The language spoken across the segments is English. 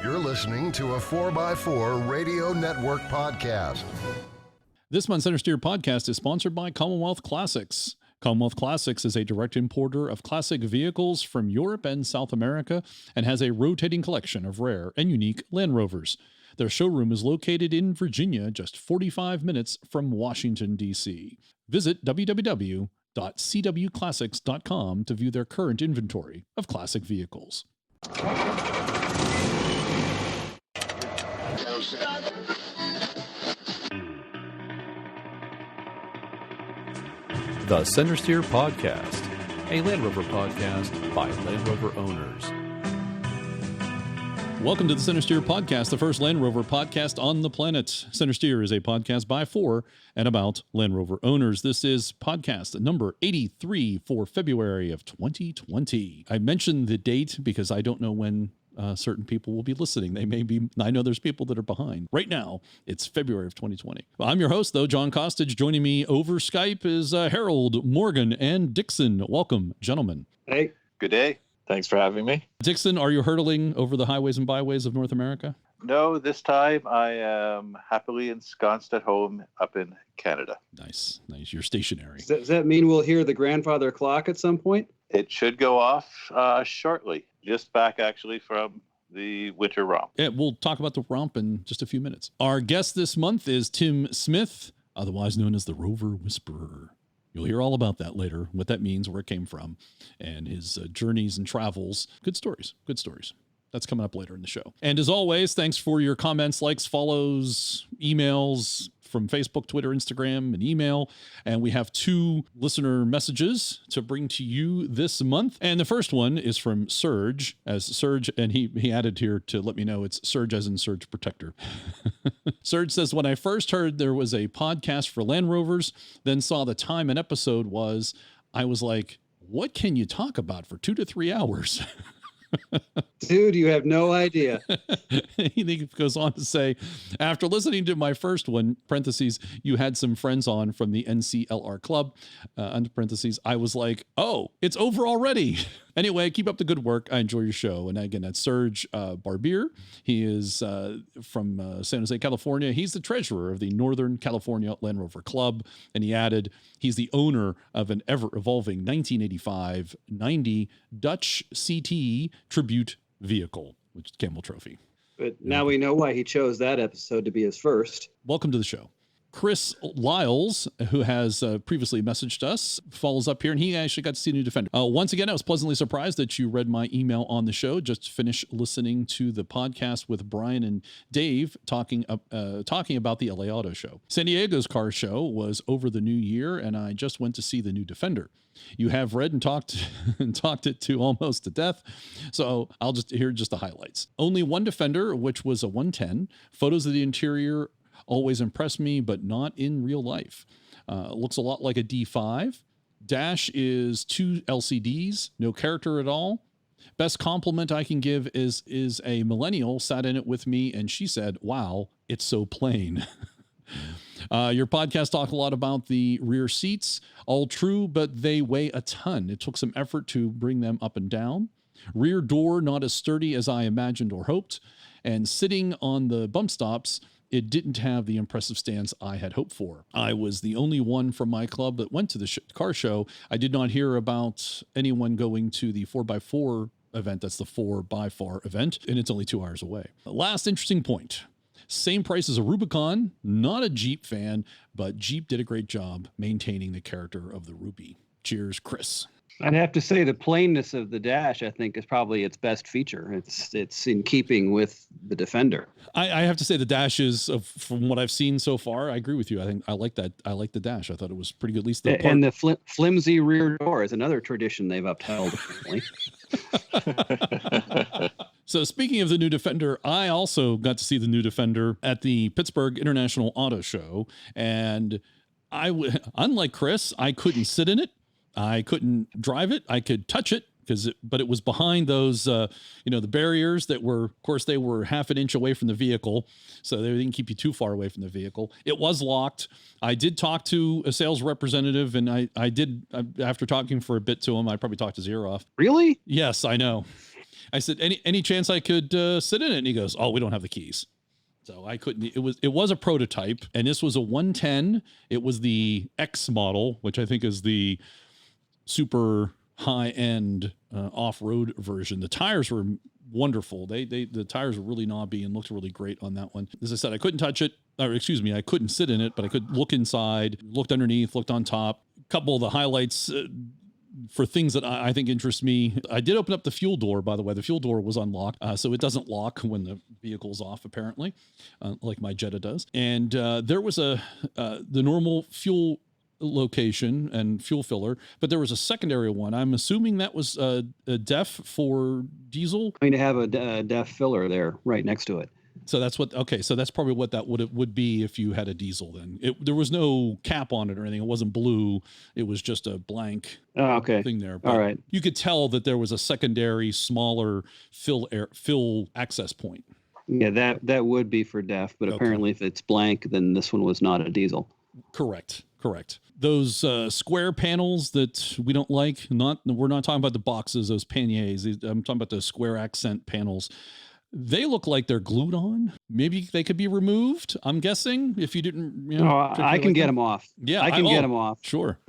You're listening to a 4x4 Radio Network podcast. This month's Centresteer podcast is sponsored by Commonwealth Classics. Commonwealth Classics is a direct importer of classic vehicles from Europe and South America and has a rotating collection of rare and unique Land Rovers. Their showroom is located in Virginia, just 45 minutes from Washington, D.C. Visit www.cwclassics.com to view their current inventory of classic vehicles. The Centresteer Podcast, a Land Rover podcast by Land Rover owners. Welcome to the Centresteer Podcast, the first Land Rover podcast on the planet. Centresteer is a podcast by, for, and about Land Rover owners. This is podcast number 83 for February of 2020. I mentioned the date because I don't know when certain people will be listening. They may be, I know there's people that are behind. Right now, it's February of 2020. Well, I'm your host, though, John Costage. Joining me over Skype is Harold, Morgan, and Dixon. Welcome, gentlemen. Hey. Good day. Thanks for having me. Dixon, are you hurtling over the highways and byways of North America? No, this time I am happily ensconced at home up in Canada. Nice. You're stationary. Does that mean we'll hear the grandfather clock at some point? It should go off shortly. Just back, actually, from the winter romp. Yeah, we'll talk about the romp in just a few minutes. Our guest this month is Tim Smith, otherwise known as the Rover Whisperer. You'll hear all about that later, what that means, where it came from, and his journeys and travels. Good stories. That's coming up later in the show. And as always, thanks for your comments, likes, follows, emails from Facebook, Twitter, Instagram, and email. And we have two listener messages to bring to you this month. And the first one is from Surge, as Surge, and he added here to let me know it's Surge as in Surge Protector. Surge says, when I first heard there was a podcast for Land Rovers, then saw the time an episode was, I was like, what can you talk about for 2 to 3 hours? Dude, you have no idea. He goes on to say, after listening to my first one, parentheses, you had some friends on from the NCLR club, under parentheses, I was like, oh, it's over already. Anyway, keep up the good work. I enjoy your show. And again, that's Serge Barbier. He is from San Jose, California. He's the treasurer of the Northern California Land Rover Club. And he added, he's the owner of an ever-evolving 1985 90 Dutch CT Tribute vehicle, which is Campbell Trophy. But now we know why he chose that episode to be his first. Welcome to the show. Chris Lyles, who has previously messaged us, follows up here, and he actually got to see a new Defender. Once again, I was pleasantly surprised that you read my email on the show. Just finished listening to the podcast with Brian and Dave talking about the LA Auto Show. San Diego's car show was over the new year, and I just went to see the new Defender. You have read and talked it to almost to death, so I'll just hear just the highlights. Only one Defender, which was a 110. Photos of the interior always impressed me, but not in real life. Looks a lot like a D5. Dash is 2 LCDs, no character at all. Best compliment I can give is a millennial sat in it with me, and she said, wow, it's so plain. Your podcast talked a lot about the rear seats. All true, but they weigh a ton. It took some effort to bring them up and down. Rear door not as sturdy as I imagined or hoped. And sitting on the bump stops, it didn't have the impressive stance I had hoped for. I was the only one from my club that went to the car show. I did not hear about anyone going to the 4x4 event. That's the 4x4 event, and it's only 2 hours away. Last interesting point. Same price as a Rubicon, not a Jeep fan, but Jeep did a great job maintaining the character of the Ruby. Cheers, Chris. I'd have to say the plainness of the dash, I think, is probably its best feature. It's in keeping with the Defender. I have to say the dash is, from what I've seen so far, I agree with you. I think I like that. I like the dash. I thought it was pretty good. At least and the flimsy rear door is another tradition they've upheld. So speaking of the new Defender, I also got to see the new Defender at the Pittsburgh International Auto Show. And unlike Chris, I couldn't sit in it. I couldn't drive it. I could touch it, but it was behind those, the barriers that were, of course, they were half an inch away from the vehicle. So they didn't keep you too far away from the vehicle. It was locked. I did talk to a sales representative, and I did, after talking for a bit to him, I probably talked his ear off. Really? Yes, I know. I said, any chance I could sit in it? And he goes, oh, we don't have the keys. So I couldn't. It was a prototype, and this was a 110. It was the X model, which I think is the super high-end off-road version. The tires were wonderful. The tires were really knobby and looked really great on that one. As I said, I couldn't touch it, or excuse me, I couldn't sit in it, but I could look inside, looked underneath, looked on top. A couple of the highlights for things that I think interest me. I did open up the fuel door, by the way. The fuel door was unlocked, so it doesn't lock when the vehicle's off, apparently, like my Jetta does. And there was the normal fuel location and fuel filler, but there was a secondary one. I'm assuming that was a DEF for diesel. Going to have a DEF filler there right next to it. So that's so that's probably what that would be if you had a diesel then. There was no cap on it or anything. It wasn't blue. It was just a blank thing there. But all right. You could tell that there was a secondary, smaller fill access point. Yeah, that would be for DEF, but apparently if it's blank, then this one was not a diesel. Correct. Those square panels that we don't like, we're not talking about the boxes, those panniers. I'm talking about the square accent panels. They look like they're glued on. Maybe they could be removed, I'm guessing, if you didn't. I can get them off. Yeah, I can get them off. Sure.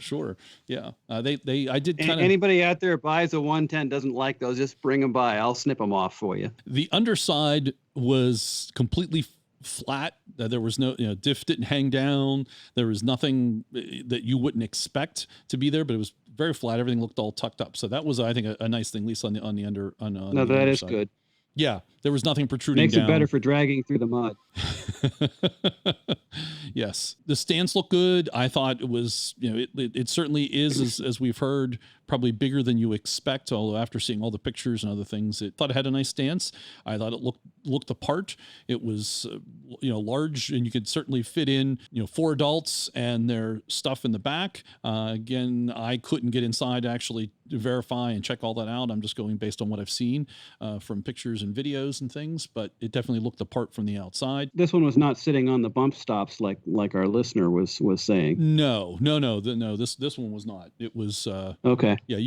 Yeah. I did kind of. Anybody out there buys a 110 doesn't like those, just bring them by. I'll snip them off for you. The underside was completely flat. There was no, diff didn't hang down. There was nothing that you wouldn't expect to be there, but it was very flat. Everything looked all tucked up. So that was, I think, a nice thing, at least on the under. No, that is good. Yeah, there was nothing protruding Makes down. it better for dragging through the mud. Yes, the stance looked good. I thought it was, it certainly is, as we've heard, probably bigger than you expect. Although after seeing all the pictures and other things, I thought it had a nice stance. I thought it looked the part. It was, large, and you could certainly fit in, 4 adults and their stuff in the back. Again, I couldn't get inside to actually verify and check all that out. I'm just going based on what I've seen from pictures and videos and things, but it definitely looked the part from the outside. This one was not sitting on the bump stops like our listener was saying. No. This one was not. It was okay. Yeah,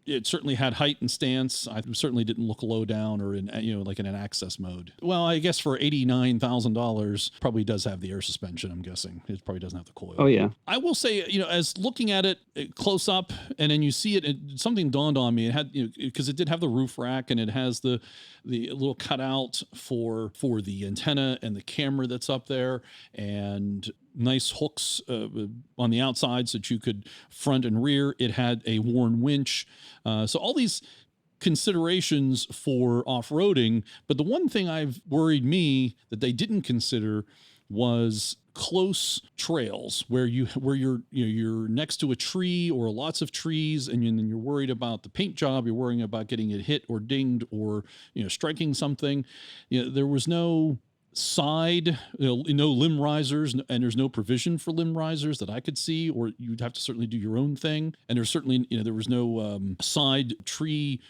it certainly had height and stance. I certainly didn't look low down or in, like in an access mode. Well, I guess for $89,000, probably does have the air suspension, I'm guessing. It probably doesn't have the coil. Oh, yeah. I will say, as looking at it close up and then you see it, something dawned on me. It had, because it did have the roof rack and it has the little cutout for the antenna and the camera that's up there, and nice hooks on the outside so that you could front and rear. It had a worn winch. So all these considerations for off-roading, but the one thing I've worried me that they didn't consider was close trails where you're next to a tree or lots of trees, and you're worried about the paint job, you're worrying about getting it hit or dinged or striking something. There was no side, no limb risers, and there's no provision for limb risers that I could see, or you'd have to certainly do your own thing. And there's certainly, there was no side tree,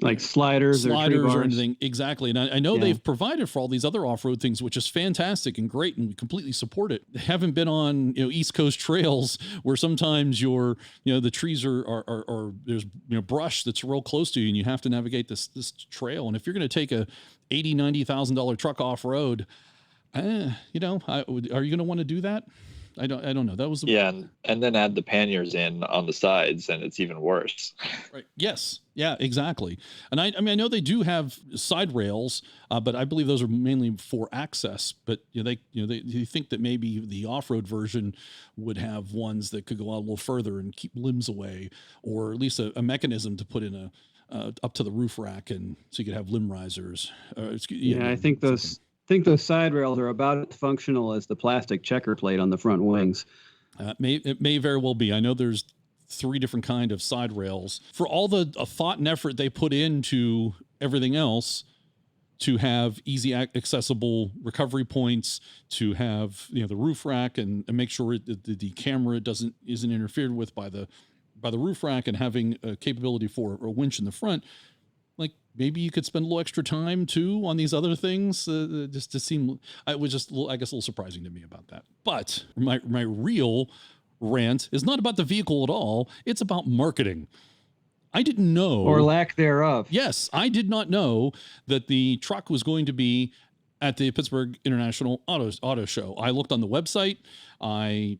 like sliders or anything. Exactly. And I know they've provided for all these other off-road things, which is fantastic and great, and we completely support it. They haven't been on, East Coast trails where sometimes the trees are there's, brush that's real close to you and you have to navigate this trail. And if you're going to take a $80,000-$90,000 truck off-road, are you going to want to do that? I don't know. That was and then add the panniers in on the sides, and it's even worse. Right. Yes. Yeah. Exactly. And I know they do have side rails, but I believe those are mainly for access. But they think that maybe the off-road version would have ones that could go out a little further and keep limbs away, or at least a mechanism to put in up to the roof rack, and so you could have limb risers. I think those side rails are about as functional as the plastic checker plate on the front wings. It may very well be. I know there's 3 different kind of side rails. For all the thought and effort they put into everything else, to have easy accessible recovery points, to have the roof rack and make sure the camera isn't interfered with by the roof rack, and having a capability for a winch in the front. Like, maybe you could spend a little extra time too on these other things, just to seem. It was just, I guess, a little surprising to me about that. But my real rant is not about the vehicle at all. It's about marketing. I didn't know. Or lack thereof. Yes, I did not know that the truck was going to be at the Pittsburgh International Auto Show. I looked on the website. I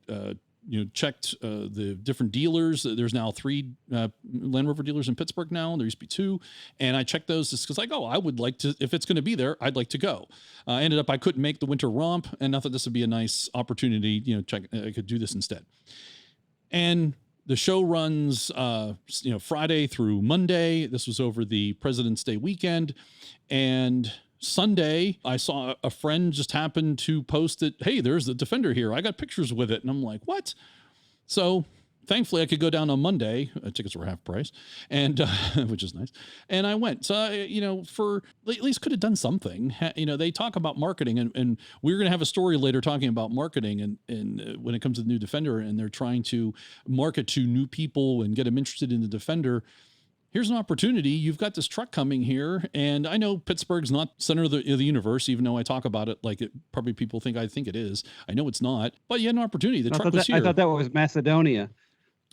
checked the different dealers. There's now 3 Land Rover dealers in Pittsburgh now. There used to be 2. And I checked those just because I would like to, if it's going to be there, I'd like to go. Ended up, I couldn't make the winter romp, and I thought this would be a nice opportunity, I could do this instead. And the show runs, Friday through Monday. This was over the President's Day weekend. And Sunday, I saw a friend just happened to post that, hey, there's the Defender here. I got pictures with it. And I'm like, what? So thankfully I could go down on Monday. Tickets were half price, and which is nice. And I went. So, for at least could have done something. They talk about marketing, and we're going to have a story later talking about marketing and when it comes to the new Defender, and they're trying to market to new people and get them interested in the Defender. Here's an opportunity. You've got this truck coming here, and I know Pittsburgh's not center of the universe, even though I talk about it like it probably people think I think it is. I know it's not, but you had an opportunity. The truck was here. I thought that was Macedonia.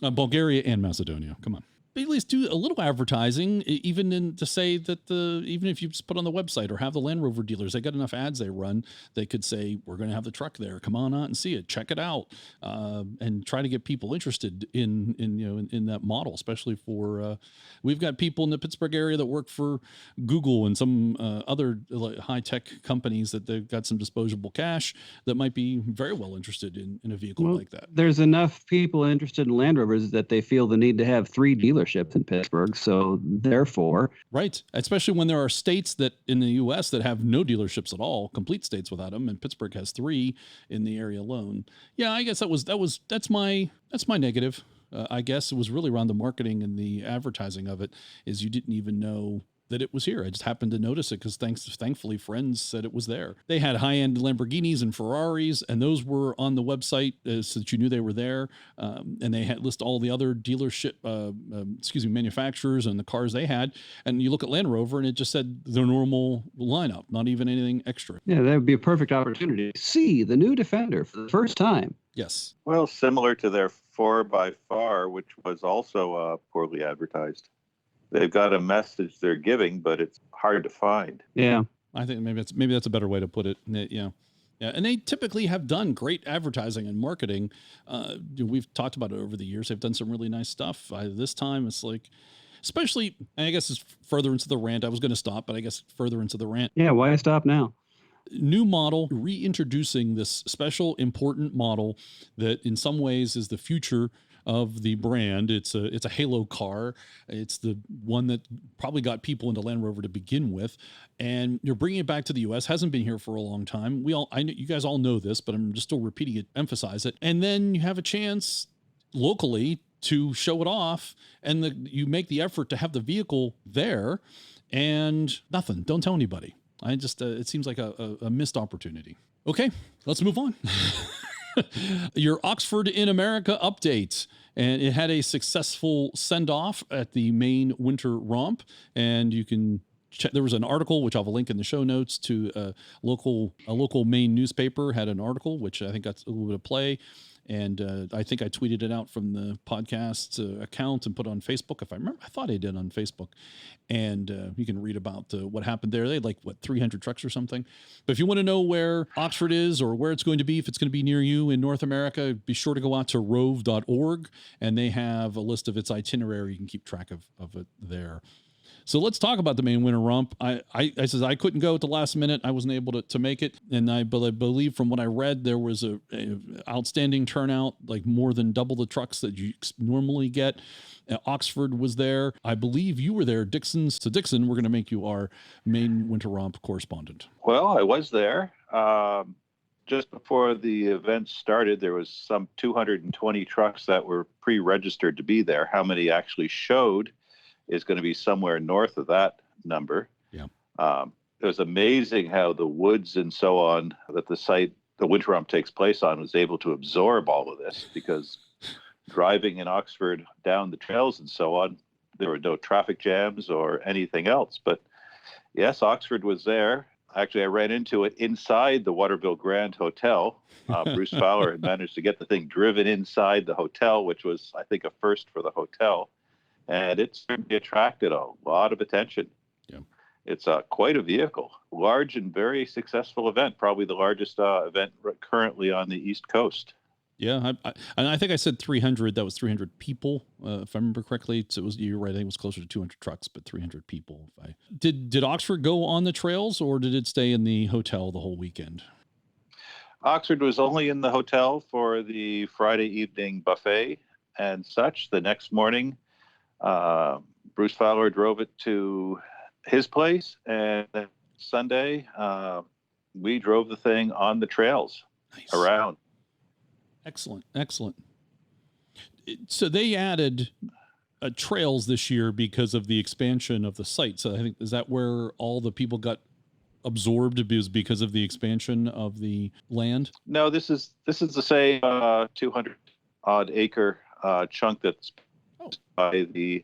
Bulgaria and Macedonia. Come on. But at least do a little advertising, even to say that even if you just put on the website or have the Land Rover dealers, they got enough ads they run, they could say, we're going to have the truck there. Come on out and see it. Check it out. And try to get people interested in that model, especially for, we've got people in the Pittsburgh area that work for Google and some other high-tech companies that they've got some disposable cash that might be very well interested in a vehicle like that. There's enough people interested in Land Rovers that they feel the need to have 3 dealerships in Pittsburgh. So therefore, right, especially when there are states that in the U.S. that have no dealerships at all, complete states without them, and Pittsburgh has 3 in the area alone. Yeah, I guess that's my negative. I guess it was really around the marketing and the advertising of it. Is you didn't even know that it was here. I just happened to notice it because thankfully friends said it was there. They had high-end Lamborghinis and Ferraris, and those were on the website so that you knew they were there. And they had list all the other dealership, manufacturers and the cars they had. And you look at Land Rover and it just said their normal lineup, not even anything extra. Yeah, that would be a perfect opportunity to see the new Defender for the first time. Yes. Well, similar to their 4x4, which was also poorly advertised. They've got a message they're giving, but it's hard to find. Yeah. I think maybe that's a better way to put it. Yeah. Yeah. And they typically have done great advertising and marketing. We've talked about it over the years. They've done some really nice stuff. This time it's like, especially, and I guess it's further into the rant. I was going to stop, but I guess further into the rant. Yeah. Why stop now? New model, reintroducing this special important model that in some ways is the future of the brand. It's a halo car. It's the one that probably got people into Land Rover to begin with, and you're bringing it back to the U.S. Hasn't been here for a long time. I know you guys all know this, but I'm just still repeating it, emphasize it. And then you have a chance locally to show it off, and you make the effort to have the vehicle there, and nothing. Don't tell anybody. It seems like a missed opportunity. Okay, let's move on. Your Oxford in America update. And it had a successful send-off at the Maine Winter Romp. And you can check, there was an article, which I'll have a link in the show notes, to a local Maine newspaper had an article, which I think got a little bit of play. And I think I tweeted it out from the podcast account and put it on Facebook. If I remember, I thought I did on Facebook. And you can read about what happened there. They had 300 trucks or something. But if you want to know where Oxford is or where it's going to be, if it's going to be near you in North America, be sure to go out to rove.org. And they have a list of its itinerary. You can keep track of it there. So let's talk about the Maine Winter Romp. I said I couldn't go at the last minute. I wasn't able to make it. And I believe from what I read, there was a outstanding turnout, like more than double the trucks that you normally get. Oxford was there. I believe you were there, Dixon. So Dixon, we're going to make you our Maine Winter Romp correspondent. Well, I was there. Just before the event started, there was some 220 trucks that were pre-registered to be there. How many actually showed is going to be somewhere north of that number. Yeah. It was amazing how the woods and so on that the Winter Romp takes place on was able to absorb all of this, because driving in Oxford down the trails and so on, there were no traffic jams or anything else. But yes, Oxford was there. Actually, I ran into it inside the Waterville Grand Hotel. Bruce Fowler had managed to get the thing driven inside the hotel, which was, I think, a first for the hotel. and it certainly attracted a lot of attention. Yeah. It's quite a vehicle, large and very successful event, probably the largest event currently on the East Coast. Yeah, and I think I said 300. That was 300 people, if I remember correctly. So you're right. I think it was closer to 200 trucks, but 300 people. Did Oxford go on the trails, or did it stay in the hotel the whole weekend? Oxford was only in the hotel for the Friday evening buffet and such. The next morning, Bruce Fowler drove it to his place, and then Sunday, we drove the thing on the trails around. Excellent. So they added trails this year because of the expansion of the site. So I think, is that where all the people got absorbed because of the expansion of the land? No, this is the same 200 odd acre chunk that's by the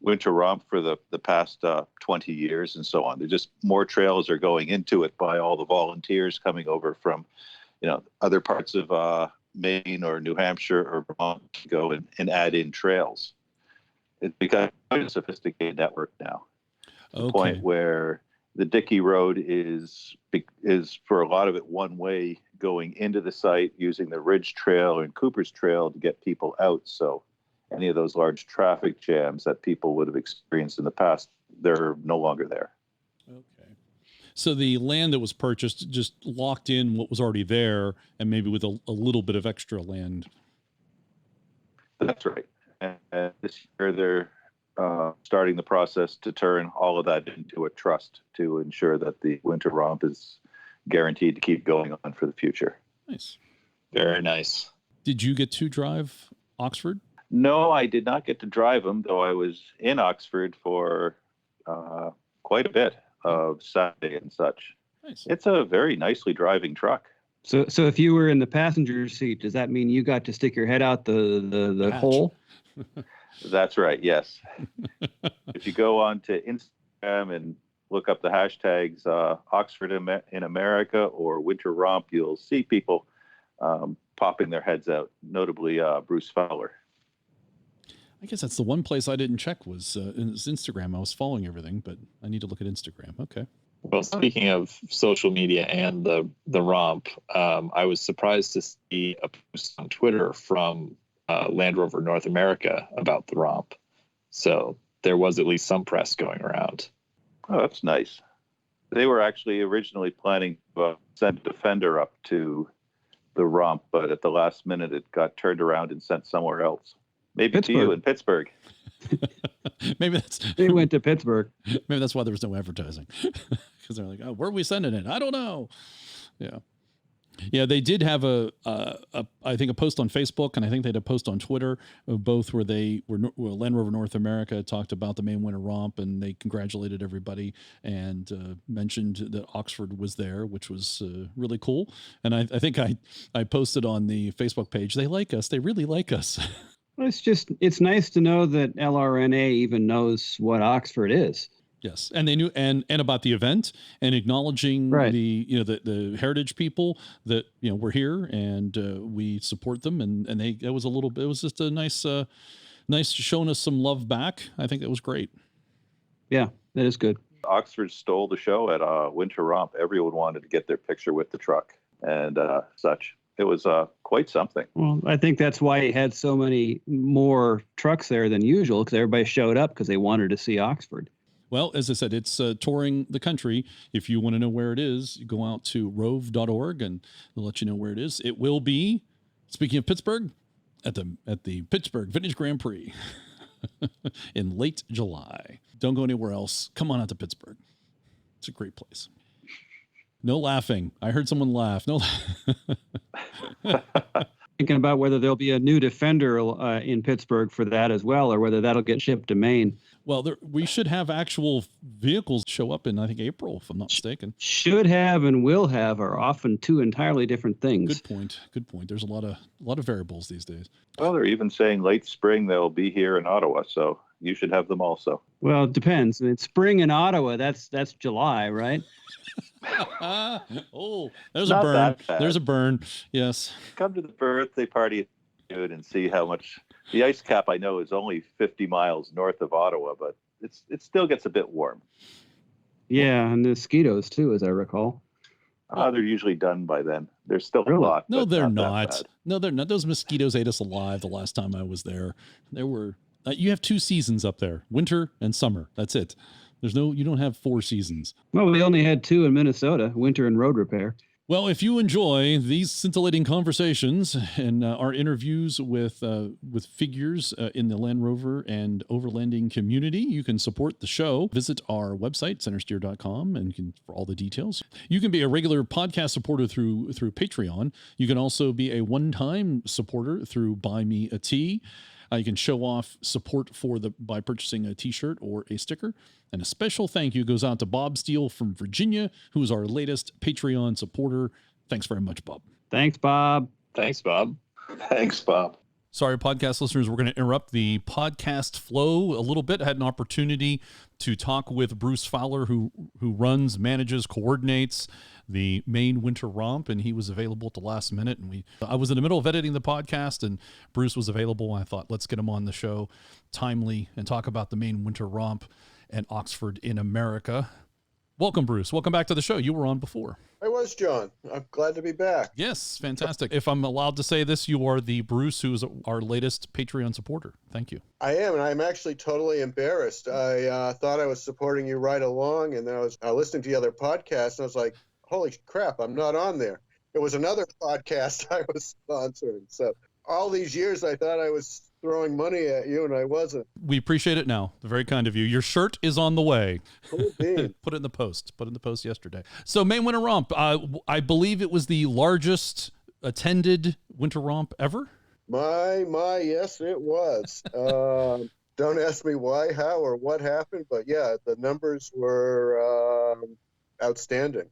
Winter Romp for the past 20 years and so on. There's just more trails are going into it by all the volunteers coming over from, other parts of Maine or New Hampshire or Vermont to go and add in trails. It's become quite a sophisticated network now. To the point where the Dickey Road is for a lot of it one way going into the site, using the Ridge Trail and Cooper's Trail to get people out. So any of those large traffic jams that people would have experienced in the past, they're no longer there. Okay. So the land that was purchased just locked in what was already there, and maybe with a little bit of extra land. That's right. And this year they're starting the process to turn all of that into a trust to ensure that the Winter Romp is guaranteed to keep going on for the future. Nice. Very nice. Did you get to drive Oxford? No, I did not get to drive them, though I was in Oxford for quite a bit of Saturday and such. Nice. It's a very nicely driving truck. So if you were in the passenger seat, does that mean you got to stick your head out the hole? That's right, yes. If you go on to Instagram and look up the hashtags Oxford in America or Winter Romp, you'll see people popping their heads out, notably Bruce Fowler. I guess that's the one place I didn't check was Instagram. I was following everything, but I need to look at Instagram. Okay. Well, speaking of social media and the Romp, I was surprised to see a post on Twitter from Land Rover North America about the Romp. So there was at least some press going around. Oh, that's nice. They were actually originally planning to send a Defender up to the Romp, but at the last minute it got turned around and sent somewhere else. Maybe Pittsburgh. To you in Pittsburgh. Maybe they went to Pittsburgh. Maybe that's why there was no advertising, because they're like, "Oh, where are we sending it? I don't know." Yeah. They did have I think a post on Facebook, and I think they had a post on Twitter, both where Land Rover North America talked about the Maine Winter Romp, and they congratulated everybody and mentioned that Oxford was there, which was really cool. And I think I posted on the Facebook page, they like us. They really like us. Well, it's nice to know that LRNA even knows what Oxford is. Yes, and they knew and about the event and acknowledging the heritage people that we're here and we support them and it was just a nice showing us some love back. I think that was great. Yeah, that is good. Oxford stole the show at Winter Romp. Everyone wanted to get their picture with the truck and such. It was quite something. Well, I think that's why he had so many more trucks there than usual, because everybody showed up because they wanted to see Oxford. Well, as I said, it's touring the country. If you want to know where it is, you go out to rove.org and they'll let you know where it is. It will be, speaking of Pittsburgh, at the Pittsburgh Vintage Grand Prix in late July. Don't go anywhere else. Come on out to Pittsburgh. It's a great place. No laughing. I heard someone laugh. No. Thinking about whether there'll be a new Defender in Pittsburgh for that as well, or whether that'll get shipped to Maine. Well, we should have actual vehicles show up in, I think, April, if I'm not mistaken. Should have and will have are often two entirely different things. Good point. There's a lot of variables these days. Well, they're even saying late spring they'll be here in Ottawa, so you should have them also. Well, it depends. It's spring in Ottawa. That's July, right? Oh, there's a burn. Yes. Come to the birthday party and see how much The ice cap, I know, is only 50 miles north of Ottawa, but it still gets a bit warm. Yeah, and the mosquitoes too, as I recall. They're usually done by then. There's still a Really? lot. No, but they're that not. bad. No, they're not. Those mosquitoes ate us alive the last time I was there. There were. You have 2 seasons up there: winter and summer. That's it. You don't have 4 seasons. Well, we only had 2 in Minnesota, winter and road repair. Well, if you enjoy these scintillating conversations and our interviews with figures in the Land Rover and overlanding community, you can support the show. Visit our website, centresteer.com, and for all the details. You can be a regular podcast supporter through Patreon. You can also be a one-time supporter through Buy Me a Tea. You can show off support by purchasing a T-shirt or a sticker. And a special thank you goes out to Bob Steele from Virginia, who is our latest Patreon supporter. Thanks very much, Bob. Thanks, Bob. Thanks, Bob. Thanks, Bob. Sorry, podcast listeners, we're going to interrupt the podcast flow a little bit. I had an opportunity to talk with Bruce Fowler, who runs, manages, coordinates the Maine Winter Romp, and he was available at the last minute. And I was in the middle of editing the podcast, and Bruce was available. I thought, let's get him on the show timely and talk about the Maine Winter Romp and Oxford in America. Welcome, Bruce. Welcome back to the show. You were on before. I was, John. I'm glad to be back. Yes, fantastic. If I'm allowed to say this, you are the Bruce who is our latest Patreon supporter. Thank you. I am, and I'm actually totally embarrassed. I thought I was supporting you right along, and then I was listening to the other podcast, and I was like, holy crap, I'm not on there. It was another podcast I was sponsoring. So all these years, I thought I was throwing money at you, and I wasn't. We appreciate it now. Very kind of you. Your shirt is on the way. Cool bean. Put it in the post. Yesterday. So Maine Winter Romp, I believe it was the largest attended Winter Romp ever? My, yes, it was. Don't ask me why, how, or what happened, but yeah, the numbers were outstanding.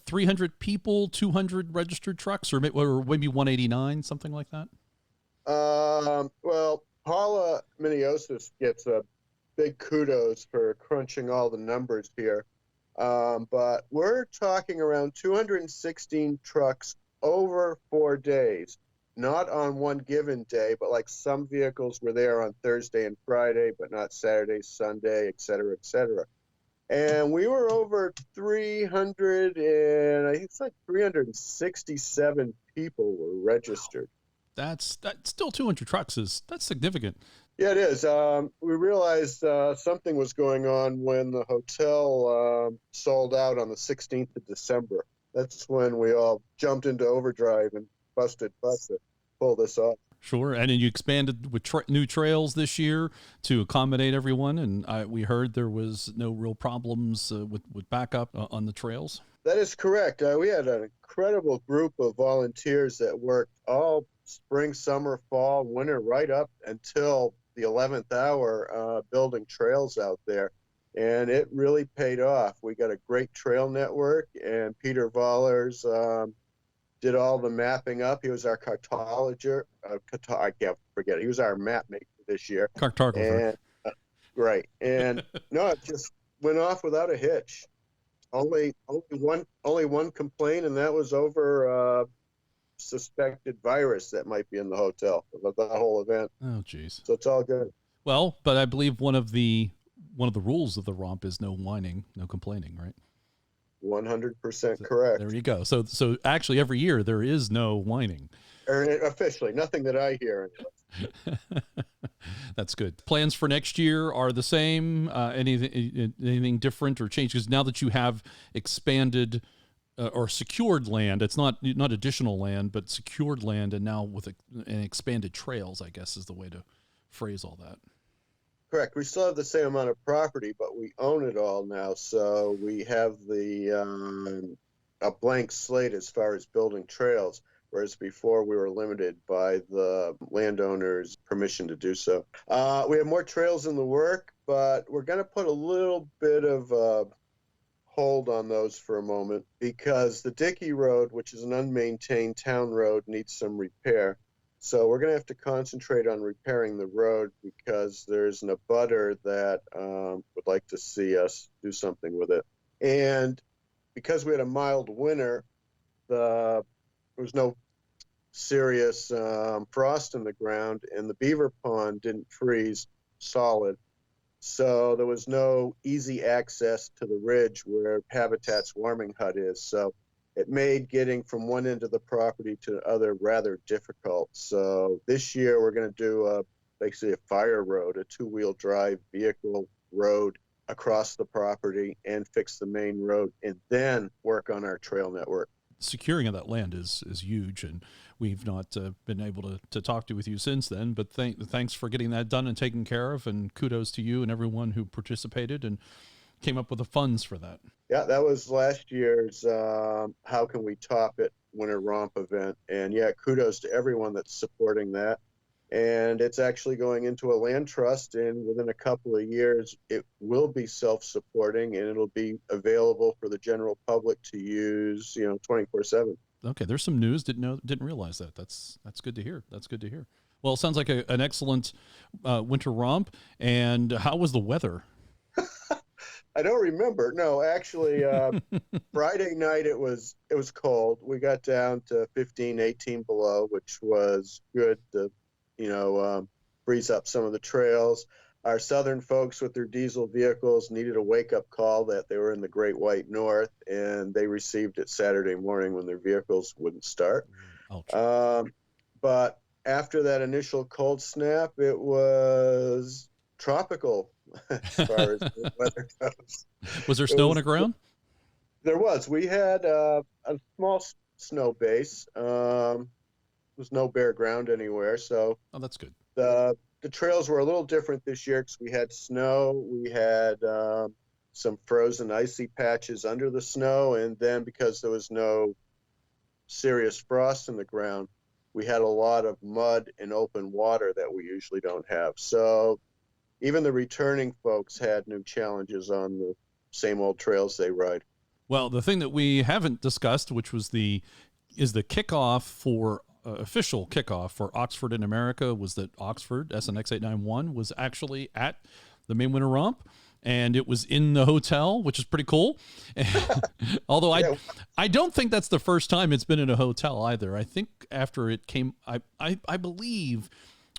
300 people, 200 registered trucks, or maybe 189, something like that? Well, Paula Miniosis gets a big kudos for crunching all the numbers here. But we're talking around 216 trucks over 4 days, not on one given day, but like some vehicles were there on Thursday and Friday, but not Saturday, Sunday, et cetera, et cetera. And we were over 300, and I think it's like 367 people were registered. That's still 200 trucks. That's significant. Yeah, it is. We realized something was going on when the hotel sold out on the 16th of December. That's when we all jumped into overdrive and busted to pull this off. Sure, and then you expanded with new trails this year to accommodate everyone, and we heard there was no real problems with backup on the trails. That is correct. We had an incredible group of volunteers that worked all spring, summer, fall, winter, right up until the 11th hour building trails out there, and it really paid off. We got a great trail network, and Peter Vollers did all the mapping up. He was our cartographer. I can't forget. He was our map maker this year. Cartographer. And, right. And no, it just went off without a hitch. Only one complaint, and that was over suspected virus that might be in the hotel about the whole event. Oh, geez. So it's all good. Well, but I believe one of the rules of the romp is no whining, no complaining, right? 100% correct. There you go. So actually every year there is no whining. Officially, nothing that I hear. That's good. Plans for next year are the same. Anything different or changed? Because now that you have expanded or secured land, it's not additional land, but secured land, and now with an expanded trails, I guess is the way to phrase all that. Correct. We still have the same amount of property, but we own it all now. So we have a blank slate as far as building trails, whereas before we were limited by the landowner's permission to do so. We have more trails in the work, but we're going to put a little bit of hold on those for a moment because the Dickey Road, which is an unmaintained town road, needs some repair. So we're going to have to concentrate on repairing the road because there's an abutter that would like to see us do something with it. And because we had a mild winter, there was no serious frost in the ground, and the beaver pond didn't freeze solid. So there was no easy access to the ridge where Habitat's warming hut is. So it made getting from one end of the property to the other rather difficult. So this year we're going to do basically a fire road, a two-wheel drive vehicle road across the property, and fix the main road, and then work on our trail network. Securing of that land is huge, and we've not been able to talk with you since then, but thanks for getting that done and taken care of, and kudos to you and everyone who participated and came up with the funds for that. Yeah, that was last year's How Can We Top It Winter Romp event, and yeah, kudos to everyone that's supporting that. And it's actually going into a land trust, and within a couple of years it will be self-supporting, and it'll be available for the general public to use 24/7. Okay, there's some news. Didn't realize that. That's good to hear. That's good to hear. Well, it sounds like an excellent winter romp. And how was the weather? I don't remember. No, actually, Friday night it was cold. We got down to 15, 18 below, which was good to freeze up some of the trails. Our southern folks with their diesel vehicles needed a wake-up call that they were in the Great White North, and they received it Saturday morning when their vehicles wouldn't start. But after that initial cold snap, it was tropical as far as the weather goes. Was there snow on the ground? There was. We had a small snow base. Was no bare ground anywhere, so that's good. The trails were a little different this year because we had snow, we had some frozen icy patches under the snow, and then because there was no serious frost in the ground, we had a lot of mud and open water that we usually don't have. So even the returning folks had new challenges on the same old trails they ride. Well, the thing that we haven't discussed, which was the kickoff for official kickoff for Oxford in America, was that Oxford SNX 891 was actually at the Maine Winter Romp, and it was in the hotel, which is pretty cool. Although I don't think that's the first time it's been in a hotel either. I think after it came, I believe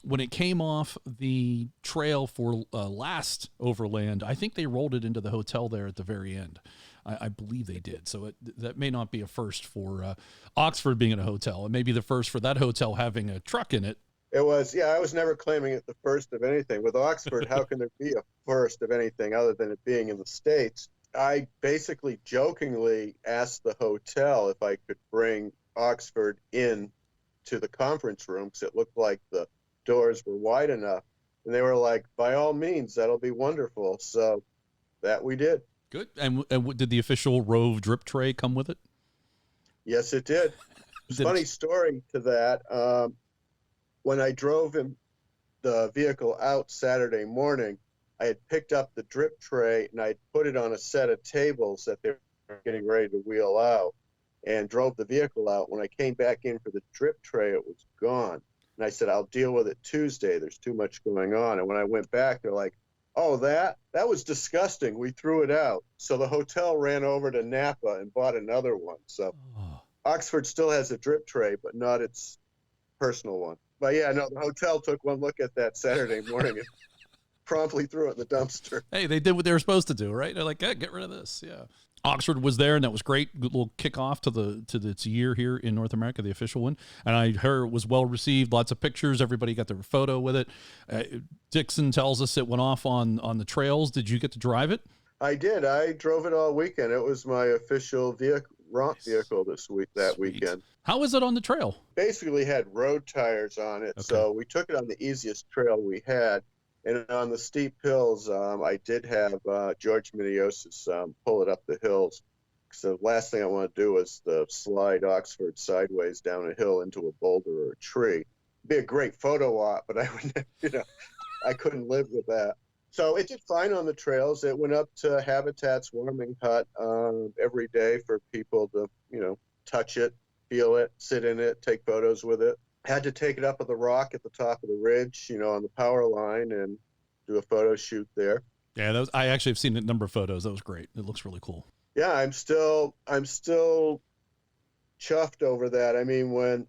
when it came off the trail for last Overland, I think they rolled it into the hotel there at the very end. I believe they did. So that may not be a first for Oxford being in a hotel. It may be the first for that hotel having a truck in it. It was, yeah, I was never claiming it the first of anything. With Oxford, how can there be a first of anything other than it being in the States? I basically jokingly asked the hotel if I could bring Oxford in to the conference room because it looked like the doors were wide enough. And they were like, by all means, that'll be wonderful. So that we did. Good. And did the official Rove drip tray come with it? Yes, it did. Funny story to that. When I drove the vehicle out Saturday morning, I had picked up the drip tray and I'd put it on a set of tables that they were getting ready to wheel out and drove the vehicle out. When I came back in for the drip tray, it was gone. And I said, I'll deal with it Tuesday. There's too much going on. And when I went back, they're like, oh, that was disgusting. We threw it out. So the hotel ran over to Napa and bought another one. So Oxford still has a drip tray, but not its personal one. But yeah, no, the hotel took one look at that Saturday morning and promptly threw it in the dumpster. Hey, they did what they were supposed to do, right? They're like, hey, get rid of this. Yeah. Oxford was there, and that was great. Good little kickoff to its year here in North America, the official one. And I heard it was well received. Lots of pictures. Everybody got their photo with it. Dixon tells us it went off on the trails. Did you get to drive it? I did. I drove it all weekend. It was my official romp vehicle that weekend. How was it on the trail? Basically had road tires on it, so we took it on the easiest trail we had. And on the steep hills, I did have George Midiosis pull it up the hills. So the last thing I want to do is the slide Oxford sideways down a hill into a boulder or a tree. It'd be a great photo op, but I would, I couldn't live with that. So it did fine on the trails. It went up to Habitat's warming hut every day for people to, touch it, feel it, sit in it, take photos with it. Had to take it up at the rock at the top of the ridge, on the power line and do a photo shoot there. Yeah, I actually have seen a number of photos. That was great. It looks really cool. Yeah, I'm still chuffed over that. I mean, when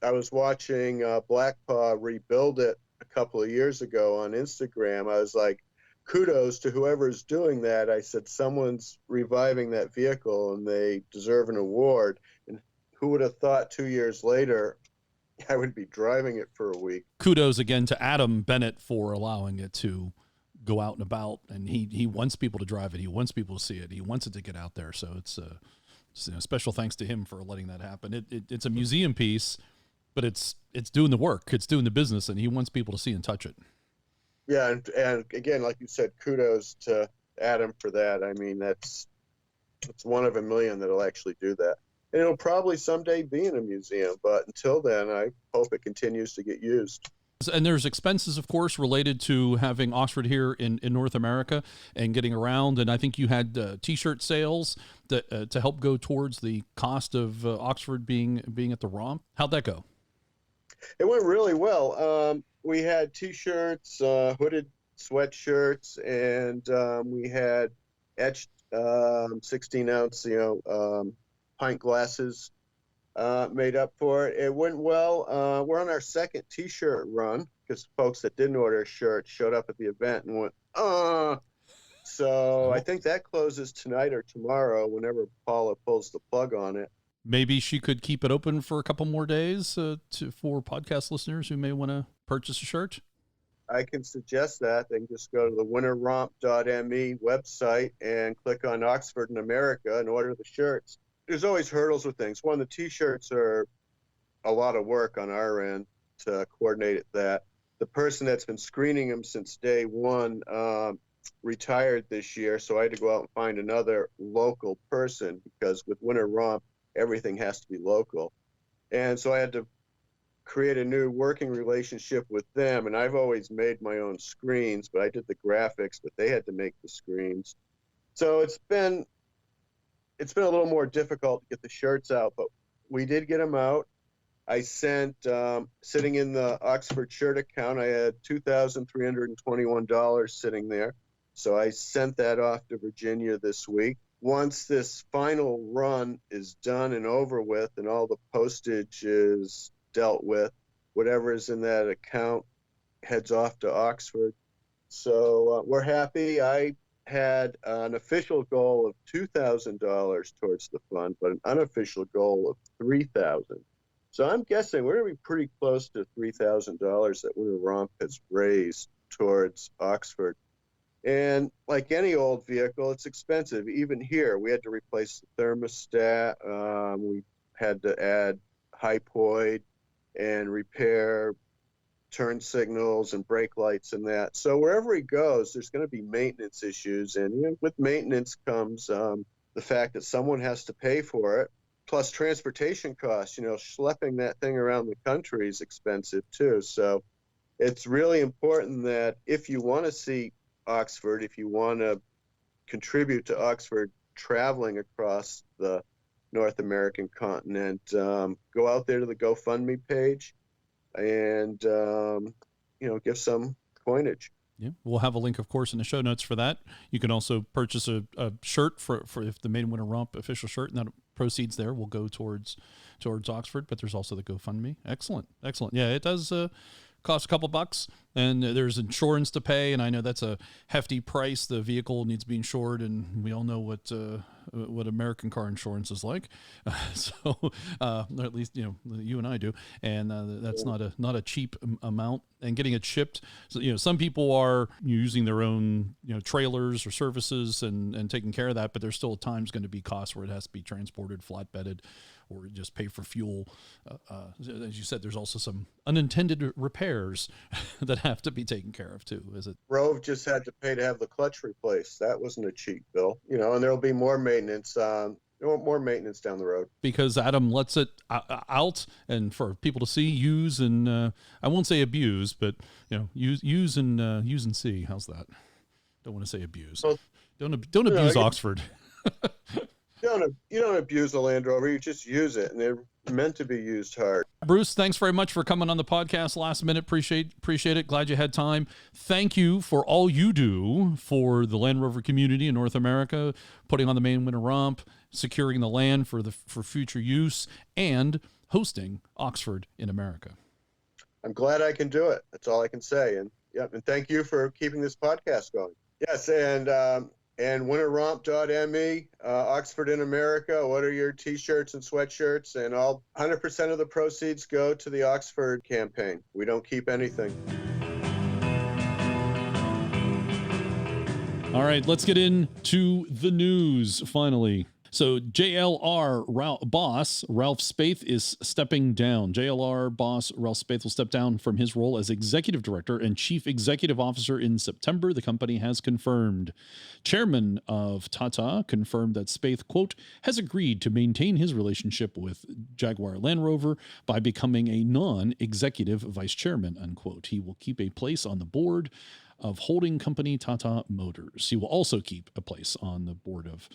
I was watching Black Paw rebuild it a couple of years ago on Instagram. I was like, kudos to whoever's doing that. I said, someone's reviving that vehicle and they deserve an award. And who would have thought 2 years later I would be driving it for a week? Kudos again to Adam Bennett for allowing it to go out and about. And he wants people to drive it. He wants people to see it. He wants it to get out there. So it's special thanks to him for letting that happen. It's a museum piece, but it's doing the work. It's doing the business, and he wants people to see and touch it. Yeah, and again, like you said, kudos to Adam for that. I mean, it's one of a million that'll actually do that. And it'll probably someday be in a museum, but until then, I hope it continues to get used. And there's expenses, of course, related to having Oxford here in North America and getting around. And I think you had T-shirt sales that, to help go towards the cost of Oxford being at the Romp. How'd that go? It went really well. We had T-shirts, hooded sweatshirts, and we had etched 16-ounce, pint glasses made up for it. It went well. We're on our second T-shirt run because folks that didn't order a shirt showed up at the event and went, So I think that closes tonight or tomorrow whenever Paula pulls the plug on it. Maybe she could keep it open for a couple more days for podcast listeners who may want to purchase a shirt. I can suggest that. They can just go to the winterromp.me website and click on Oxford in America and order the shirts. There's always hurdles with things. One, the T-shirts are a lot of work on our end to coordinate that. The person that's been screening them since day one retired this year, so I had to go out and find another local person because with Winter Romp, everything has to be local. And so I had to create a new working relationship with them. And I've always made my own screens, but I did the graphics, but they had to make the screens. So it's been a little more difficult to get the shirts out, but we did get them out. I sent, sitting in the Oxford shirt account, I had $2,321 sitting there. So I sent that off to Virginia this week. Once this final run is done and over with and all the postage is dealt with, whatever is in that account heads off to Oxford. So we're happy. I had an official goal of $2,000 towards the fund, but an unofficial goal of $3,000. So I'm guessing we're going to be pretty close to $3,000 that Winter Romp has raised towards Oxford. And like any old vehicle, it's expensive. Even here, we had to replace the thermostat. We had to add hypoid and repair turn signals and brake lights and that. So wherever he goes, there's going to be maintenance issues. And with maintenance comes the fact that someone has to pay for it, plus transportation costs. Schlepping that thing around the country is expensive too. So it's really important that if you want to see Oxford, if you want to contribute to Oxford traveling across the North American continent, go out there to the GoFundMe page and give some coinage. Yeah, we'll have a link, of course, in the show notes for that. You can also purchase a shirt for if the Maine Winter Romp official shirt, and that proceeds there will go towards Oxford. But there's also the GoFundMe. Excellent. Yeah, it does cost a couple bucks, and there's insurance to pay, and I know that's a hefty price. The vehicle needs to be insured, and we all know what American car insurance is like. So at least you and I do, and that's not a cheap amount. And getting it shipped, so some people are using their own trailers or services and taking care of that, but there's still at times going to be costs where it has to be transported, flatbedded, or just pay for fuel. As you said, there's also some unintended repairs that have to be taken care of too. Is it? Rove just had to pay to have the clutch replaced. That wasn't a cheap bill, and there'll be more maintenance. More maintenance down the road because Adam lets it out and for people to see, use, and I won't say abuse, but use and see. How's that? Don't want to say abuse. Well, don't abuse Oxford. You don't abuse a Land Rover. You just use it, and they're meant to be used hard. Bruce, thanks very much for coming on the podcast last minute. Appreciate it. Glad you had time. Thank you for all you do for the Land Rover community in North America, putting on the Maine Winter Romp, securing the land for future use, and hosting Oxford in America. I'm glad I can do it. That's all I can say. And thank you for keeping this podcast going. Yes, and winterromp.me, Oxford in America. Order your T-shirts and sweatshirts, and all 100% of the proceeds go to the Oxford campaign. We don't keep anything. All right, let's get into the news finally. So JLR boss Ralf Speth is stepping down. JLR boss Ralf Speth will step down from his role as executive director and chief executive officer in September, the company has confirmed. Chairman of Tata confirmed that Speth, quote, has agreed to maintain his relationship with Jaguar Land Rover by becoming a non-executive vice chairman, unquote. He will keep a place on the board of holding company Tata Motors. He will also keep a place on the board of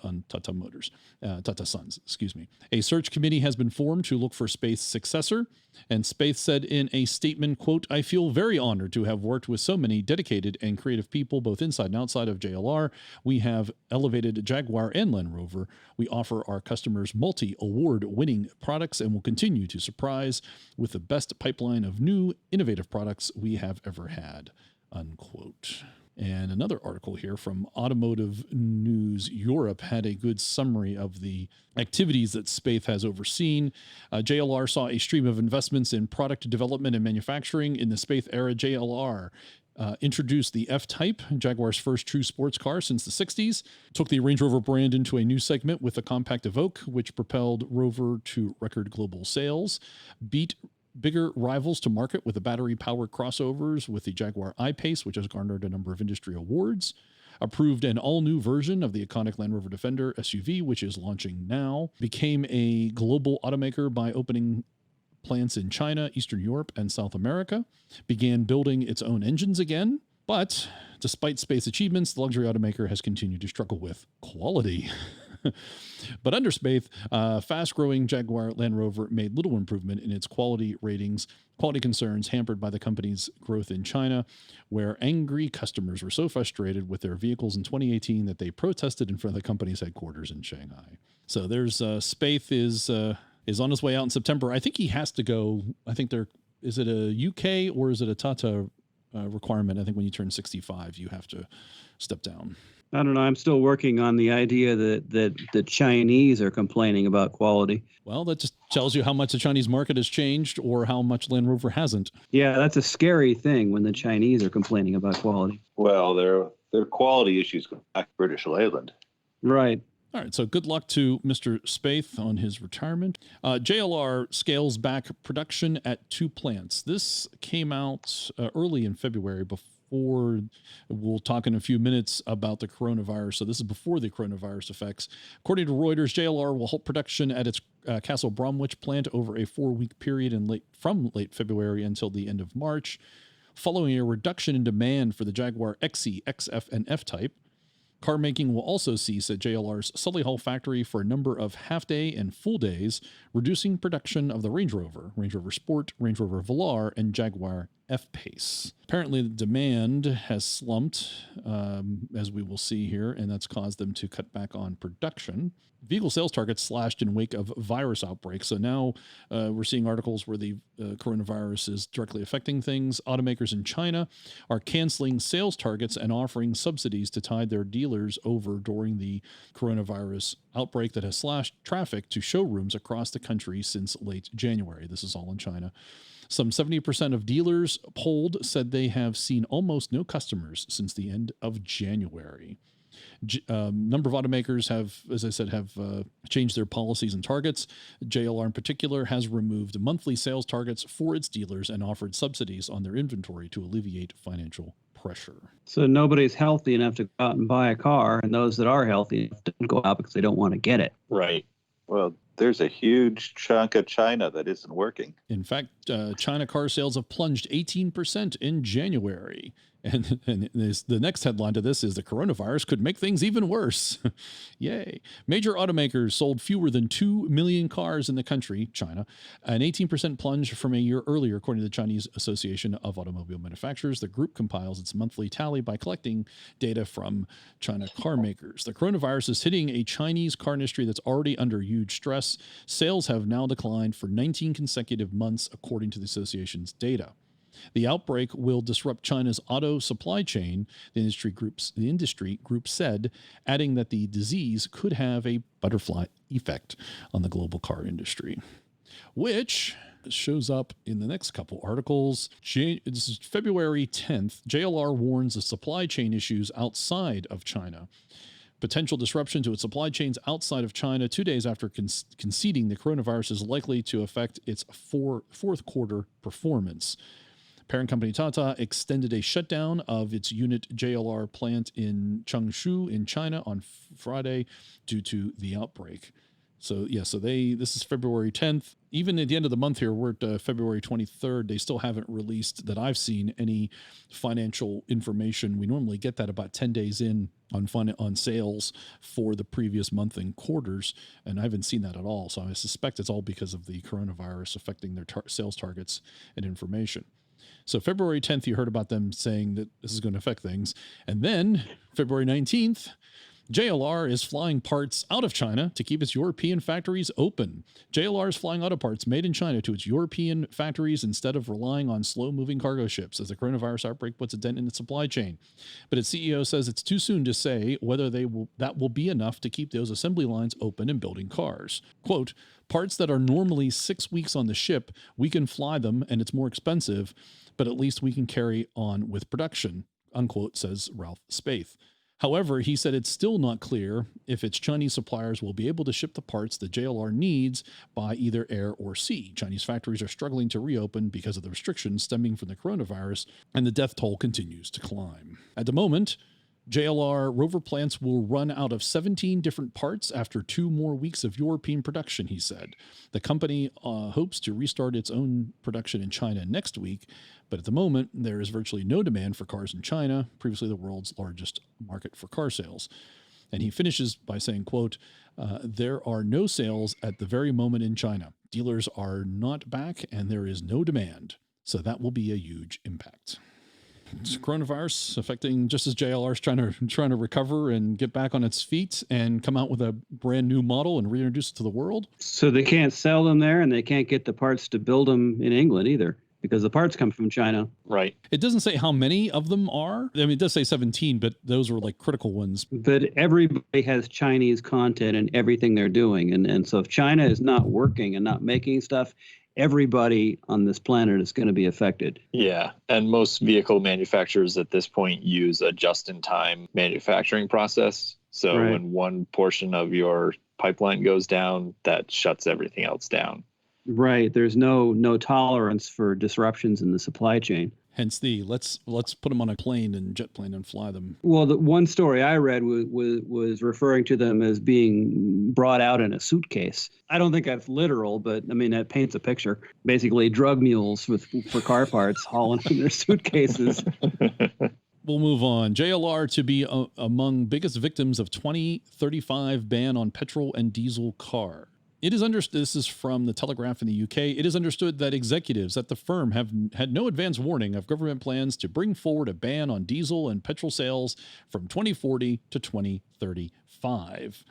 on Tata Motors, Tata Sons, excuse me. A search committee has been formed to look for Speth's successor, and Speth said in a statement, quote, I feel very honored to have worked with so many dedicated and creative people, both inside and outside of JLR. We have elevated Jaguar and Land Rover. We offer our customers multi-award winning products and will continue to surprise with the best pipeline of new, innovative products we have ever had, unquote. And another article here from Automotive News Europe had a good summary of the activities that Speth has overseen. JLR saw a stream of investments in product development and manufacturing. In the Speth era, JLR introduced the F-Type, Jaguar's first true sports car since the 60s, took the Range Rover brand into a new segment with the compact Evoque, which propelled Rover to record global sales, beat bigger rivals to market with the battery-powered crossovers with the Jaguar I-Pace, which has garnered a number of industry awards, approved an all-new version of the iconic Land Rover Defender SUV, which is launching now, became a global automaker by opening plants in China, Eastern Europe, and South America, began building its own engines again, but despite Speth's achievements, the luxury automaker has continued to struggle with quality. But under Speth, fast-growing Jaguar Land Rover made little improvement in its quality ratings, quality concerns hampered by the company's growth in China, where angry customers were so frustrated with their vehicles in 2018 that they protested in front of the company's headquarters in Shanghai. So there's Speth is on his way out in September. I think he has to go. I think is it a UK or is it a Tata requirement? I think when you turn 65, you have to step down. I don't know. I'm still working on the idea that the Chinese are complaining about quality. Well, that just tells you how much the Chinese market has changed or how much Land Rover hasn't. Yeah, that's a scary thing when the Chinese are complaining about quality. Well, their quality issues go back to British Leyland. Right. All right, so good luck to Mr. Speth on his retirement. JLR scales back production at 2 plants. This came out early in February before, we'll talk in a few minutes about the coronavirus. So this is before the coronavirus effects. According to Reuters, JLR will halt production at its Castle Bromwich plant over a 4-week period from late February until the end of March, following a reduction in demand for the Jaguar XE, XF, and F-Type. Car making will also cease at JLR's Solihull factory for a number of half-day and full days, reducing production of the Range Rover, Range Rover Sport, Range Rover Velar, and Jaguar F-Pace. Apparently, the demand has slumped, as we will see here, and that's caused them to cut back on production. Vehicle sales targets slashed in wake of virus outbreaks. So now we're seeing articles where the coronavirus is directly affecting things. Automakers in China are canceling sales targets and offering subsidies to tide their dealers over during the coronavirus outbreak that has slashed traffic to showrooms across the country since late January. This is all in China. Some 70% of dealers polled said they have seen almost no customers since the end of January. Number of automakers have, as I said, changed their policies and targets. JLR in particular has removed monthly sales targets for its dealers and offered subsidies on their inventory to alleviate financial pressure. So nobody's healthy enough to go out and buy a car, and those that are healthy enough don't go out because they don't want to get it. Right. Well, there's a huge chunk of China that isn't working. In fact, China car sales have plunged 18% in January. And the next headline to this is the coronavirus could make things even worse. Yay. Major automakers sold fewer than 2 million cars in the country, China, an 18% plunge from a year earlier, according to the Chinese Association of Automobile Manufacturers. The group compiles its monthly tally by collecting data from China car makers. The coronavirus is hitting a Chinese car industry that's already under huge stress. Sales have now declined for 19 consecutive months, according to the association's data. The outbreak will disrupt China's auto supply chain, the industry group said, adding that the disease could have a butterfly effect on the global car industry, which shows up in the next couple articles. This is February 10th. JLR warns of supply chain issues outside of China. Potential disruption to its supply chains outside of China 2 days after conceding the coronavirus is likely to affect its fourth quarter performance. Parent company Tata extended a shutdown of its unit JLR plant in Changshu in China on Friday due to the outbreak. So this is February 10th. Even at the end of the month here, we're at February 23rd. They still haven't released, that I've seen, any financial information. We normally get that about 10 days in on sales for the previous month and quarters, and I haven't seen that at all. So I suspect it's all because of the coronavirus affecting their sales targets and information. So February 10th, you heard about them saying that this is going to affect things. And then February 19th, JLR is flying parts out of China to keep its European factories open. JLR is flying auto parts made in China to its European factories instead of relying on slow-moving cargo ships as the coronavirus outbreak puts a dent in its supply chain. But its CEO says it's too soon to say whether that will be enough to keep those assembly lines open and building cars. Quote, parts that are normally 6 weeks on the ship, we can fly them and it's more expensive, but at least we can carry on with production, unquote, says Ralf Speth. However, he said it's still not clear if its Chinese suppliers will be able to ship the parts that JLR needs by either air or sea. Chinese factories are struggling to reopen because of the restrictions stemming from the coronavirus, and the death toll continues to climb. At the moment, JLR Rover plants will run out of 17 different parts after 2 more weeks of European production, he said. The company hopes to restart its own production in China next week, but at the moment, there is virtually no demand for cars in China, previously the world's largest market for car sales. And he finishes by saying, quote, there are no sales at the very moment in China. Dealers are not back and there is no demand. So that will be a huge impact. It's coronavirus affecting, just as JLR is trying to recover and get back on its feet and come out with a brand new model and reintroduce it to the world. So they can't sell them there, and they can't get the parts to build them in England either, because the parts come from China. Right. It doesn't say how many of them are. I mean, it does say 17, but those were like critical ones. But everybody has Chinese content in everything they're doing. And so if China is not working and not making stuff, everybody on this planet is going to be affected. Yeah. And most vehicle manufacturers at this point use a just-in-time manufacturing process. So when one portion of your pipeline goes down, that shuts everything else down. Right. There's no tolerance for disruptions in the supply chain. Hence the let's put them on a plane and jet plane and fly them. Well, the one story I read was referring to them as being brought out in a suitcase. I don't think that's literal, but I mean, that paints a picture. Basically, drug mules for car parts hauling in their suitcases. We'll move on. JLR to be among biggest victims of 2035 ban on petrol and diesel car. It is understood, this is from the Telegraph in the UK, it is understood that executives at the firm have had no advance warning of government plans to bring forward a ban on diesel and petrol sales from 2040 to 2035.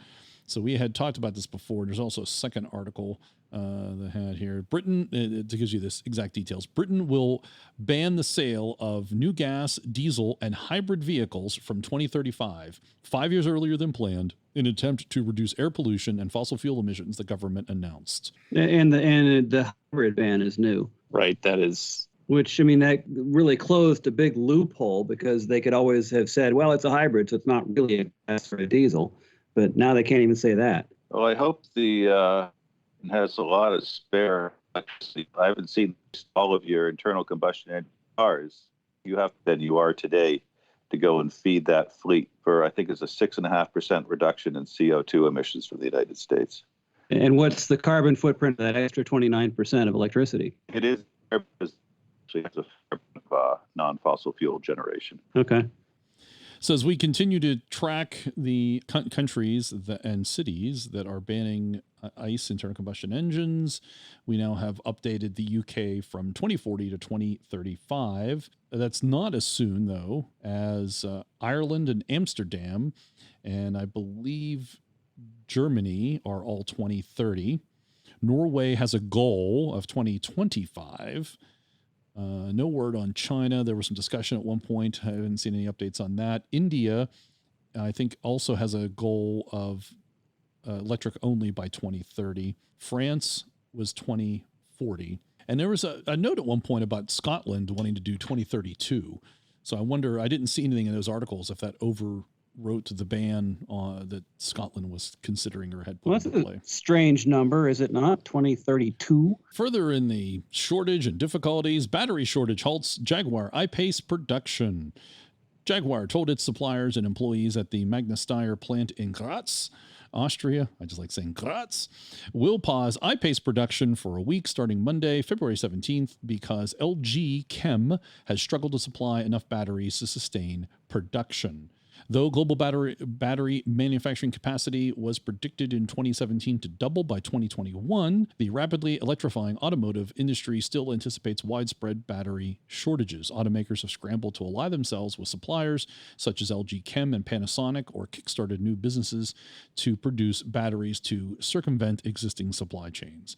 So we had talked about this before. There's also a second article that had here. Britain, it gives you this exact details. Britain will ban the sale of new gas, diesel, and hybrid vehicles from 2035, 5 years earlier than planned, in an attempt to reduce air pollution and fossil fuel emissions, the government announced. And the hybrid ban is new. Right. That is. Which, I mean, that really closed a big loophole, because they could always have said, well, it's a hybrid, so it's not really a gas or a diesel. But now they can't even say that. Well, I hope the has a lot of spare electricity. I haven't seen all of your internal combustion engine cars. You have than you are today to go and feed that fleet for, I think it's a 6.5% reduction in CO2 emissions from the United States. And what's the carbon footprint of that extra 29% of electricity? It is actually has a non-fossil fuel generation. Okay. So as we continue to track the countries and cities that are banning ICE internal combustion engines, we now have updated the UK from 2040 to 2035. That's not as soon, though, as Ireland and Amsterdam, and I believe Germany are all 2030. Norway has a goal of 2025. No word on China. There was some discussion at one point. I haven't seen any updates on that. India, I think, also has a goal of electric only by 2030. France was 2040. And there was a note at one point about Scotland wanting to do 2032. So I wonder, I didn't see anything in those articles if that overwrote the ban that Scotland was considering or had put into play. That's a strange number, is it not? 2032? Further in the shortage and difficulties, battery shortage halts Jaguar I-Pace production. Jaguar told its suppliers and employees at the Centresteer plant in Graz, Austria, I just like saying Graz, will pause I-Pace production for a week starting Monday, February 17th, because LG Chem has struggled to supply enough batteries to sustain production. Though global battery manufacturing capacity was predicted in 2017 to double by 2021, the rapidly electrifying automotive industry still anticipates widespread battery shortages. Automakers have scrambled to ally themselves with suppliers such as LG Chem and Panasonic, or kickstarted new businesses to produce batteries to circumvent existing supply chains.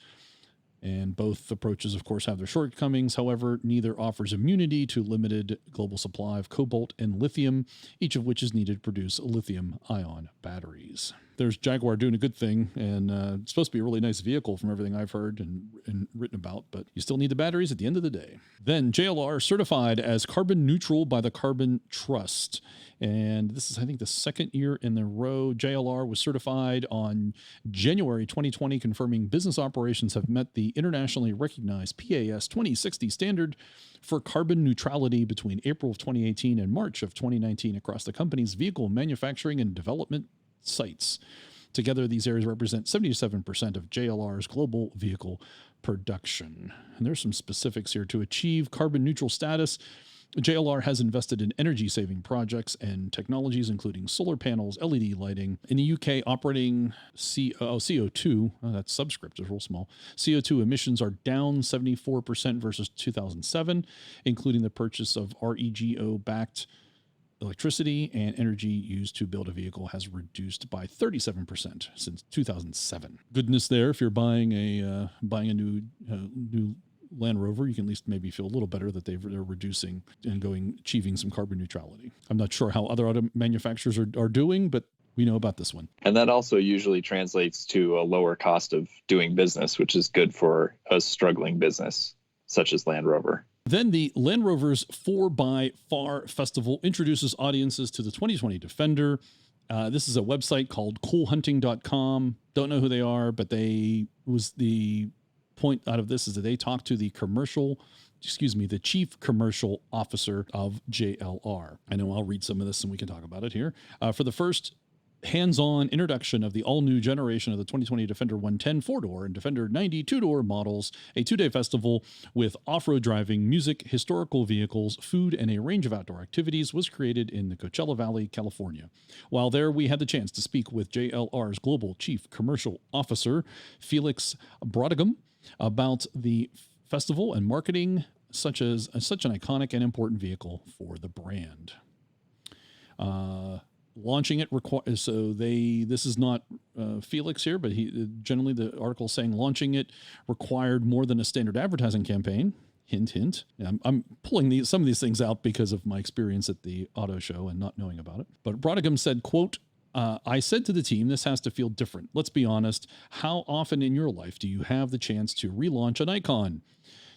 And both approaches, of course, have their shortcomings. However, neither offers immunity to limited global supply of cobalt and lithium, each of which is needed to produce lithium-ion batteries. There's Jaguar doing a good thing, and it's supposed to be a really nice vehicle from everything I've heard and written about, but you still need the batteries at the end of the day. Then JLR certified as carbon neutral by the Carbon Trust. And this is, I think, the second year in a row. JLR was certified on January 2020, confirming business operations have met the internationally recognized PAS 2060 standard for carbon neutrality between April of 2018 and March of 2019 across the company's vehicle manufacturing and development sites. Together, these areas represent 77% of JLR's global vehicle production. And there's some specifics here. To achieve carbon neutral status, JLR has invested in energy-saving projects and technologies, including solar panels, LED lighting. In the UK, operating CO2, that's subscript, is real small. CO2 emissions are down 74% versus 2007, including the purchase of REGO-backed electricity, and energy used to build a vehicle has reduced by 37% since 2007. Goodness there. If you're buying a new Land Rover, you can at least maybe feel a little better that they're reducing and achieving some carbon neutrality. I'm not sure how other auto manufacturers are doing, but we know about this one. And that also usually translates to a lower cost of doing business, which is good for a struggling business such as Land Rover. Then the Land Rover's 4x4 Festival introduces audiences to the 2020 Defender. This is a website called coolhunting.com. Don't know who they are, but the point out of this is that they talked to the chief commercial officer of JLR. I know I'll read some of this and we can talk about it here. For the first hands-on introduction of the all-new generation of the 2020 Defender 110 4-door and Defender 90 2-door models, a two-day festival with off-road driving, music, historical vehicles, food, and a range of outdoor activities was created in the Coachella Valley, California. While there, we had the chance to speak with JLR's Global Chief Commercial Officer, Felix Brodegum, about the festival and marketing such an iconic and important vehicle for the brand. Launching it this is not Felix here, but generally the article is saying launching it required more than a standard advertising campaign. Hint, hint. I'm pulling some of these things out because of my experience at the auto show and not knowing about it. But Brodegum said, quote, I said to the team, this has to feel different. Let's be honest. How often in your life do you have the chance to relaunch an icon?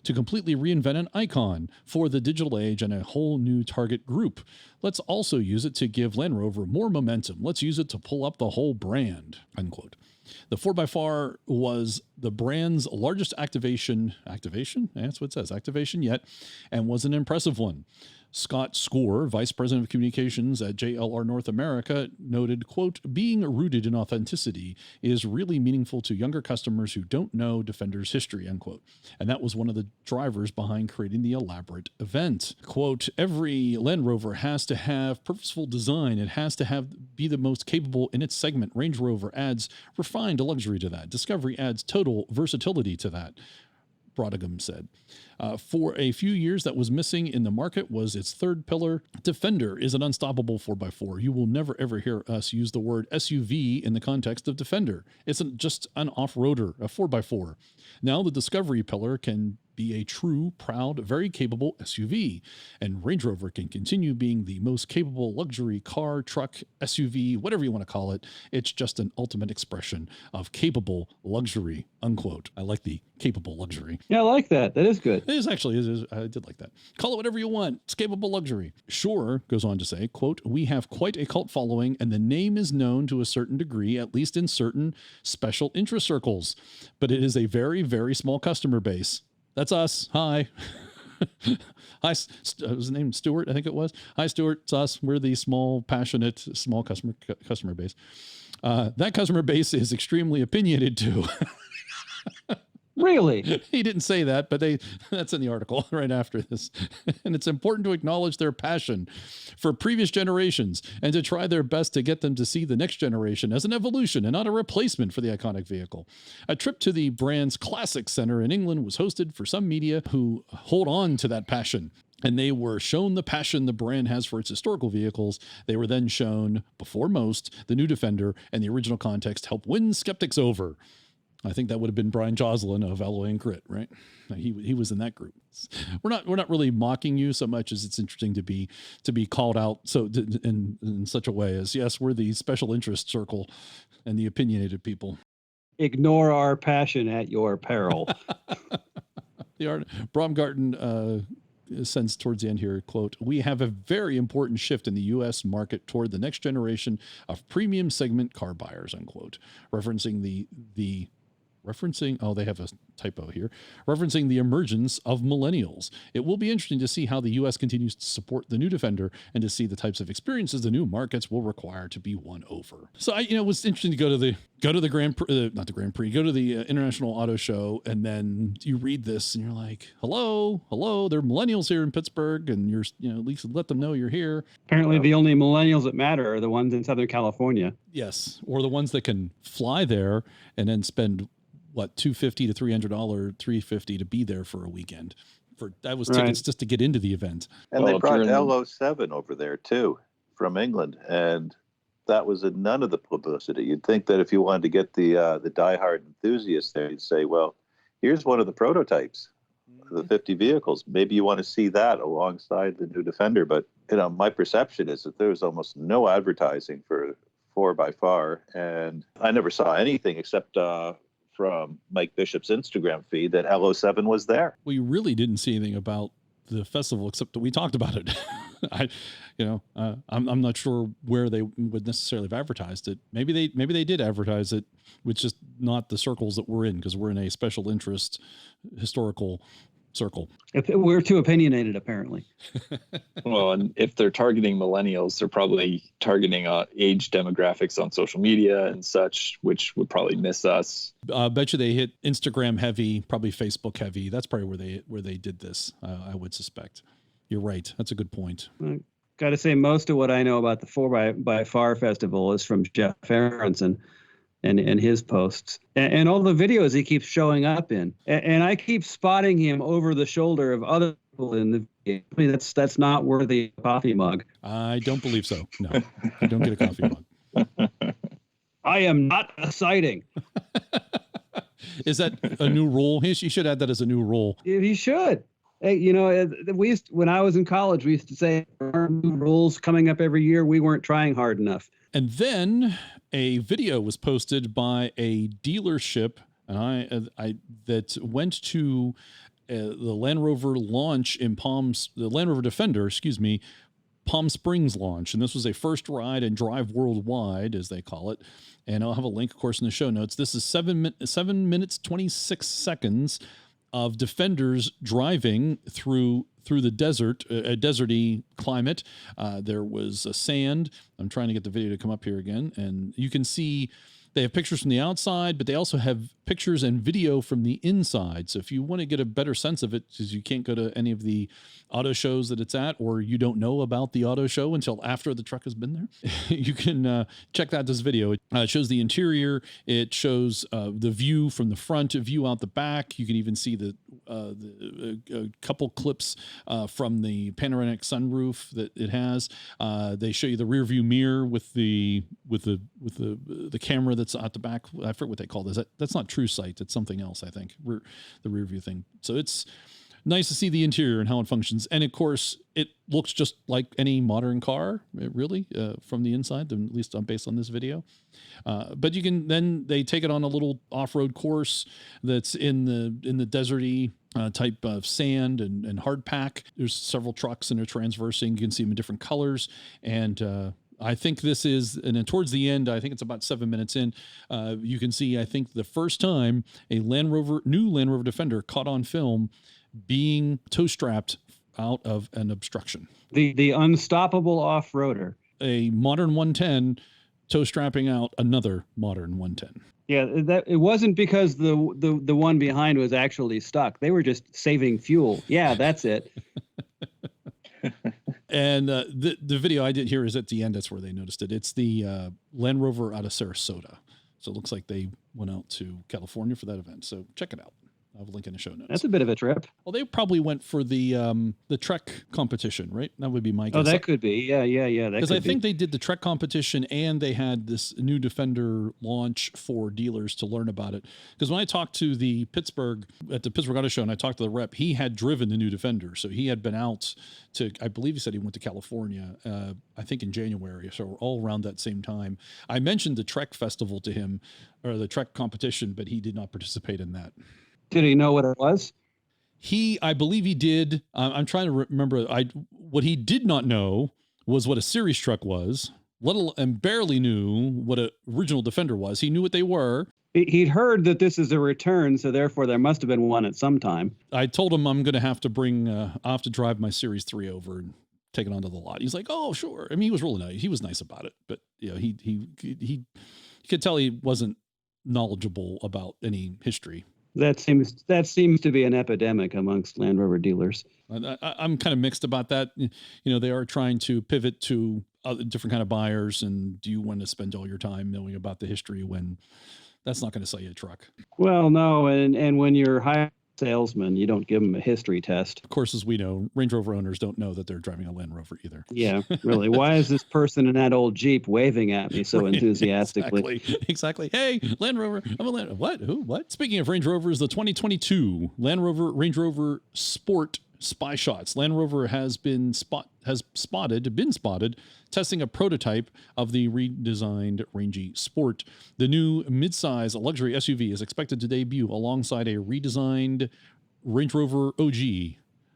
To completely reinvent an icon for the digital age and a whole new target group. Let's also use it to give Land Rover more momentum. Let's use it to pull up the whole brand, unquote. The 4x4 was the brand's largest activation? That's what it says, activation yet, and was an impressive one. Scott Score, Vice President of Communications at JLR North America, noted, quote, being rooted in authenticity is really meaningful to younger customers who don't know Defender's history, unquote. And that was one of the drivers behind creating the elaborate event. Quote, every Land Rover has to have purposeful design. It has to be the most capable in its segment. Range Rover adds refined luxury to that. Discovery adds total versatility to that, Brodigan said. For a few years, that was missing in the market was its third pillar. Defender is an unstoppable 4x4. You will never, ever hear us use the word SUV in the context of Defender. It's just an off-roader, a 4x4. Now the Discovery pillar can be a true, proud, very capable SUV. And Range Rover can continue being the most capable luxury car, truck, SUV, whatever you want to call it. It's just an ultimate expression of capable luxury, unquote. I like the capable luxury. Yeah, I like that. That is good. It is actually, I did like that. Call it whatever you want. It's capable luxury. Sure, goes on to say, quote, we have quite a cult following and the name is known to a certain degree, at least in certain special interest circles. But it is a very, very small customer base. That's us. Hi. Hi, was his name Stuart? I think it was. Hi, Stuart. It's us. We're the small, passionate, small customer base. That customer base is extremely opinionated too. Really? He didn't say that, but that's in the article right after this. And it's important to acknowledge their passion for previous generations and to try their best to get them to see the next generation as an evolution and not a replacement for the iconic vehicle. A trip to the brand's Classic Center in England was hosted for some media who hold on to that passion. And they were shown the passion the brand has for its historical vehicles. They were then shown, before most, the new Defender and the original context help win skeptics over. I think that would have been Brian Joslin of Alloy and Grit, right? He was in that group. We're not really mocking you so much as it's interesting to be called out so in such a way as, yes, we're the special interest circle and the opinionated people. Ignore our passion at your peril. Bromgarten sends towards the end here, quote, we have a very important shift in the U.S. market toward the next generation of premium segment car buyers, unquote, referencing they have a typo here, referencing the emergence of millennials. It will be interesting to see how the U.S. continues to support the new Defender and to see the types of experiences the new markets will require to be won over. So it was interesting to go to the Grand Prix, not the Grand Prix, go to the International Auto Show, and then you read this and you're like, hello, there are millennials here in Pittsburgh, and you're, at least let them know you're here. Apparently the only millennials that matter are the ones in Southern California. Yes, or the ones that can fly there and then spend $250 to $350 to be there for a weekend. That was tickets just to get into the event. And they brought LO7 over there too from England, and that was none of the publicity. You'd think that if you wanted to get the diehard enthusiasts there, you'd say, well, here's one of the prototypes, the 50 vehicles. Maybe you want to see that alongside the new Defender. But my perception is that there was almost no advertising for 4x4, and I never saw anything except from Mike Bishop's Instagram feed that LO7 was there. We really didn't see anything about the festival except that we talked about it. I'm not sure where they would necessarily have advertised it. Maybe they did advertise it, with just not the circles that we're in, because we're in a special interest historical circle. If we're too opinionated, apparently. Well, and if they're targeting millennials, they're probably targeting age demographics on social media and such, which would probably miss us. Bet you they hit Instagram heavy, probably Facebook heavy. That's probably where they did this. I would suspect. You're right. That's a good point. Got to say, most of what I know about the 4x4 festival is from Jeff Aronson and his posts and all the videos he keeps showing up in. And I keep spotting him over the shoulder of other people in the video. I mean, that's not worthy of a coffee mug. I don't believe so. No, you don't get a coffee mug. I am not a sighting. Is that a new rule? He should add that as a new rule. He should. Hey, when I was in college, we used to say there are new rules coming up every year. We weren't trying hard enough. And then a video was posted by a dealership, and that went to the Land Rover launch in the Land Rover Defender, Palm Springs launch. And this was a first ride and drive worldwide, as they call it. And I'll have a link, of course, in the show notes. This is 7 minutes, 26 seconds of defenders driving through the desert, a deserty climate. There was sand. I'm trying to get the video to come up here again, and you can see they have pictures from the outside, but they also have pictures and video from the inside. So if you want to get a better sense of it, because you can't go to any of the auto shows that it's at, or you don't know about the auto show until after the truck has been there, you can check out this video. It shows the interior. It shows the view from the front, a view out the back. You can even see a couple clips from the panoramic sunroof that it has. They show you the rear view mirror with the camera that's at the back. I forget what they call this. That's not true sight. It's something else, I think. The rear view thing. So it's nice to see the interior and how it functions. And of course, it looks just like any modern car, really, from the inside, at least based on this video. But you can then they take it on a little off-road course that's in the deserty type of sand and hard pack. There's several trucks and they're transversing. You can see them in different colors. And I think this is, and then towards the end, I think it's about 7 minutes in, you can see, I think the first time a new Land Rover Defender caught on film being tow strapped out of an obstruction. The unstoppable off-roader. A modern 110 tow strapping out another modern 110. Yeah, that it wasn't because the one behind was actually stuck. They were just saving fuel. Yeah, that's it. And the video I did here is at the end. That's where they noticed it. It's the Land Rover out of Sarasota. So it looks like they went out to California for that event. So check it out. I'll have a link in the show notes. That's a bit of a trip. Well, they probably went for the Trek competition, right? That would be my guess. Oh, that could be. Yeah. Because I think they did the Trek competition and they had this new Defender launch for dealers to learn about it. Because when I talked to the Pittsburgh Auto Show and I talked to the rep, he had driven the new Defender. So he had been out to, I believe he said he went to California, I think in January. So all around that same time. I mentioned the Trek festival to him, or the Trek competition, but he did not participate in that. Did he know what it was? I believe he did. I'm trying to remember. What he did not know was what a series truck was, and barely knew what an original Defender was. He knew what they were. He'd heard that this is a return, so therefore there must have been one at some time. I told him I'm going to have to I have to drive my Series 3 over and take it onto the lot. He's like, oh, sure. I mean, he was really nice. He was nice about it, but he could tell he wasn't knowledgeable about any history. That seems to be an epidemic amongst Land Rover dealers. I'm kind of mixed about that. They are trying to pivot to other different kind of buyers. And do you want to spend all your time knowing about the history when that's not going to sell you a truck? Well, no. And when you're hiring a salesman, you don't give them a history test. Of course, as we know, Range Rover owners don't know that they're driving a Land Rover either. Yeah, really. Why is this person in that old Jeep waving at me so enthusiastically? Exactly. Hey, Land Rover. I'm a Land Rover. What? Who? What? Speaking of Range Rovers, the 2022 Range Rover Sport Spy Shots. Land Rover has been spotted testing a prototype of the redesigned Rangy Sport. The new midsize luxury SUV is expected to debut alongside a redesigned Range Rover OG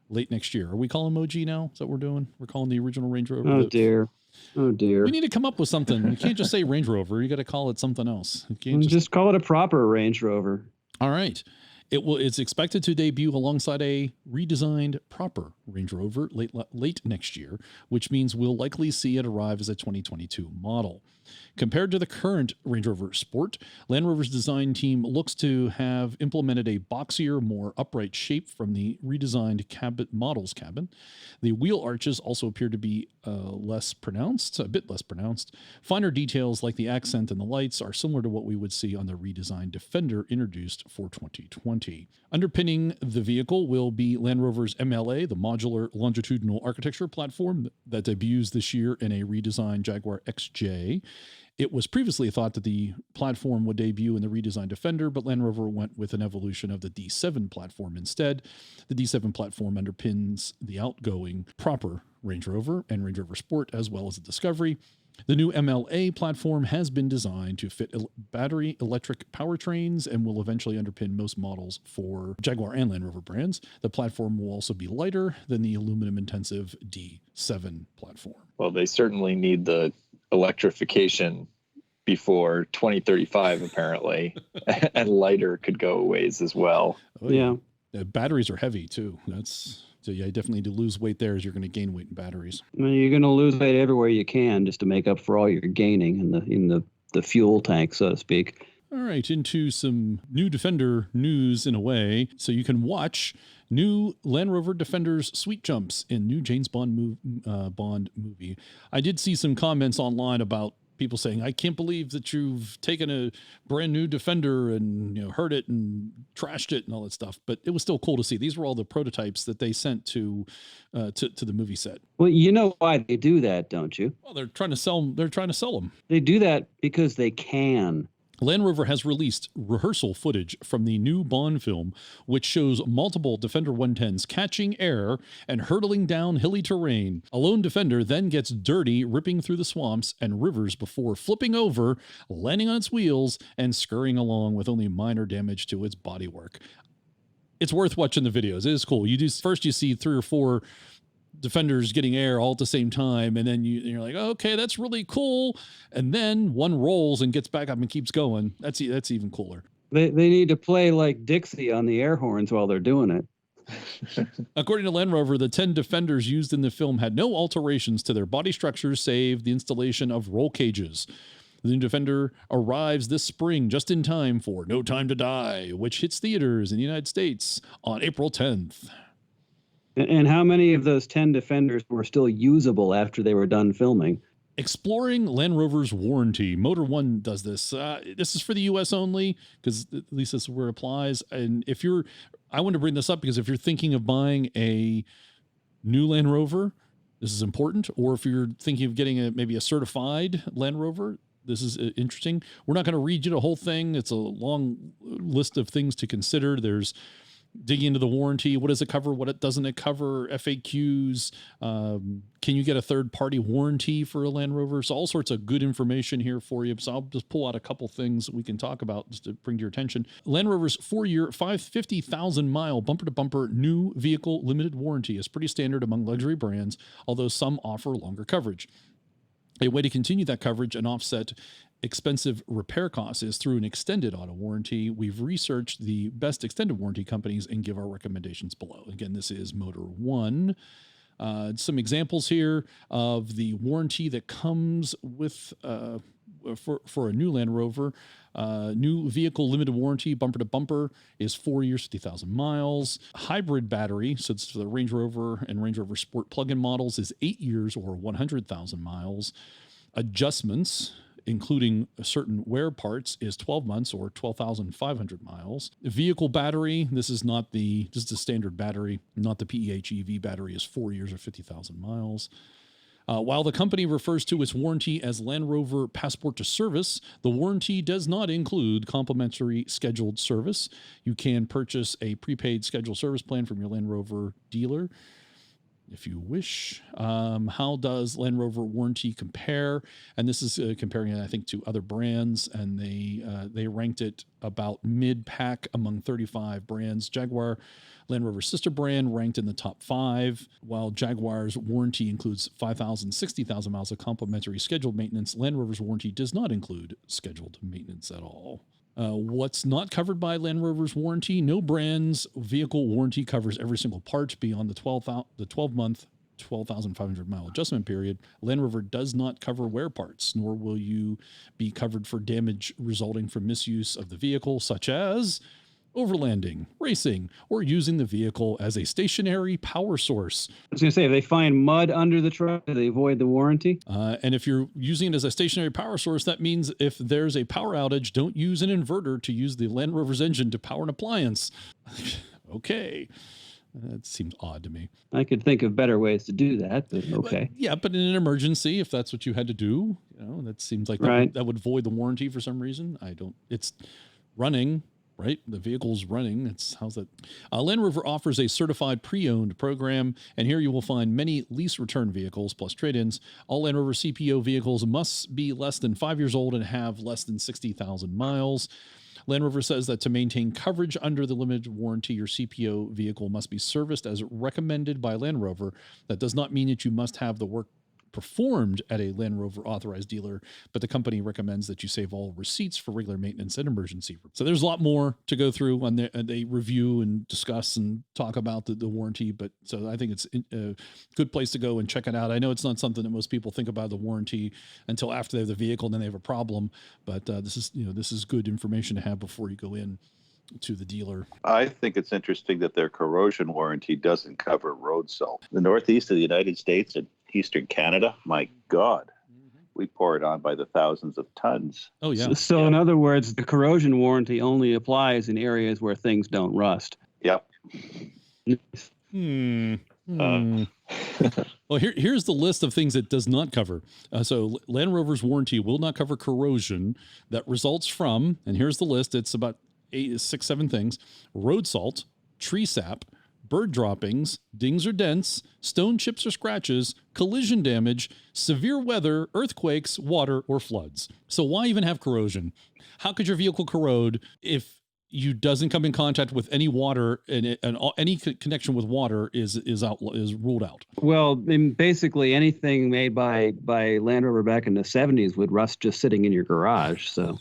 late next year. Are we calling them OG now? Is that what we're doing? We're calling the original Range Rover. Oh, dear. We need to come up with something. You can't just say Range Rover. You got to call it something else. You can't just call it a proper Range Rover. All right. It's expected to debut alongside a redesigned proper Range Rover late next year, which means we'll likely see it arrive as a 2022 model. Compared to the current Range Rover Sport, Land Rover's design team looks to have implemented a boxier, more upright shape from the redesigned model's cabin. The wheel arches also appear to be a bit less pronounced. Finer details like the accent and the lights are similar to what we would see on the redesigned Defender introduced for 2020. Underpinning the vehicle will be Land Rover's MLA, the modular longitudinal architecture platform that debuts this year in a redesigned Jaguar XJ. It was previously thought that the platform would debut in the redesigned Defender, but Land Rover went with an evolution of the D7 platform instead. The D7 platform underpins the outgoing proper Range Rover and Range Rover Sport, as well as the Discovery. The new MLA platform has been designed to fit battery electric powertrains and will eventually underpin most models for Jaguar and Land Rover brands. The platform will also be lighter than the aluminum-intensive D7 platform. Well, they certainly need the electrification before 2035, apparently, and lighter could go a ways as well. Oh, yeah. Batteries are heavy too. So yeah, you definitely need to lose weight there as you're going to gain weight in batteries. I mean, you're going to lose weight everywhere you can just to make up for all you're gaining in the fuel tank, so to speak. All right, into some new Defender news in a way. So you can watch new Land Rover Defender's sweet jumps in new James Bond movie. I did see some comments online about people saying, I can't believe that you've taken a brand new Defender and hurt it and trashed it and all that stuff. But it was still cool to see. These were all the prototypes that they sent to the movie set. Well, you know why they do that, don't you? Well, they're trying to sell them. They do that because they can. Land Rover has released rehearsal footage from the new Bond film, which shows multiple Defender 110s catching air and hurtling down hilly terrain. A lone Defender then gets dirty, ripping through the swamps and rivers before flipping over, landing on its wheels, and scurrying along with only minor damage to its bodywork. It's worth watching the videos. It is cool. You see 3 or 4 Defenders getting air all at the same time, and then you're like, oh, okay, that's really cool. And then one rolls and gets back up and keeps going. That's even cooler. They need to play like Dixie on the air horns while they're doing it. According to Land Rover, the 10 Defenders used in the film had no alterations to their body structures save the installation of roll cages. The new Defender arrives this spring just in time for No Time to Die, which hits theaters in the United States on April 10th. And how many of those 10 Defenders were still usable after they were done filming? Exploring Land Rover's warranty. Motor One does this. This is for the U.S. only, because at least this is where it applies. And I want to bring this up because if you're thinking of buying a new Land Rover, this is important. Or if you're thinking of getting maybe a certified Land Rover, this is interesting. We're not going to read you the whole thing. It's a long list of things to consider. There's digging into the warranty. What does it cover? What doesn't it cover? FAQs. Can you get a third-party warranty for a Land Rover? So all sorts of good information here for you. So I'll just pull out a couple things we can talk about just to bring to your attention. Land Rover's 4-year, 50,000-mile bumper-to-bumper new vehicle limited warranty is pretty standard among luxury brands, although some offer longer coverage. A way to continue that coverage and offset expensive repair costs is through an extended auto warranty. We've researched the best extended warranty companies and give our recommendations below. Again, this is Motor One. Some examples here of the warranty that comes with for a new Land Rover. New vehicle limited warranty, bumper to bumper, is 4 years, 50,000 miles. Hybrid battery, so it's for the Range Rover and Range Rover Sport plug-in models, is 8 years or 100,000 miles. Adjustments, including certain wear parts, is 12 months or 12,500 miles. Vehicle battery, this is the standard battery, not the PHEV battery, is 4 years or 50,000 miles. While the company refers to its warranty as Land Rover Passport to Service, the warranty does not include complimentary scheduled service. You can purchase a prepaid scheduled service plan from your Land Rover dealer if you wish. How does Land Rover warranty compare? And this is comparing it, I think, to other brands, and they ranked it about mid-pack among 35 brands. Jaguar Land Rover sister brand ranked in the top 5, while Jaguar's warranty includes 5,000, 60,000 miles of complimentary scheduled maintenance. Land Rover's warranty does not include scheduled maintenance at all. What's not covered by Land Rover's warranty? No brand's vehicle warranty covers every single part beyond the 12-month, 12,500 mile adjustment period. Land Rover does not cover wear parts, nor will you be covered for damage resulting from misuse of the vehicle, such as overlanding, racing, or using the vehicle as a stationary power source. I was going to say, if they find mud under the truck, do they avoid the warranty? And if you're using it as a stationary power source, that means if there's a power outage, don't use an inverter to use the Land Rover's engine to power an appliance. Okay. That seems odd to me. I could think of better ways to do that, but okay. But in an emergency, if that's what you had to do, that seems like that would void the warranty for some reason. It's running. Right? The vehicle's running. How's that? Land Rover offers a certified pre-owned program, and here you will find many lease return vehicles plus trade-ins. All Land Rover CPO vehicles must be less than 5 years old and have less than 60,000 miles. Land Rover says that to maintain coverage under the limited warranty, your CPO vehicle must be serviced as recommended by Land Rover. That does not mean that you must have the work performed at a Land Rover authorized dealer, but the company recommends that you save all receipts for regular maintenance and emergency. So there's a lot more to go through on they review and discuss and talk about the warranty. But so I think it's a good place to go and check it out. I know it's not something that most people think about, the warranty, until after they have the vehicle and then they have a problem. But this is good information to have before you go in to the dealer. I think it's interesting that their corrosion warranty doesn't cover road salt. The northeast of the United States and eastern Canada, my God, we pour it on by the thousands of tons. Oh, yeah. So in other words, the corrosion warranty only applies in areas where things don't rust. Yep. Well, here's the list of things it does not cover. So Land Rover's warranty will not cover corrosion that results from, and here's the list. It's about 7 things: road salt, tree sap, bird droppings, dings or dents, stone chips or scratches, collision damage, severe weather, earthquakes, water, or floods. So why even have corrosion? How could your vehicle corrode if you doesn't come in contact with any water, and any connection with water is ruled out? Well, basically anything made by Land Rover back in the 70s would rust just sitting in your garage. So.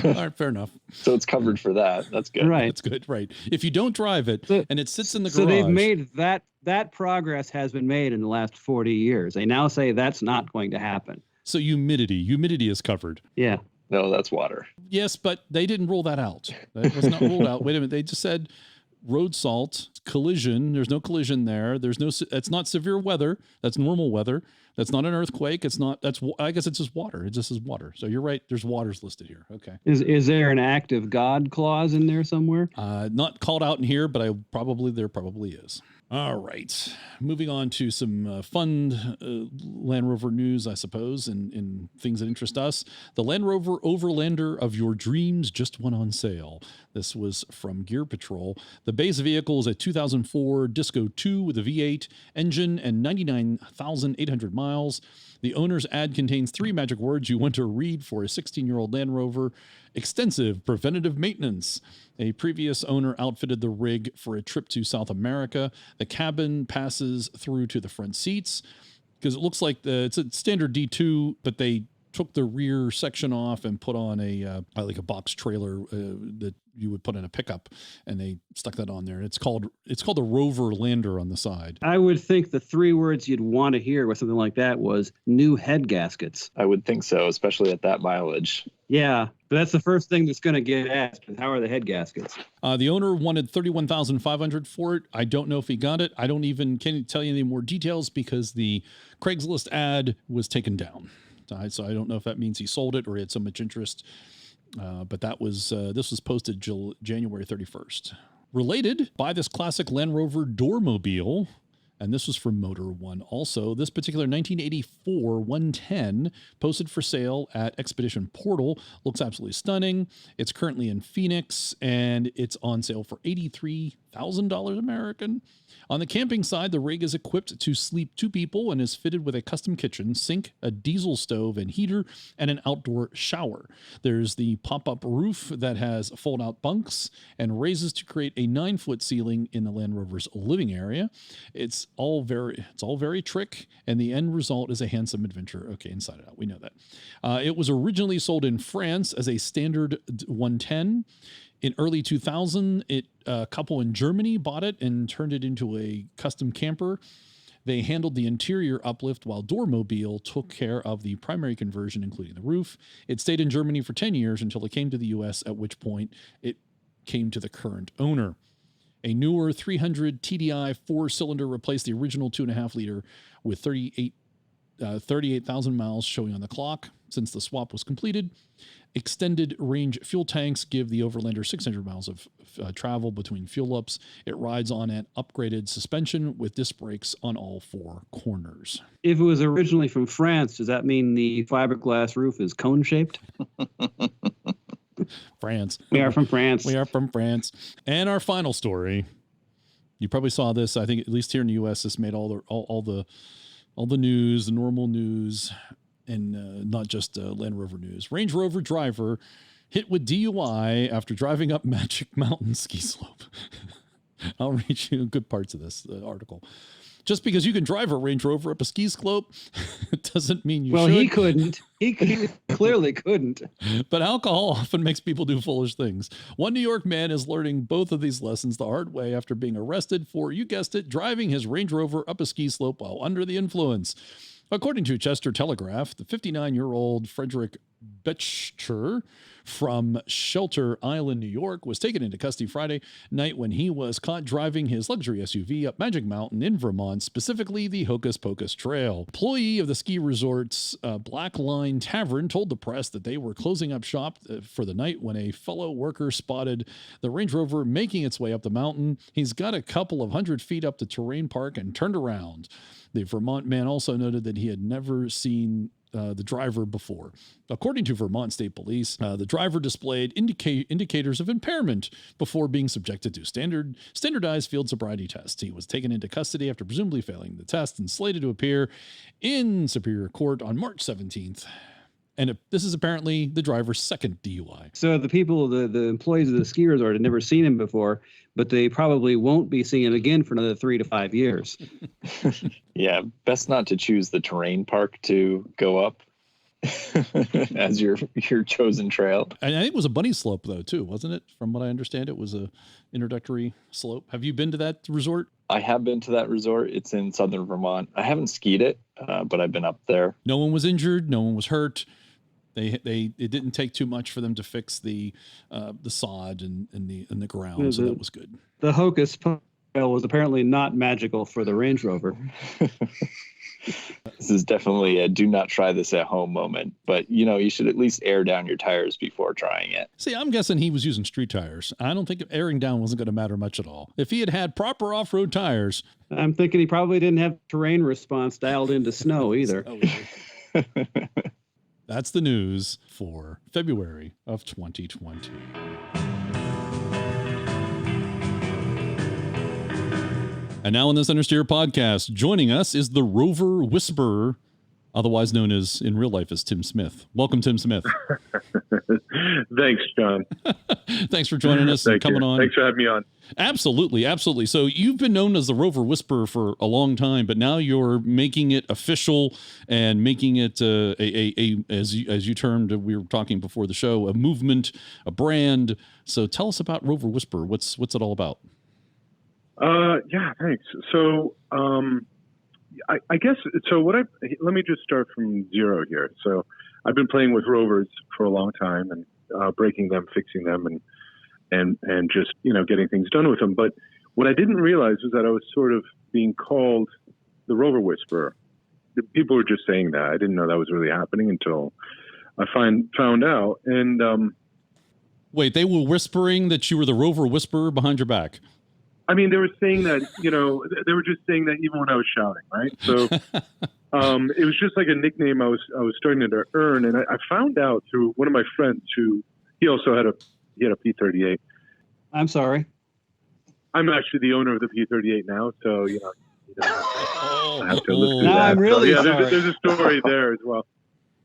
All right, fair enough. So it's covered for that. That's good. Right. That's good. Right. If you don't drive it and it sits in the garage. So they've made that progress has been made in the last 40 years. They now say that's not going to happen. So humidity is covered. Yeah. No, that's water. Yes, but they didn't rule that out. That was not ruled out. Wait a minute. They just said road salt, collision. There's no collision there. It's not severe weather. That's normal weather. That's not an earthquake. I guess it's just water. It just is water. So you're right. There's waters listed here. Okay. Is there an act of God clause in there somewhere? Not called out in here, but there probably is. All right. Moving on to some fun Land Rover news, I suppose, and things that interest us. The Land Rover Overlander of your dreams just went on sale. This was from Gear Patrol. The base vehicle is a 2004 Disco 2 with a V8 engine and 99,800 miles. The owner's ad contains 3 magic words you want to read for a 16-year-old Land Rover: extensive preventative maintenance. A previous owner outfitted the rig for a trip to South America. The cabin passes through to the front seats because it looks like it's a standard D2, but they took the rear section off and put on a box trailer that you would put in a pickup, and they stuck that on there. It's called the Rover Lander on the side. I would think the 3 words you'd want to hear with something like that was new head gaskets. I would think so, especially at that mileage. Yeah, but that's the first thing that's going to get asked. How are the head gaskets? The owner wanted $31,500 for it. I don't know if he got it. Can't tell you any more details because the Craigslist ad was taken down. So I don't know if that means he sold it or he had so much interest. But this was posted January 31st. Related, buy this classic Land Rover Doormobile. And this was from Motor One also. This particular 1984 110 posted for sale at Expedition Portal. Looks absolutely stunning. It's currently in Phoenix, and it's on sale for $83,000 American. On the camping side, the rig is equipped to sleep 2 people and is fitted with a custom kitchen, sink, a diesel stove and heater, and an outdoor shower. There's the pop-up roof that has fold-out bunks and raises to create a 9-foot ceiling in the Land Rover's living area. It's all very trick, and the end result is a handsome adventure. Okay, inside and out, we know that. It was originally sold in France as a standard 110. In early 2000, a couple in Germany bought it and turned it into a custom camper. They handled the interior uplift while Doormobile took care of the primary conversion, including the roof. It stayed in Germany for 10 years until it came to the U.S., at which point it came to the current owner. A newer 300 TDI 4-cylinder replaced the original 2.5-liter with 38,000 miles showing on the clock since the swap was completed. Extended range fuel tanks give the Overlander 600 miles of travel between fuel ups. It rides on an upgraded suspension with disc brakes on all 4 corners. If it was originally from France, does that mean the fiberglass roof is cone-shaped? France. We are from France. We are from France. And our final story. You probably saw this. I think at least here in the U.S., this made all the news, the normal news, and not just Land Rover news. Range Rover driver hit with DUI after driving up Magic Mountain ski slope. I'll read you good parts of this article. Just because you can drive a Range Rover up a ski slope doesn't mean you should. Well, he couldn't. He clearly couldn't. But alcohol often makes people do foolish things. One New York man is learning both of these lessons the hard way after being arrested for, you guessed it, driving his Range Rover up a ski slope while under the influence. According to Chester Telegraph, the 59-year-old Frederick Betcher from Shelter Island, New York, was taken into custody Friday night when he was caught driving his luxury SUV up Magic Mountain in Vermont, specifically the Hocus Pocus Trail. Employee of the ski resort's Black Line Tavern told the press that they were closing up shop for the night when a fellow worker spotted the Range Rover making its way up the mountain. He's got a couple of 100 feet up the terrain park and turned around. The Vermont man also noted that he had never seen the driver before. According to Vermont State Police, the driver displayed indicators of impairment before being subjected to standardized field sobriety tests. He was taken into custody after presumably failing the test and slated to appear in Superior Court on March 17th. And this is apparently the driver's second DUI. So the people, the employees of the ski resort had never seen him before, but they probably won't be seeing him again for another 3 to 5 years. Yeah, best not to choose the terrain park to go up as your chosen trail. And I think it was a bunny slope, though, too, wasn't it? From what I understand, it was a introductory slope. Have you been to that resort? I have been to that resort. It's in southern Vermont. I haven't skied it, but I've been up there. No one was injured. No one was hurt. It didn't take too much for them to fix the sod and the ground, so that was good. The Hocus Pocus was apparently not magical for the Range Rover. This is definitely a do not try this at home moment, but you should at least air down your tires before trying it. See, I'm guessing he was using street tires. I don't think airing down wasn't going to matter much at all. If he had proper off-road tires. I'm thinking he probably didn't have terrain response dialed into snow either. That's the news for February of 2020. And now on the Centresteer podcast, joining us is the Rover Whisperer, otherwise known as in real life as Tim Smith. Welcome, Tim Smith. Thanks, John. Thanks for joining us and coming on. Thanks for having me on. Absolutely, absolutely. So you've been known as the Rover Whisperer for a long time, but now you're making it official and making it as you termed, we were talking before the show, a movement, a brand. So tell us about Rover Whisperer. What's it all about? Yeah, thanks. So I guess so. Let me just start from zero here. So I've been playing with Rovers for a long time and breaking them, fixing them, and just getting things done with them. But what I didn't realize was that I was sort of being called the Rover Whisperer. People were just saying that. I didn't know that was really happening until I found out. And wait, they were whispering that you were the Rover Whisperer behind your back. I mean, they were saying that, they were just saying that even when I was shouting, right? So it was just like a nickname I was starting to earn. And I found out through one of my friends he also had a P38. I'm sorry. I'm actually the owner of the P38 now. So, I have to look through now that. I'm really sorry. There's a story there as well.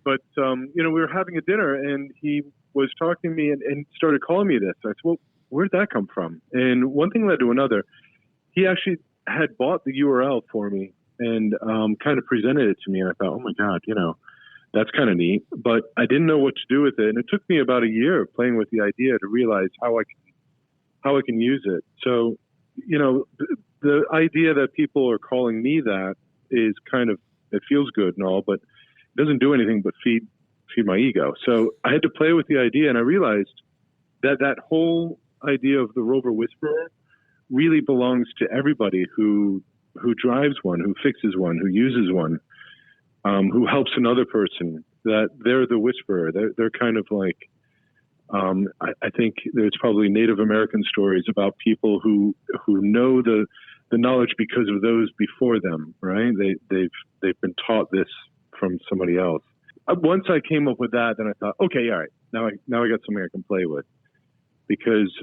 But, we were having a dinner and he was talking to me and started calling me this. I said, well, where'd that come from? And one thing led to another. He actually had bought the URL for me and kind of presented it to me. And I thought, oh my God, that's kind of neat. But I didn't know what to do with it. And it took me about a year of playing with the idea to realize how I can use it. So, the idea that people are calling me that is it feels good and all, but it doesn't do anything but feed my ego. So I had to play with the idea, and I realized that whole idea of the Rover Whisperer really belongs to everybody who drives one, who fixes one, who uses one, who helps another person. That they're the whisperer. They're kind of like I think there's probably Native American stories about people who know the knowledge because of those before them, right? They've been taught this from somebody else. Once I came up with that, then I thought, okay, all right, now I got something I can play with. Because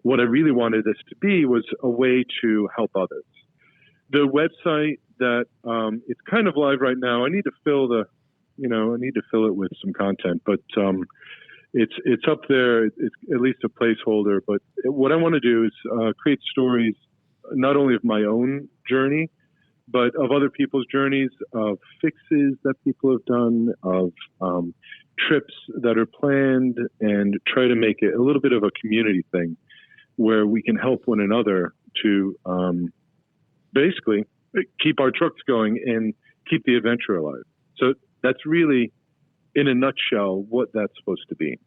what I really wanted this to be was a way to help others. The website that it's kind of live right now. I need to fill it with some content, but it's up there. It's at least a placeholder. But what I want to do is create stories not only of my own journey, but of other people's journeys, of fixes that people have done, of trips that are planned, and try to make it a little bit of a community thing where we can help one another to basically keep our trucks going and keep the adventure alive. So that's really, in a nutshell, what that's supposed to be.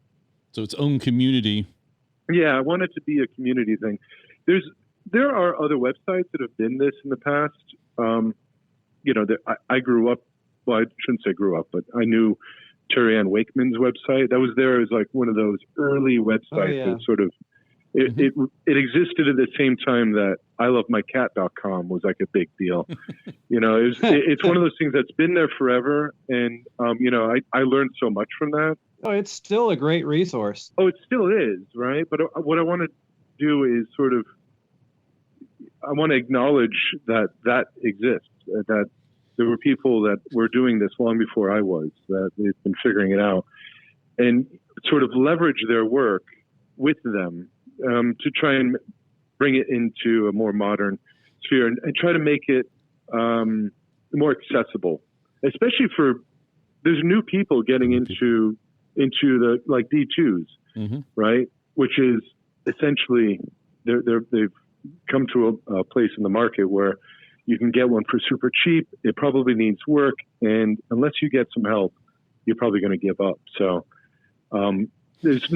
So its own community. Yeah, I want it to be a community thing. There are other websites that have been this in the past. I grew up, well, I shouldn't say grew up, but I knew Terry Ann Wakeman's website. That was there as like one of those early websites that sort of, it existed at the same time that ilovemycat.com was like a big deal. It's one of those things that's been there forever. And, I learned so much from that. Oh, it's still a great resource. Oh, it still is, right? But what I want to do is sort of, I want to acknowledge that exists, that there were people that were doing this long before I was, that they've been figuring it out, and sort of leverage their work with them to try and bring it into a more modern sphere and try to make it more accessible, especially for, there's new people getting into the like D2s, right? Which is essentially they've come to a place in the market where you can get one for super cheap. It probably needs work, and unless you get some help, you're probably going to give up. So there's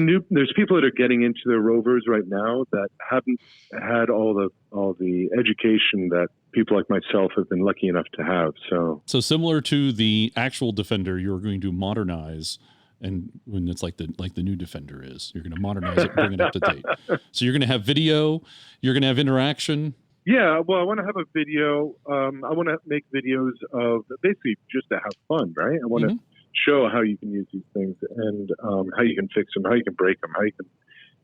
people that are getting into their Rovers right now that haven't had all the education that people like myself have been lucky enough to have. So similar to the actual Defender, you're going to modernize. And when it's like the new Defender is, you're going to modernize it, bring it up to date. So you're going to have video, you're going to have interaction. Yeah, well, I want to have a video. I want to make videos of basically just to have fun, right? I want to show how you can use these things and how you can fix them, how you can break them, how you can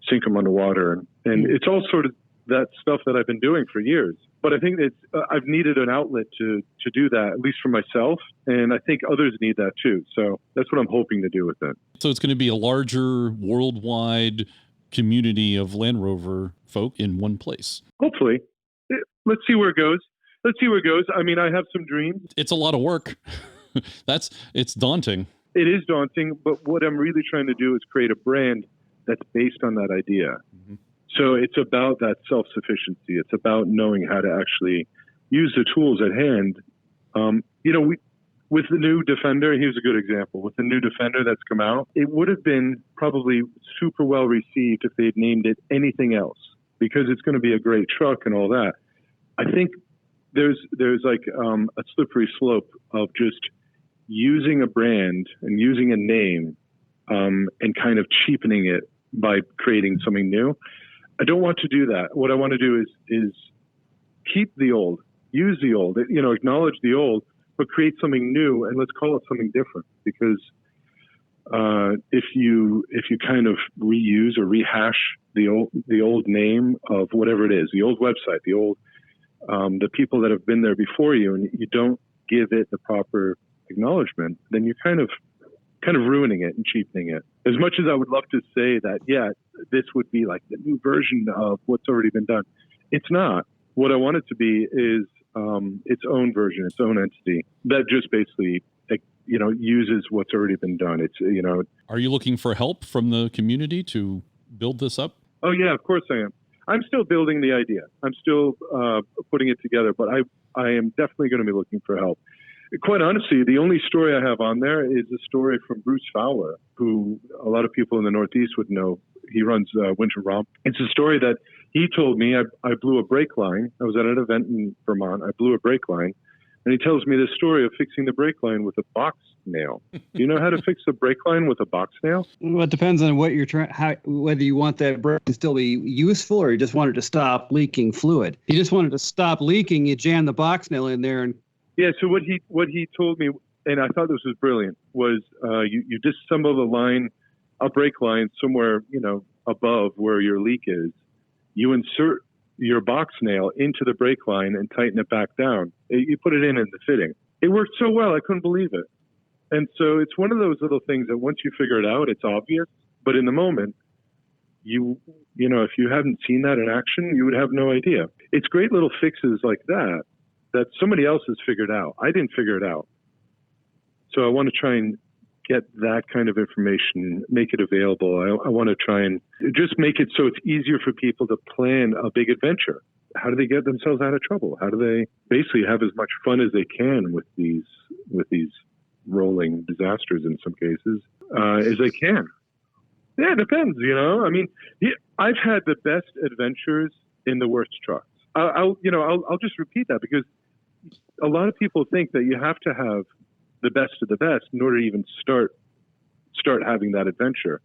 sink them underwater, and it's all sort of that stuff that I've been doing for years. But I think it's I've needed an outlet to do that, at least for myself, and I think others need that too. So that's what I'm hoping to do with it. So it's going to be a larger worldwide community of Land Rover folk in one place. Hopefully. Let's see where it goes. I mean, I have some dreams. It's a lot of work. It's daunting. It is daunting, but what I'm really trying to do is create a brand that's based on that idea. So it's about that self-sufficiency. It's about knowing how to actually use the tools at hand. With the new Defender, here's a good example. With the new Defender that's come out, it would have been probably super well received if they'd named it anything else, because it's going to be a great truck and all that. I think there's like a slippery slope of just using a brand and using a name and kind of cheapening it by creating something new. I don't want to do that. What I want to do is keep the old, use the old, acknowledge the old, but create something new, and let's call it something different. Because if you kind of reuse or rehash the old name of whatever it is, the old website, the old the people that have been there before you, and you don't give it the proper acknowledgement, then you're kind of ruining it and cheapening it. As much as I would love to say that, yeah, this would be like the new version of what's already been done, it's not. What I want it to be is its own version, its own entity that just basically, uses what's already been done. It's, Are you looking for help from the community to build this up? Oh yeah, of course I am. I'm still building the idea. I'm still putting it together, but I am definitely going to be looking for help. Quite honestly, the only story I have on there is a story from Bruce Fowler, who a lot of people in the Northeast would know. He runs Winter Romp. It's a story that he told me. I blew a brake line. I was at an event in Vermont. I blew a brake line. And he tells me the story of fixing the brake line with a box nail. Do you know how to fix the brake line with a box nail? Well, it depends on what you're whether you want that brake to still be useful or you just want it to stop leaking fluid. If you just wanted to stop leaking, you jam the box nail in there. And yeah, so what he told me, and I thought this was brilliant, was you disassemble the line, a brake line somewhere, above where your leak is. You insert your box nail into the brake line and tighten it back down. You put it in the fitting. It worked so well, I couldn't believe it. And so it's one of those little things that once you figure it out, it's obvious. But in the moment, if you haven't seen that in action, you would have no idea. It's great little fixes like that that somebody else has figured out. I didn't figure it out. So I want to try and get that kind of information, make it available. I want to try and just make it so it's easier for people to plan a big adventure. How do they get themselves out of trouble? How do they basically have as much fun as they can with these rolling disasters in some cases as they can? Yeah, it depends, I mean, I've had the best adventures in the worst trucks. I'll just repeat that because a lot of people think that you have to have the best of the best in order to even start having that adventure.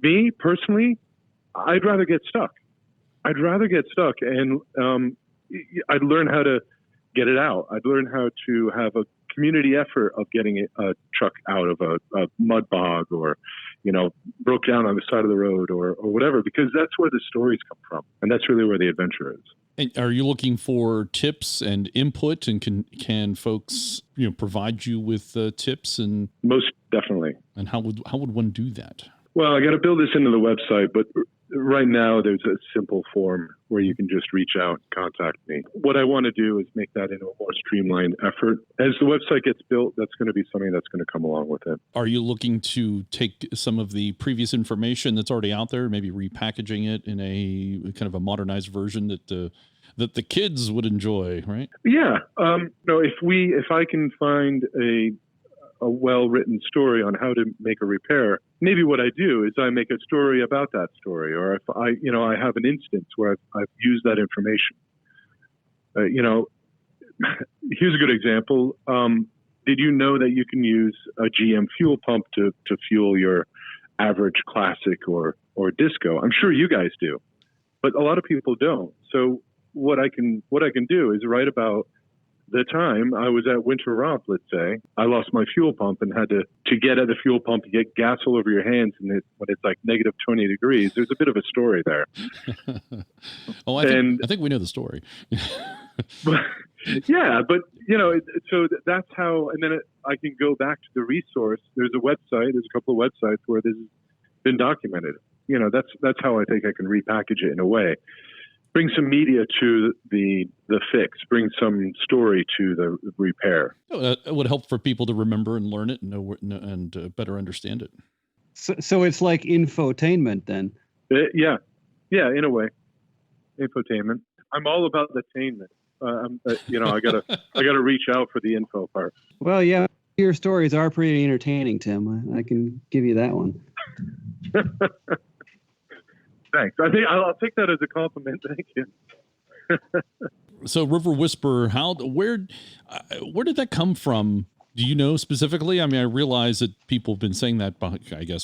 Me personally, I'd rather get stuck. And I'd learn how to get it out. I'd learn how to have a community effort of getting a truck out of a mud bog or, broke down on the side of the road or whatever, because that's where the stories come from. And that's really where the adventure is. And are you looking for tips and input, and can folks, provide you with tips? And most definitely. And how would one do that? Well, I got to build this into the website, but right now there's a simple form where you can just reach out and contact me. What I want to do is make that into a more streamlined effort. As the website gets built, that's going to be something that's going to come along with it. Are you looking to take some of the previous information that's already out there, maybe repackaging it in a kind of a modernized version that the kids would enjoy, right? Yeah. If I can find a well-written story on how to make a repair, maybe what I do is I make a story about that story, or if I have an instance where I've used that information. Here's a good example. Did you know that you can use a GM fuel pump to fuel your average classic or disco? I'm sure you guys do, but a lot of people don't. So what I can do is write about the time I was at Winter Romp, let's say. I lost my fuel pump and had to get at the fuel pump, you get gas all over your hands, and when it's like negative 20 degrees, there's a bit of a story there. I think we know the story. Yeah, but so that's how, and then I can go back to the resource. There's a couple of websites where this has been documented. That's how I think I can repackage it in a way. Bring some media to the fix. Bring some story to the repair. It would help for people to remember and learn it and know and better understand it. So it's like infotainment then. Yeah, in a way, infotainment. I'm all about the tainment. I gotta reach out for the info part. Well, yeah, your stories are pretty entertaining, Tim. I can give you that one. Thanks. I think I'll take that as a compliment. Thank you. So, River Whisperer, where did that come from? Do you know specifically? I mean, I realize that people have been saying that,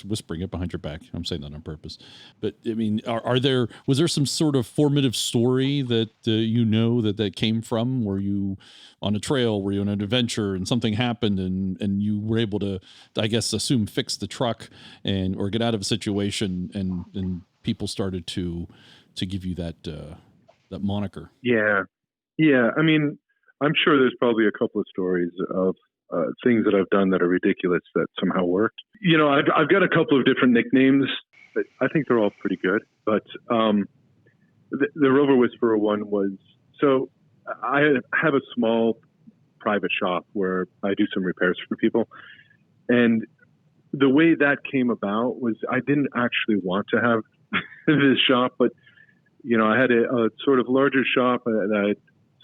whispering it behind your back. I'm saying that on purpose. But I mean, was there some sort of formative story that that came from? Were you on a trail? Were you on an adventure and something happened and you were able to, fix the truck or get out of a situation and people started to give you that moniker? Yeah. I mean, I'm sure there's probably a couple of stories of things that I've done that are ridiculous that somehow worked. I've got a couple of different nicknames, but I think they're all pretty good. But the Rover Whisperer one was, so I have a small private shop where I do some repairs for people. And the way that came about was I didn't actually want to have this shop, but I had a sort of larger shop that I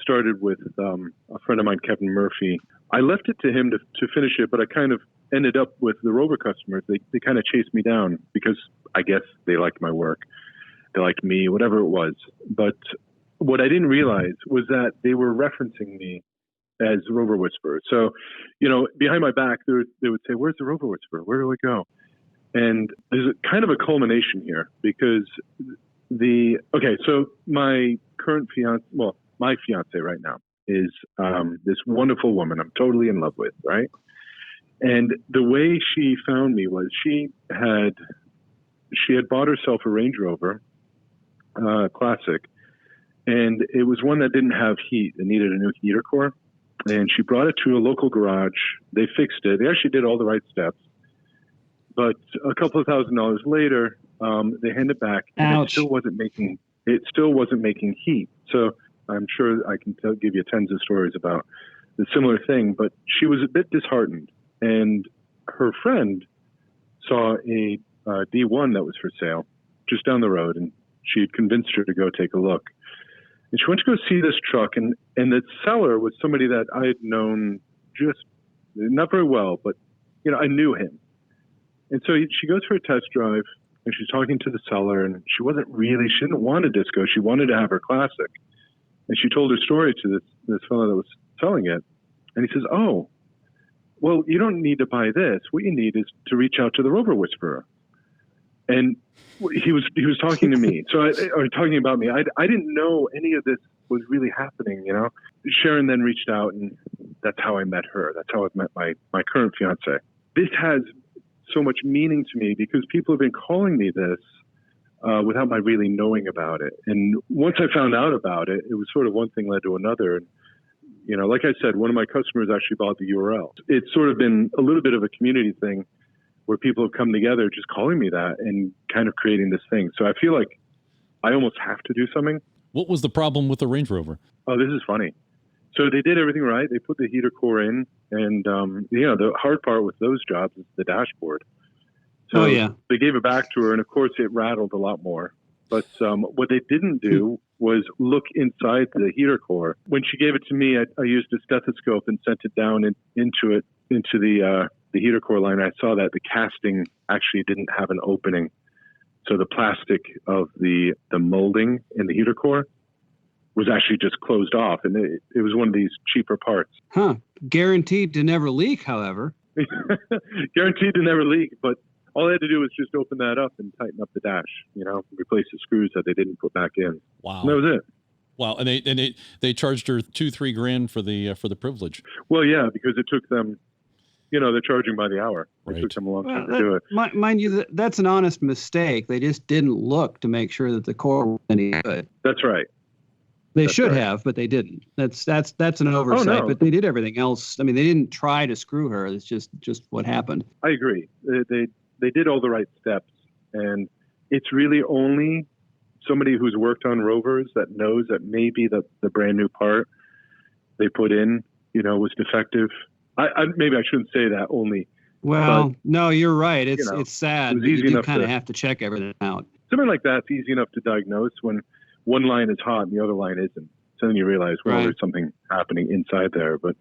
started with a friend of mine, Kevin Murphy. I left it to him to finish it, but I kind of ended up with the Rover customers. They kind of chased me down because I guess they liked my work. They liked me, whatever it was. But what I didn't realize was that they were referencing me as Rover Whisperer. So, behind my back, they would say, "Where's the Rover Whisperer? Where do I go?" And there's a kind of a culmination here because so my current my fiance right now is this wonderful woman I'm totally in love with, right? And the way she found me was she had bought herself a Range Rover Classic, and it was one that didn't have heat. It needed a new heater core, and she brought it to a local garage. They fixed it. They actually did all the right steps, but a couple of $1,000s later, they handed it back, and Ouch. it still wasn't making heat. So I'm sure I can give you tons of stories about the similar thing, but she was a bit disheartened. And her friend saw a D1 that was for sale just down the road, and she had convinced her to go take a look. And she went to go see this truck, and the seller was somebody that I had known just not very well, but, you know, I knew him. And so she goes for a test drive, and she's talking to the seller, and she didn't want a disco. She wanted to have her classic. And she told her story to this fellow that was selling it. And he says, oh, well, you don't need to buy this. What you need is to reach out to the Rover Whisperer. And he was talking to me, or talking about me. I didn't know any of this was really happening, you know. Sharon then reached out, and that's how I met her. That's how I met my current fiance. This has so much meaning to me because people have been calling me this without my really knowing about it. And once I found out about it, it was sort of one thing led to another. And, you know, like I said, one of my customers actually bought the URL. It's sort of been a little bit of a community thing where people have come together just calling me that and kind of creating this thing. So I feel like I almost have to do something. What was the problem with the Range Rover? Oh, this is funny. So they did everything right. They put the heater core in, and the hard part with those jobs is the dashboard. So they gave it back to her, and of course it rattled a lot more. But what they didn't do was look inside the heater core. When she gave it to me, I used a stethoscope and sent it down into the heater core line. I saw that the casting actually didn't have an opening. So the plastic of the molding in the heater core was actually just closed off, and it was one of these cheaper parts. Huh. Guaranteed to never leak, however. Guaranteed to never leak, but all I had to do was just open that up and tighten up the dash, you know, replace the screws that they didn't put back in. Wow. And that was it. Wow. And they charged her $2-3 grand for the privilege. Well, yeah, because it took them, you know, they're charging by the hour. It took them a long time to do it. Mind you, that's an honest mistake. They just didn't look to make sure that the core was any good. That's right. They should have, but they didn't. That's an oversight. Oh, no. But they did everything else. I mean, they didn't try to screw her. It's just what happened. I agree. They did all the right steps, and it's really only somebody who's worked on Rovers that knows that maybe the brand new part they put in, you know, was defective. Maybe I shouldn't say that only. Well, no, you're right. It's sad. You kind of have to check everything out. Something like that's easy enough to diagnose when one line is hot and the other line isn't. So then you realize, well, there's something happening inside there. But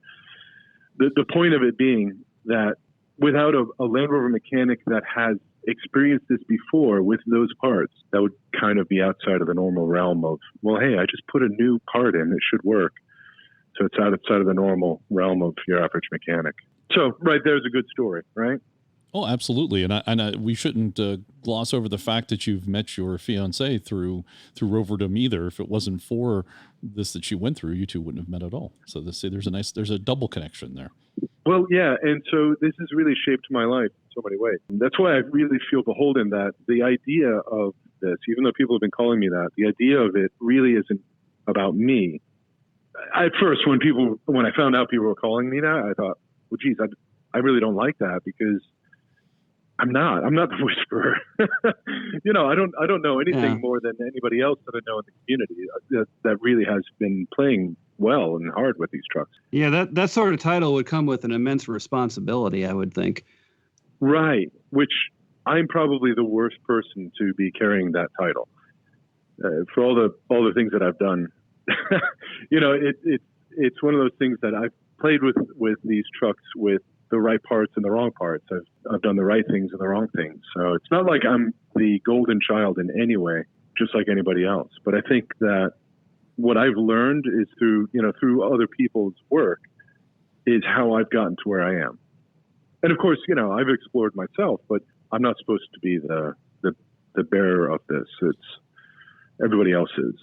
the point of it being that without a Land Rover mechanic that has experienced this before with those parts, that would kind of be outside of the normal realm of, well, hey, I just put a new part in, it should work. So it's outside of the normal realm of your average mechanic. So right there's a good story, right? Oh, absolutely. And we shouldn't gloss over the fact that you've met your fiance through Roverdom either. If it wasn't for this that she went through, you two wouldn't have met at all. So there's a double connection there. Well, yeah. And so this has really shaped my life in so many ways. And that's why I really feel beholden that the idea of this, even though people have been calling me that, the idea of it really isn't about me. At first, when I found out people were calling me that, I thought, well, geez, I really don't like that because I'm not the whisperer. You know, I don't know anything more than anybody else that I know in the community that really has been playing well and hard with these trucks. Yeah, that sort of title would come with an immense responsibility, I would think. Right, which I'm probably the worst person to be carrying that title for all the things that I've done. You know, it's one of those things that I've played with these trucks with the right parts and the wrong parts. I've done the right things and the wrong things. So it's not like I'm the golden child in any way, just like anybody else. But I think that what I've learned is through other people's work is how I've gotten to where I am. And of course, you know, I've explored myself, but I'm not supposed to be the bearer of this. It's everybody else is.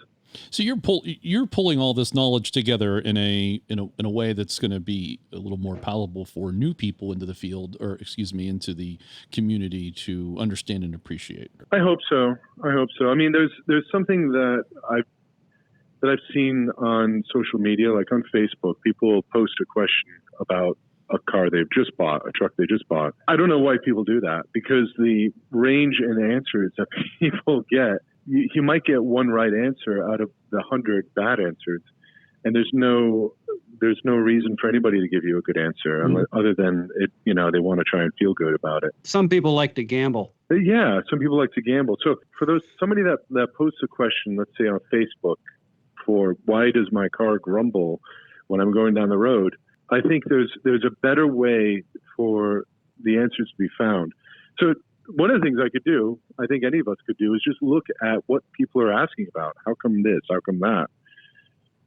So you're pulling all this knowledge together in a way that's going to be a little more palatable for new people into the field, into the community to understand and appreciate. I hope so. I mean, there's something that I've seen on social media, like on Facebook. People will post a question about a car they've just bought, a truck they just bought. I don't know why people do that, because the range and answers that people get you might get one right answer out of the 100 bad answers, and there's no reason for anybody to give you a good answer other than it. They want to try and feel good about it. Some people like to gamble. Yeah, some people like to gamble. So for somebody that posts a question, let's say on Facebook, for why does my car grumble when I'm going down the road, I think there's a better way for the answers to be found. So one of the things I could do, I think any of us could do, is just look at what people are asking about. How come this? How come that?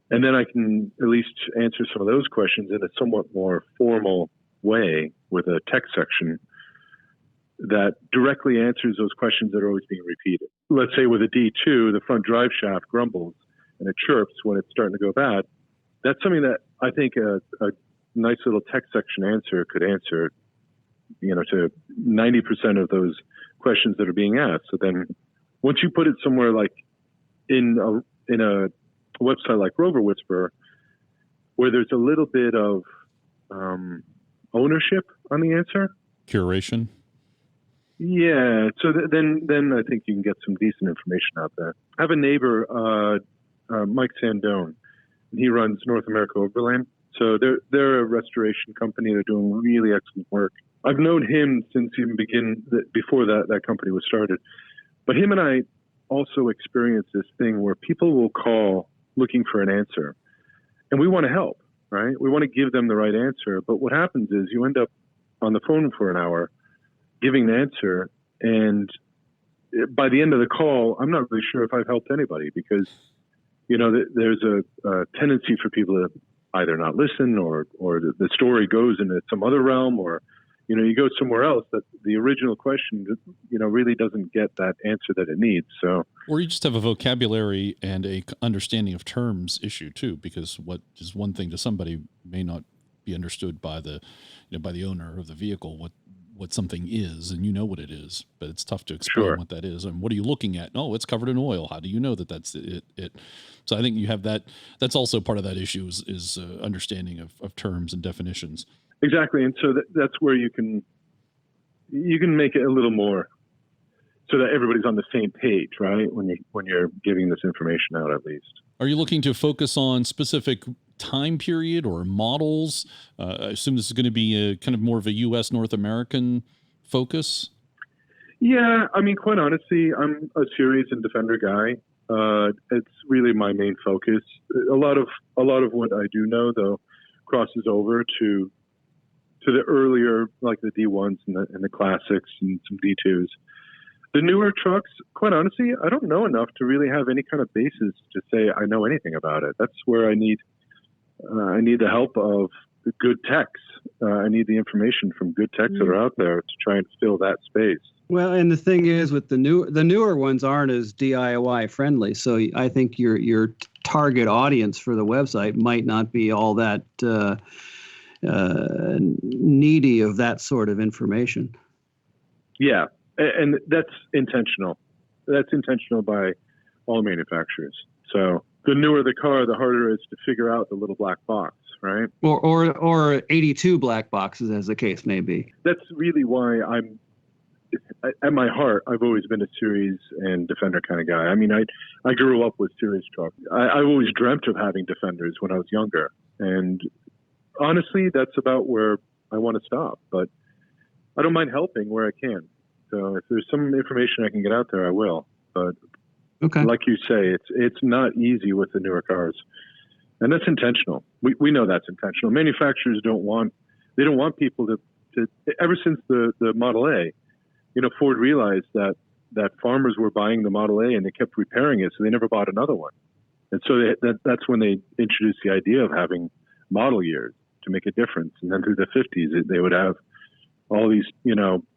And then I can at least answer some of those questions in a somewhat more formal way with a text section that directly answers those questions that are always being repeated. Let's say with a D2, the front drive shaft grumbles and it chirps when it's starting to go bad. That's something that I think a nice little text section answer could answer, to 90% of those questions that are being asked. So then once you put it somewhere like in a website like Rover Whisperer, where there's a little bit of ownership on the answer. Curation. Yeah. So then I think you can get some decent information out there. I have a neighbor, Mike Sandone, and he runs North America Overland. So they're a restoration company. They're doing really excellent work. I've known him since even before that company was started. But him and I also experienced this thing where people will call looking for an answer, and we want to help, right? We want to give them the right answer. But what happens is you end up on the phone for an hour giving the answer, and by the end of the call, I'm not really sure if I've helped anybody, because there's a tendency for people to either not listen or the story goes into some other realm, or you go somewhere else that the original question really doesn't get that answer that it needs. So, or you just have a vocabulary and a understanding of terms issue too, because what is one thing to somebody may not be understood by the by the owner of the vehicle what something is, and what it is, but it's tough to explain what that is. And what are you looking at? Oh, it's covered in oil. How do you know that that's it? So I think you have that. That's also part of that issue is understanding of terms and definitions. Exactly. And so that's where you can make it a little more so that everybody's on the same page, right? When you're giving this information out, at least. Are you looking to focus on specific time period or models? I assume this is going to be a kind of more of a U.S. North American focus. Yeah, I mean, quite honestly, I'm a series and Defender guy. It's really my main focus. A lot of what I do know, though, crosses over to the earlier, like the D1s and the classics and some D2s. The newer trucks, quite honestly, I don't know enough to really have any kind of basis to say I know anything about it. That's where I need the help of good techs. I need the information from good techs that are out there to try and fill that space. Well, and the thing is, with the newer ones aren't as DIY friendly. So I think your target audience for the website might not be all that needy of that sort of information. Yeah, and that's intentional. That's intentional by all manufacturers. So the newer the car, the harder it is to figure out the little black box, right? Or 82 black boxes, as the case may be. That's really why at my heart, I've always been a series and Defender kind of guy. I mean, I grew up with series trucks. I always dreamt of having Defenders when I was younger. And honestly, that's about where I want to stop. But I don't mind helping where I can. So if there's some information I can get out there, I will. But okay, like you say, it's not easy with the newer cars. And that's intentional. We know that's intentional. Manufacturers don't want people to ever since the Model A, Ford realized that farmers were buying the Model A and they kept repairing it, so they never bought another one. And so that's when they introduced the idea of having model years to make a difference. And then through the 50s, they would have all these,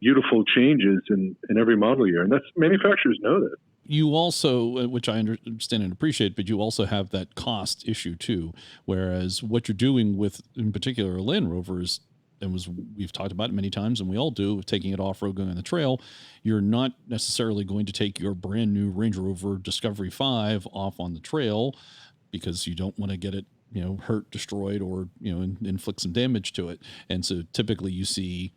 beautiful changes in every model year. And manufacturers know this. You also, which I understand and appreciate, but you also have that cost issue too. Whereas what you're doing with, in particular, a Land Rover is, we've talked about it many times, and we all do, taking it off-road, going on the trail, you're not necessarily going to take your brand new Range Rover Discovery 5 off on the trail because you don't want to get it, hurt, destroyed, or, inflict some damage to it. And so typically you see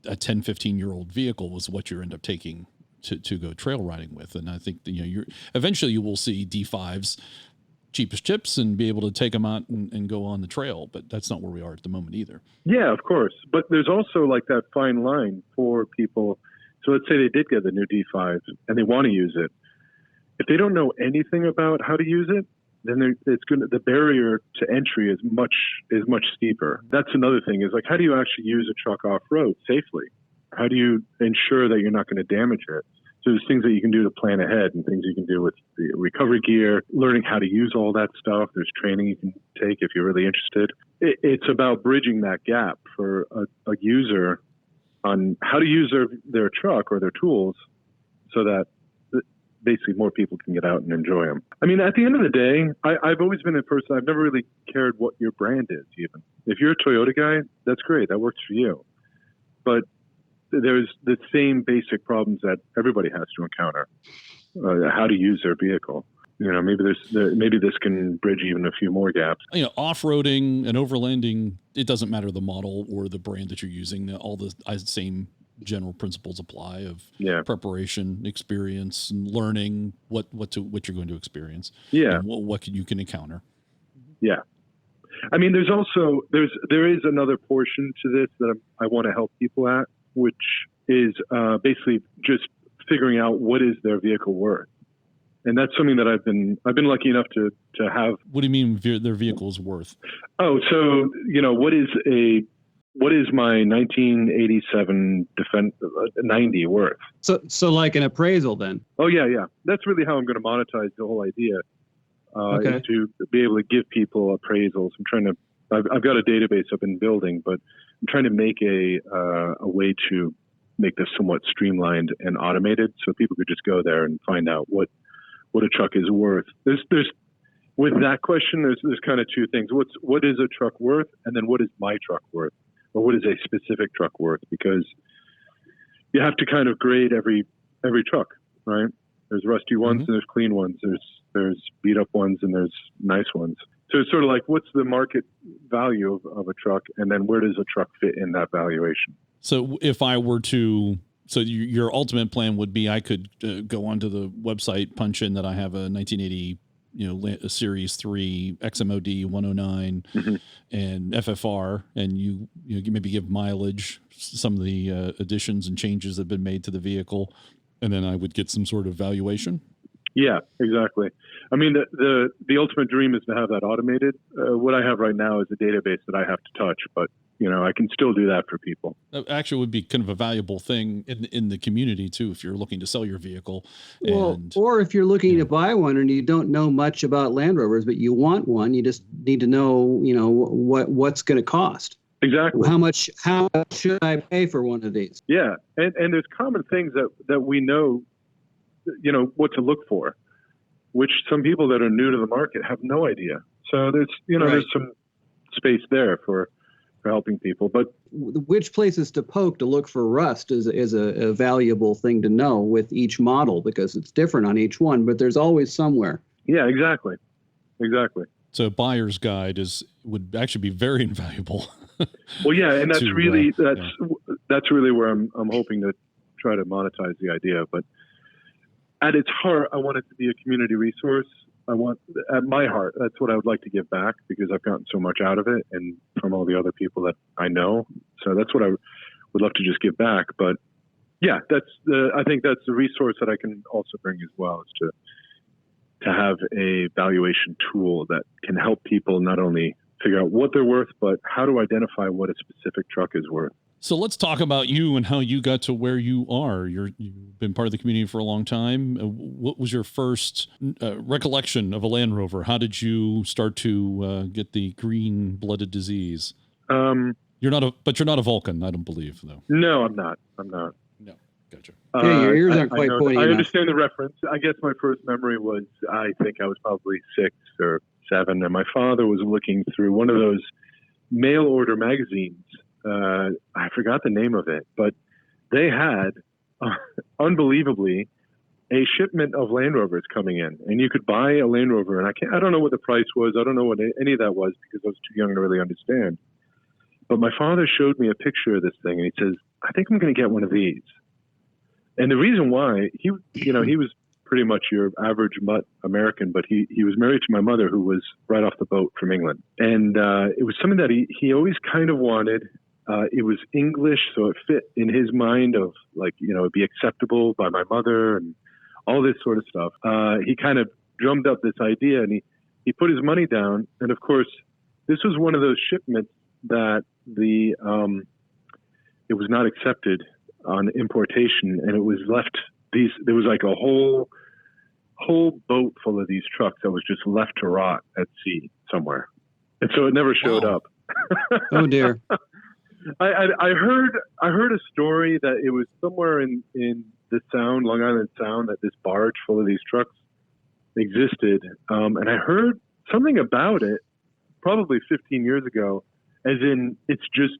a 10, 15-year-old vehicle was what you end up taking to go trail riding with. And I think that, you're eventually you will see D5s, cheapest chips, and be able to take them out and go on the trail. But that's not where we are at the moment either. Yeah, of course. But there's also like that fine line for people. So let's say they did get the new D5 and they want to use it. If they don't know anything about how to use it, then the barrier to entry is much steeper. That's another thing, is like, how do you actually use a truck off road safely? How do you ensure that you're not going to damage it? So there's things that you can do to plan ahead, and things you can do with the recovery gear, learning how to use all that stuff. There's training you can take if you're really interested. It's about bridging that gap for a user on how to use their truck or their tools so that basically more people can get out and enjoy them. I mean, at the end of the day, I've always been a person, I've never really cared what your brand is even. If you're a Toyota guy, that's great. That works for you. But there's the same basic problems that everybody has to encounter. How to use their vehicle. Maybe this can bridge even a few more gaps. Off-roading and overlanding, it doesn't matter the model or the brand that you're using. All the same general principles apply of preparation, experience, and learning what you're going to experience. Yeah, and what you can encounter. Yeah, I mean, there is another portion to this that I want to help people at, which is basically just figuring out what is their vehicle worth. And that's something that I've been lucky enough to have. What do you mean their vehicle's worth? Oh, so what is my 1987 Defender 90 worth? So like an appraisal then? Oh yeah. That's really how I'm going to monetize the whole idea. Is to be able to give people appraisals. I've got a database I've been building, but I'm trying to make a way to make this somewhat streamlined and automated, so people could just go there and find out what a truck is worth. There's with that question, there's kind of two things. What is a truck worth, and then what is my truck worth, or what is a specific truck worth? Because you have to kind of grade every truck, right? There's rusty ones and there's clean ones. There's beat up ones and there's nice ones. So it's sort of like, what's the market value of a truck, and then where does a truck fit in that valuation? So if I were to, your ultimate plan would be I could go onto the website, punch in that I have a 1980, a Series 3 XMOD 109 and FFR, and you maybe give mileage, some of the additions and changes that have been made to the vehicle, and then I would get some sort of valuation. Yeah, exactly. I mean, the ultimate dream is to have that automated. What I have right now is a database that I have to touch, but I can still do that for people. That actually would be kind of a valuable thing in the community too, if you're looking to sell your vehicle. Or if you're looking to buy one and you don't know much about Land Rovers, but you want one, you just need to know, what's going to cost. Exactly. How much should I pay for one of these? Yeah, and there's common things that we know, what to look for, which some people that are new to the market have no idea. So there's some space there for helping people. But which places to poke to look for rust is a valuable thing to know with each model, because it's different on each one, but there's always somewhere. Yeah, exactly. So a buyer's guide would actually be very invaluable. Well, yeah, and that's really where I'm hoping to try to monetize the idea. But at its heart, I want it to be a community resource. At my heart, that's what I would like to give back, because I've gotten so much out of it and from all the other people that I know. So that's what I would love to just give back. But yeah, I think that's the resource that I can also bring as well, is to have a valuation tool that can help people not only figure out what they're worth, but how to identify what a specific truck is worth. So let's talk about you and how you got to where you are. You've been part of the community for a long time. What was your first recollection of a Land Rover? How did you start to get the green-blooded disease? You're not a Vulcan, I don't believe, though. No, I'm not. No, gotcha. Your ears aren't quite pointy enough. I understand the reference. I guess my first memory was, I think I was probably 6 or 7, and my father was looking through one of those mail order magazines. I forgot the name of it, but they had, unbelievably, a shipment of Land Rovers coming in, and you could buy a Land Rover. And I don't know what the price was. I don't know what any of that was, because I was too young to really understand. But my father showed me a picture of this thing, and he says, "I think I'm going to get one of these." And the reason why he was pretty much your average mutt American, but he was married to my mother, who was right off the boat from England. And it was something that he always kind of wanted. It was English, so it fit in his mind of like, it'd be acceptable by my mother and all this sort of stuff. He kind of drummed up this idea, and he put his money down. And of course, this was one of those shipments that it was not accepted on importation, and it was left. There was like a whole boat full of these trucks that was just left to rot at sea somewhere, and so it never showed up. Oh dear. I heard a story that it was somewhere in the Sound, Long Island Sound, that this barge full of these trucks existed, and I heard something about it probably 15 years ago, as in it's just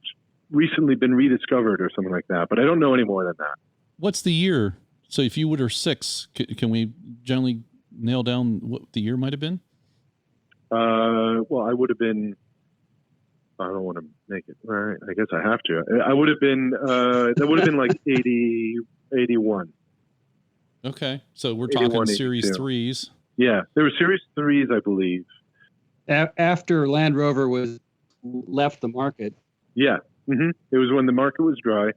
recently been rediscovered or something like that. But I don't know any more than that. What's the year? So if you would, or 6, can we generally nail down what the year might have been? Well, I would have been. I don't want to make it. All right, I guess I have to. I would have been. That would have been like 80, 81. Okay, so we're talking Series 3s. Yeah, there were Series 3s, I believe. After Land Rover was left the market. Yeah, it was when the market was dry.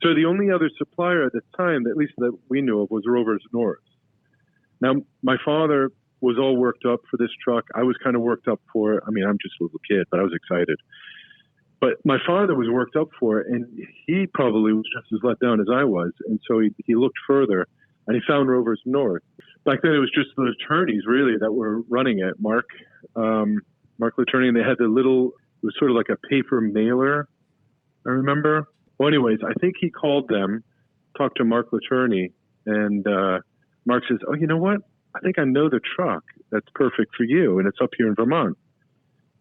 So the only other supplier at the time, at least that we knew of, was Rovers North. Now, my father was all worked up for this truck. I was kind of worked up for it. I mean, I'm just a little kid, but I was excited. But my father was worked up for it, and he probably was just as let down as I was. And so he looked further, and he found Rovers North. Back then, it was just the attorneys, really, that were running it. Mark Laterney, and they had the little, it was sort of like a paper mailer, I remember. Well, anyways, I think he called them, talked to Mark Laterney, and Mark says, "Oh, you know what? I think I know the truck that's perfect for you, and it's up here in Vermont."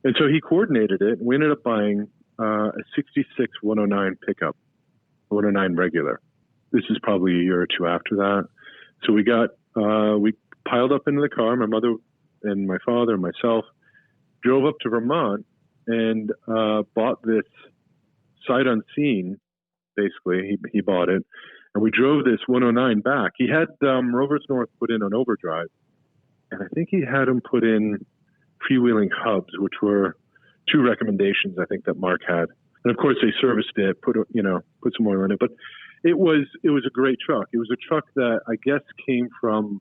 And so he coordinated it, and we ended up buying a 66 109 pickup, 109 regular. This is probably a year or two after that. So we piled up into the car, my mother and my father and myself, drove up to Vermont and bought this sight unseen. Basically, he bought it, and we drove this 109 back. He had Rovers North put in on overdrive, and I think he had them put in freewheeling hubs, which were 2 recommendations I think that Mark had. And of course, they serviced it, put some oil in it. But it was a great truck. It was a truck that I guess came from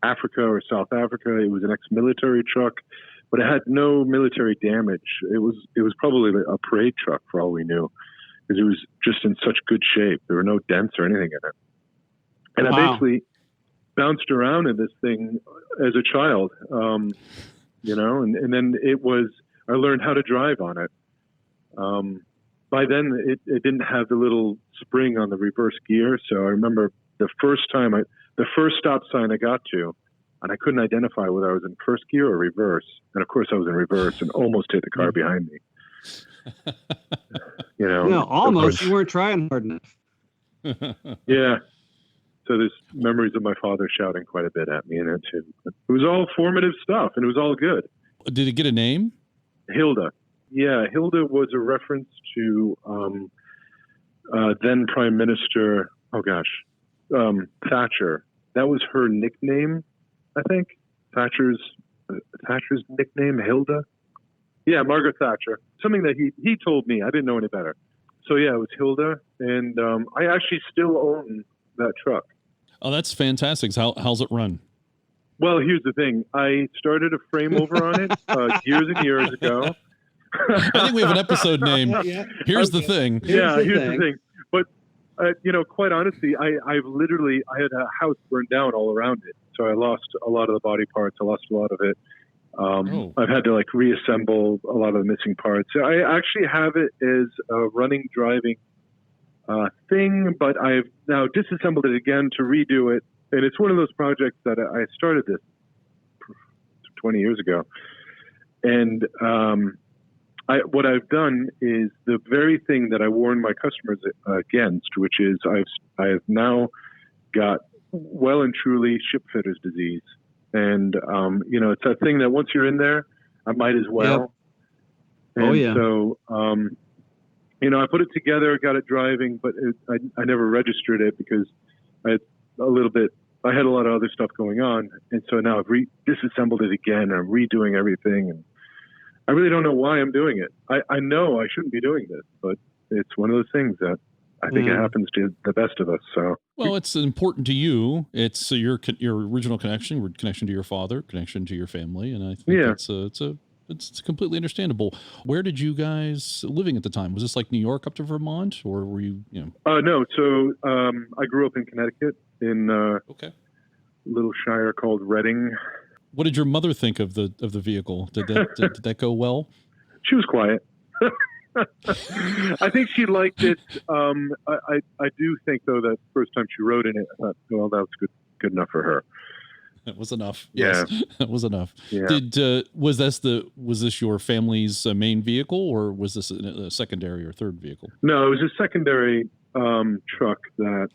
Africa or South Africa. It was an ex-military truck, but it had no military damage. It was probably a parade truck for all we knew, because it was just in such good shape. There were no dents or anything in it. And I basically bounced around in this thing as a child, and then I learned how to drive on it. By then, it didn't have the little spring on the reverse gear. So I remember the first stop sign I got to, and I couldn't identify whether I was in first gear or reverse. And of course, I was in reverse and almost hit the car behind me. Almost. You weren't trying hard enough. Yeah. So there's memories of my father shouting quite a bit at me in it too. It was all formative stuff, and it was all good. Did it get a name? Hilda. Yeah, Hilda was a reference to then Prime Minister, Thatcher. That was her nickname, I think. Thatcher's nickname, Hilda. Yeah, Margaret Thatcher. Something that he told me. I didn't know any better. So yeah, it was Hilda, and I actually still own that truck. Oh, that's fantastic. How's it run? Well, here's the thing. I started a frame over on it years and years ago. I think we have an episode name. Here's the thing. Here's the thing. But, quite honestly, I had a house burned down all around it. So I lost a lot of the body parts. I lost a lot of it. I've had to reassemble a lot of the missing parts. I actually have it as a running, driving thing, but I've now disassembled it again to redo it. And it's one of those projects that I started this 20 years ago. And what I've done is the very thing that I warn my customers against, which is I have now got well and truly ship fitters disease. And, it's that thing that once you're in there, I might as well. Yep. So, I put it together, got it driving, but I never registered it because I had I had a lot of other stuff going on. And so now I've disassembled it again. I'm redoing everything. And I really don't know why I'm doing it. I know I shouldn't be doing this, but it's one of those things that I think it happens to the best of us. So, well, it's important to you. It's your original connection to your father, connection to your family. And I think it's completely understandable. Where did you guys living at the time? Was this like New York up to Vermont, or were you No. So, I grew up in Connecticut in a little shire called Reading. What did your mother think of the vehicle? Did that go well? She was quiet. I think she liked it. I do think though that first time she rode in it, I thought, well, that was good enough for her. That was enough. Yeah, yes, that was enough. Yeah. Was this your family's main vehicle, or was this a secondary or third vehicle? No, it was a secondary truck that.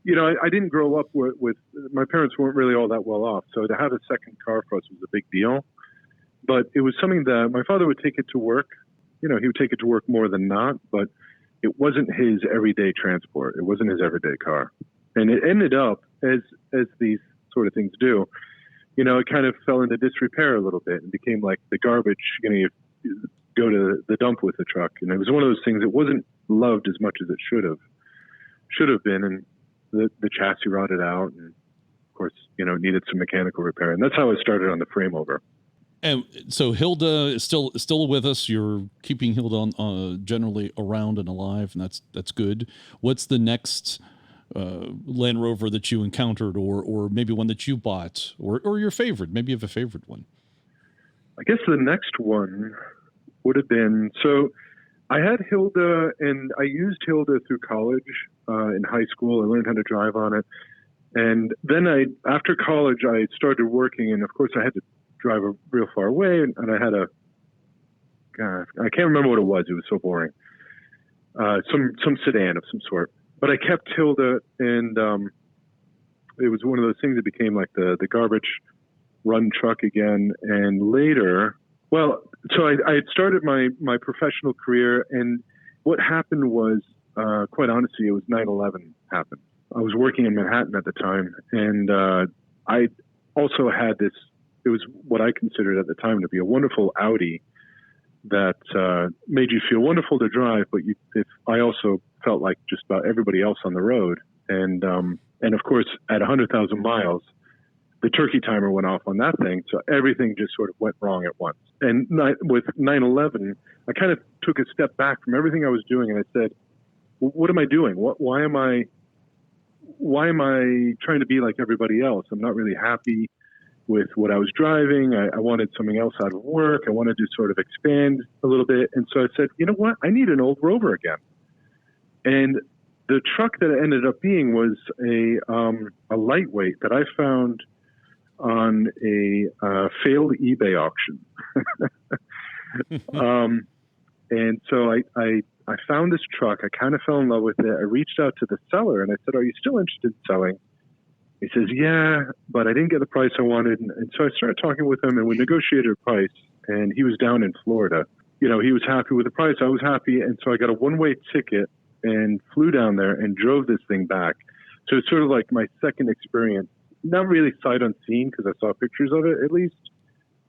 I didn't grow up with my parents weren't really all that well off, so to have a second car for us was a big deal. But it was something that my father would take it to work. He would take it to work more than not, but it wasn't his everyday transport. It wasn't his everyday car. And it ended up, as these sort of things do, it kind of fell into disrepair a little bit and became like the garbage, you go to the dump with the truck. And it was one of those things that wasn't loved as much as it should have been. And the chassis rotted out, and of course, it needed some mechanical repair. And that's how I started on the frame over. And so Hilda is still with us. You're keeping Hilda generally around and alive, and that's good. What's the next Land Rover that you encountered, or maybe one that you bought, or your favorite? Maybe you have a favorite one. I guess the next one would have been, so I had Hilda, and I used Hilda through college. In high school, I learned how to drive on it. And then after college, I started working, and of course I had to drive real far away, and I had I can't remember what it was. It was so boring. Some sedan of some sort. But I kept Hilda, and it was one of those things that became like the garbage run truck again. And later, so I had started my professional career, and what happened was, quite honestly, it was 9/11 happened. I was working in Manhattan at the time, and I also had this. It was what I considered at the time to be a wonderful Audi that made you feel wonderful to drive, but I also felt like just about everybody else on the road. And of course, at 100,000 miles, the turkey timer went off on that thing, so everything just sort of went wrong at once. And with 9/11, I kind of took a step back from everything I was doing, and I said, what am I doing? Why am I trying to be like everybody else? I'm not really happy with what I was driving. I wanted something else out of work. I wanted to sort of expand a little bit. And so I said, you know what? I need an old Rover again. And the truck that it ended up being was a lightweight that I found on a failed eBay auction. And so I found this truck. I kind of fell in love with it. I reached out to the seller and I said, are you still interested in selling? He says, yeah, but I didn't get the price I wanted. And so I started talking with him, and we negotiated a price, and he was down in Florida. He was happy with the price. I was happy. And so I got a one-way ticket and flew down there and drove this thing back. So it's sort of like my second experience, not really sight unseen because I saw pictures of it at least,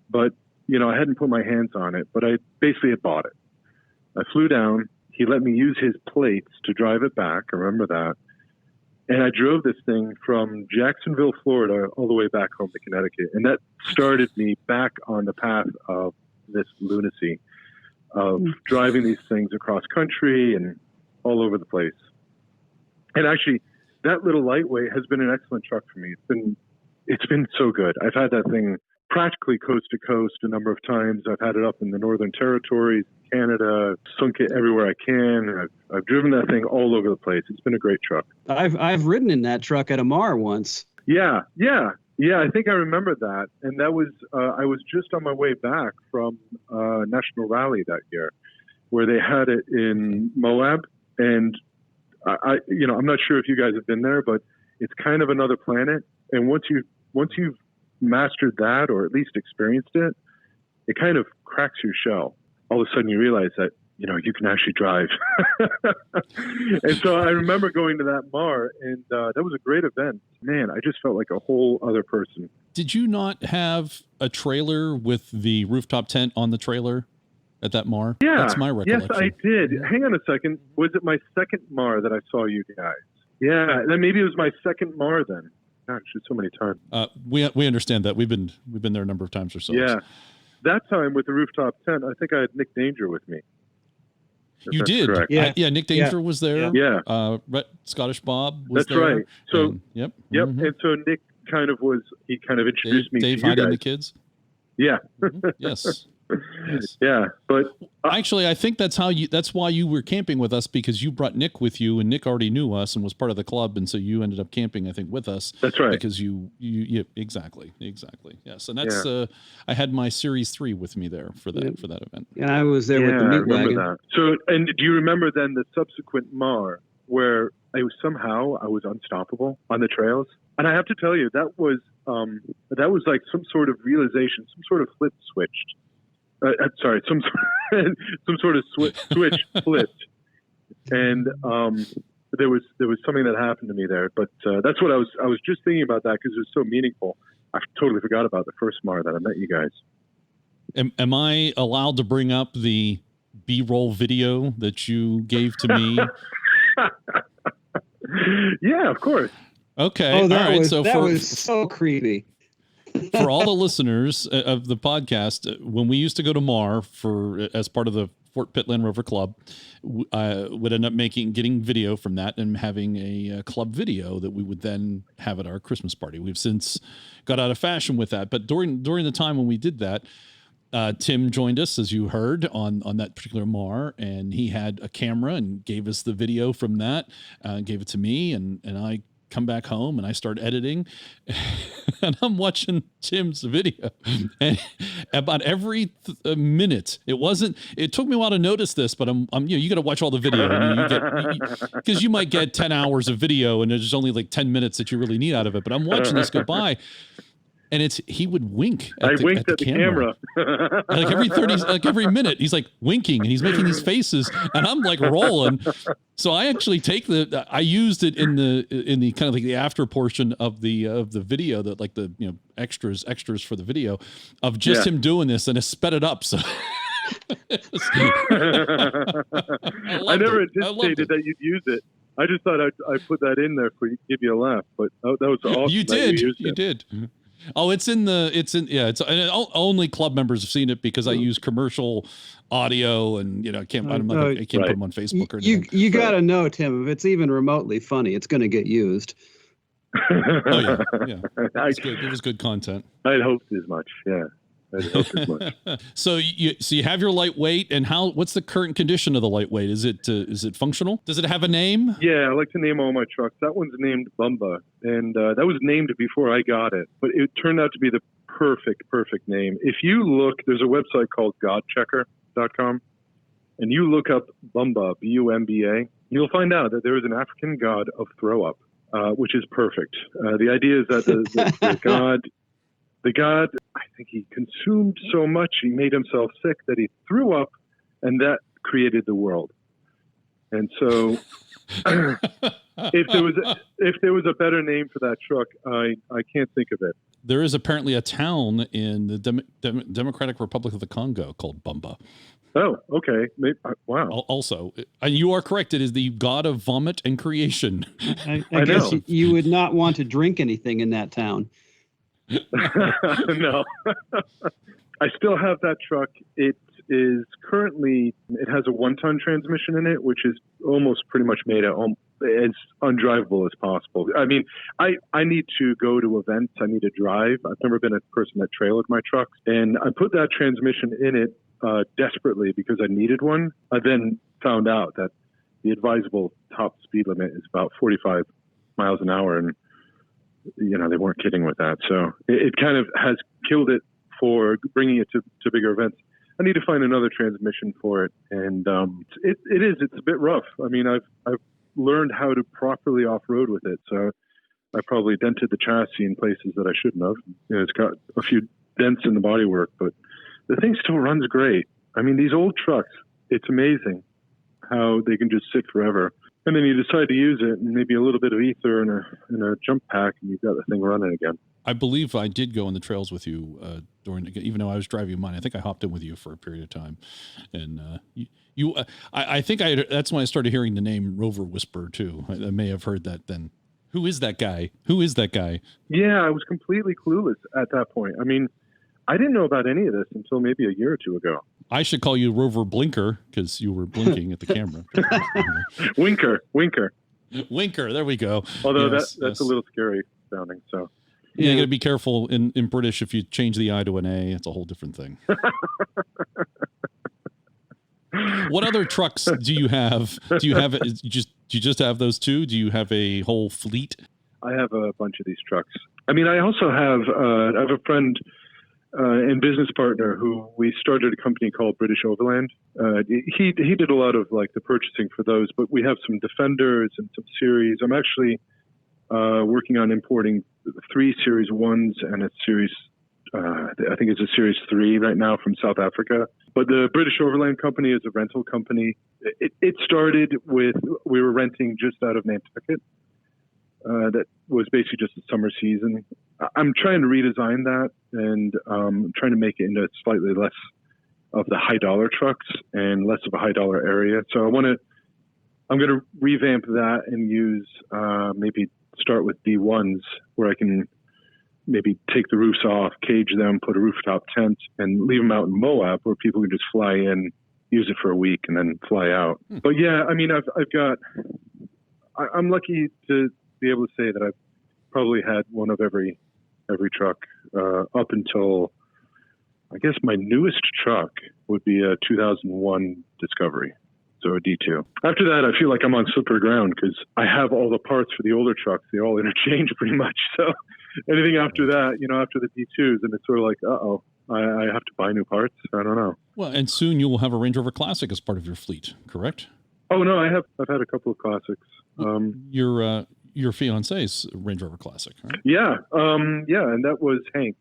but, I hadn't put my hands on it, but I basically had bought it. I flew down. He let me use his plates to drive it back. I remember that. And I drove this thing from Jacksonville, Florida, all the way back home to Connecticut. And that started me back on the path of this lunacy of driving these things across country and all over the place. And actually, that little lightweight has been an excellent truck for me. It's been so good. I've had that thing practically coast to coast a number of times. I've had it up in the Northern Territories, Canada, sunk it everywhere I can. I've driven that thing all over the place. It's been a great truck. I've ridden in that truck at Amar once. Yeah. I think I remember that. And that was I was just on my way back from National Rally that year, where they had it in Moab. And I'm not sure if you guys have been there, but it's kind of another planet. And once you've mastered that, or at least experienced it, it kind of cracks your shell. All of a sudden you realize that you can actually drive. And so I remember going to that Mar, and that was a great event. Man, I just felt like a whole other person. Did you not have a trailer with the rooftop tent on the trailer at that Mar? Yeah. That's my recollection. Yes, I did. Hang on a second. Was it my second Mar that I saw you guys? Yeah, then maybe it was my second Mar then. Gosh, it's so many times. We understand that. We've been there a number of times ourselves. Yeah. That time with the rooftop tent, I think I had Nick Danger with me. You did. Correct. Yeah. Nick Danger was there. Yeah. Scottish Bob was there. That's right. So, and, yep. Mm-hmm. And so Nick kind of introduced me Dave to you Heidi guys. and the kids. Yeah. Yes. Yeah. But actually, I think that's why you were camping with us, because you brought Nick with you, and Nick already knew us and was part of the club. And so you ended up camping, I think, with us. That's right. Because you exactly. Yes. And that's, I had my Series 3 with me there for that event. And I was there with the meat wagon. That. So, and do you remember then the subsequent Mar where I was unstoppable on the trails? And I have to tell you, that was like some sort of realization, some sort of flip switched. Some sort of switch flipped, and there was something that happened to me there. But that's what I was just thinking about that, because it was so meaningful. I totally forgot about the first Mar that I met you guys. Am I allowed to bring up the B-roll video that you gave to me? Yeah, of course. Okay. Oh, that was was so creepy. For all the listeners of the podcast, when we used to go to Mar as part of the Fort Pitt Land Rover Club, would end up getting video from that and having a club video that we would then have at our Christmas party. We've since got out of fashion with that, but during the time when we did that, Tim joined us, as you heard, on that particular Mar, and he had a camera and gave us the video from that, gave it to me, and I come back home and I start editing, and I'm watching Tim's video, and about every minute, it took me a while to notice this, but I'm you got to watch all the video, because you might get 10 hours of video and there's only like 10 minutes that you really need out of it. But I'm watching this go by, and he would wink at the camera. Like every minute, he's like winking and he's making these faces, and I'm like rolling. So I actually I used it in the kind of like the after portion of the video, that like the extras for the video of just him doing this, and I sped it up. So I never anticipated that you'd use it. I just thought I'd put that in there for you, give you a laugh, but that was awesome. You did. Oh, it's only club members have seen it, because I use commercial audio, and I can't put them on Facebook or anything. You got to know, Tim, if it's even remotely funny, it's going to get used. Oh yeah. It was good content. I'd hoped as much. Yeah. So you have your lightweight, and what's the current condition of the lightweight? Is it functional? Does it have a name? Yeah, I like to name all my trucks. That one's named Bumba, and that was named before I got it, but it turned out to be the perfect name. If you look, there's a website called godchecker.com, and you look up Bumba, B-U-M-B-A, you'll find out that there is an African god of throw up, which is perfect. The idea is that the god, I think he consumed so much, he made himself sick that he threw up, and that created the world. And so if there was a better name for that truck, I can't think of it. There is apparently a town in the Democratic Republic of the Congo called Bumba. Oh, okay. Wow. Also, and you are correct. It is the god of vomit and creation. I guess you would not want to drink anything in that town. No. I still have that truck. It has a 1-ton transmission in it, which is almost pretty much made as undrivable as possible. I mean, I need to go to events. I need to drive. I've never been a person that trailered my truck, and I put that transmission in it desperately because I needed one. I then found out that the advisable top speed limit is about 45 miles an hour, and they weren't kidding with that. So it kind of has killed it for bringing it to bigger events. I need to find another transmission for it. And it's a bit rough. I mean, I've learned how to properly off-road with it. So I probably dented the chassis in places that I shouldn't have. It's got a few dents in the bodywork, but the thing still runs great. I mean, these old trucks, it's amazing how they can just sit forever. And then you decide to use it, and maybe a little bit of ether and a jump pack, and you've got the thing running again. I believe I did go on the trails with you even though I was driving mine. I think I hopped in with you for a period of time, and I think that's when I started hearing the name Rover Whisperer too. I may have heard that then. Who is that guy? Yeah, I was completely clueless at that point. I mean, I didn't know about any of this until maybe a year or two ago. I should call you Rover Blinker because you were blinking at the camera. Winker. There we go. Although that's a little scary sounding. So yeah, you got to be careful in British. If you change the I to an A, it's a whole different thing. What other trucks do you have? Do you just have those two? Do you have a whole fleet? I have a bunch of these trucks. I mean, I also have a friend and business partner who we started a company called British Overland. He did a lot of like the purchasing for those, but we have some Defenders and some Series. I'm actually working on importing 3 Series 1s and a Series, I think it's a Series 3 right now from South Africa. But the British Overland Company is a rental company. It started with, we were renting just out of Nantucket. That was basically just a summer season. I'm trying to redesign that and trying to make it into slightly less of the high dollar trucks and less of a high dollar area. So I'm going to revamp that and use maybe start with D1s where I can maybe take the roofs off, cage them, put a rooftop tent, and leave them out in Moab where people can just fly in, use it for a week, and then fly out. But yeah, I mean, I'm lucky to be able to say that I've probably had one of every truck up until, I guess my newest truck would be a 2001 Discovery, so a D2. After that, I feel like I'm on slippery ground because I have all the parts for the older trucks. They all interchange pretty much. So anything after that, after the D2s, and it's sort of like, I have to buy new parts. I don't know. Well, and soon you will have a Range Rover Classic as part of your fleet, correct? Oh no, I've had a couple of classics. Your fiance's Range Rover Classic, right? Yeah, and that was Hank.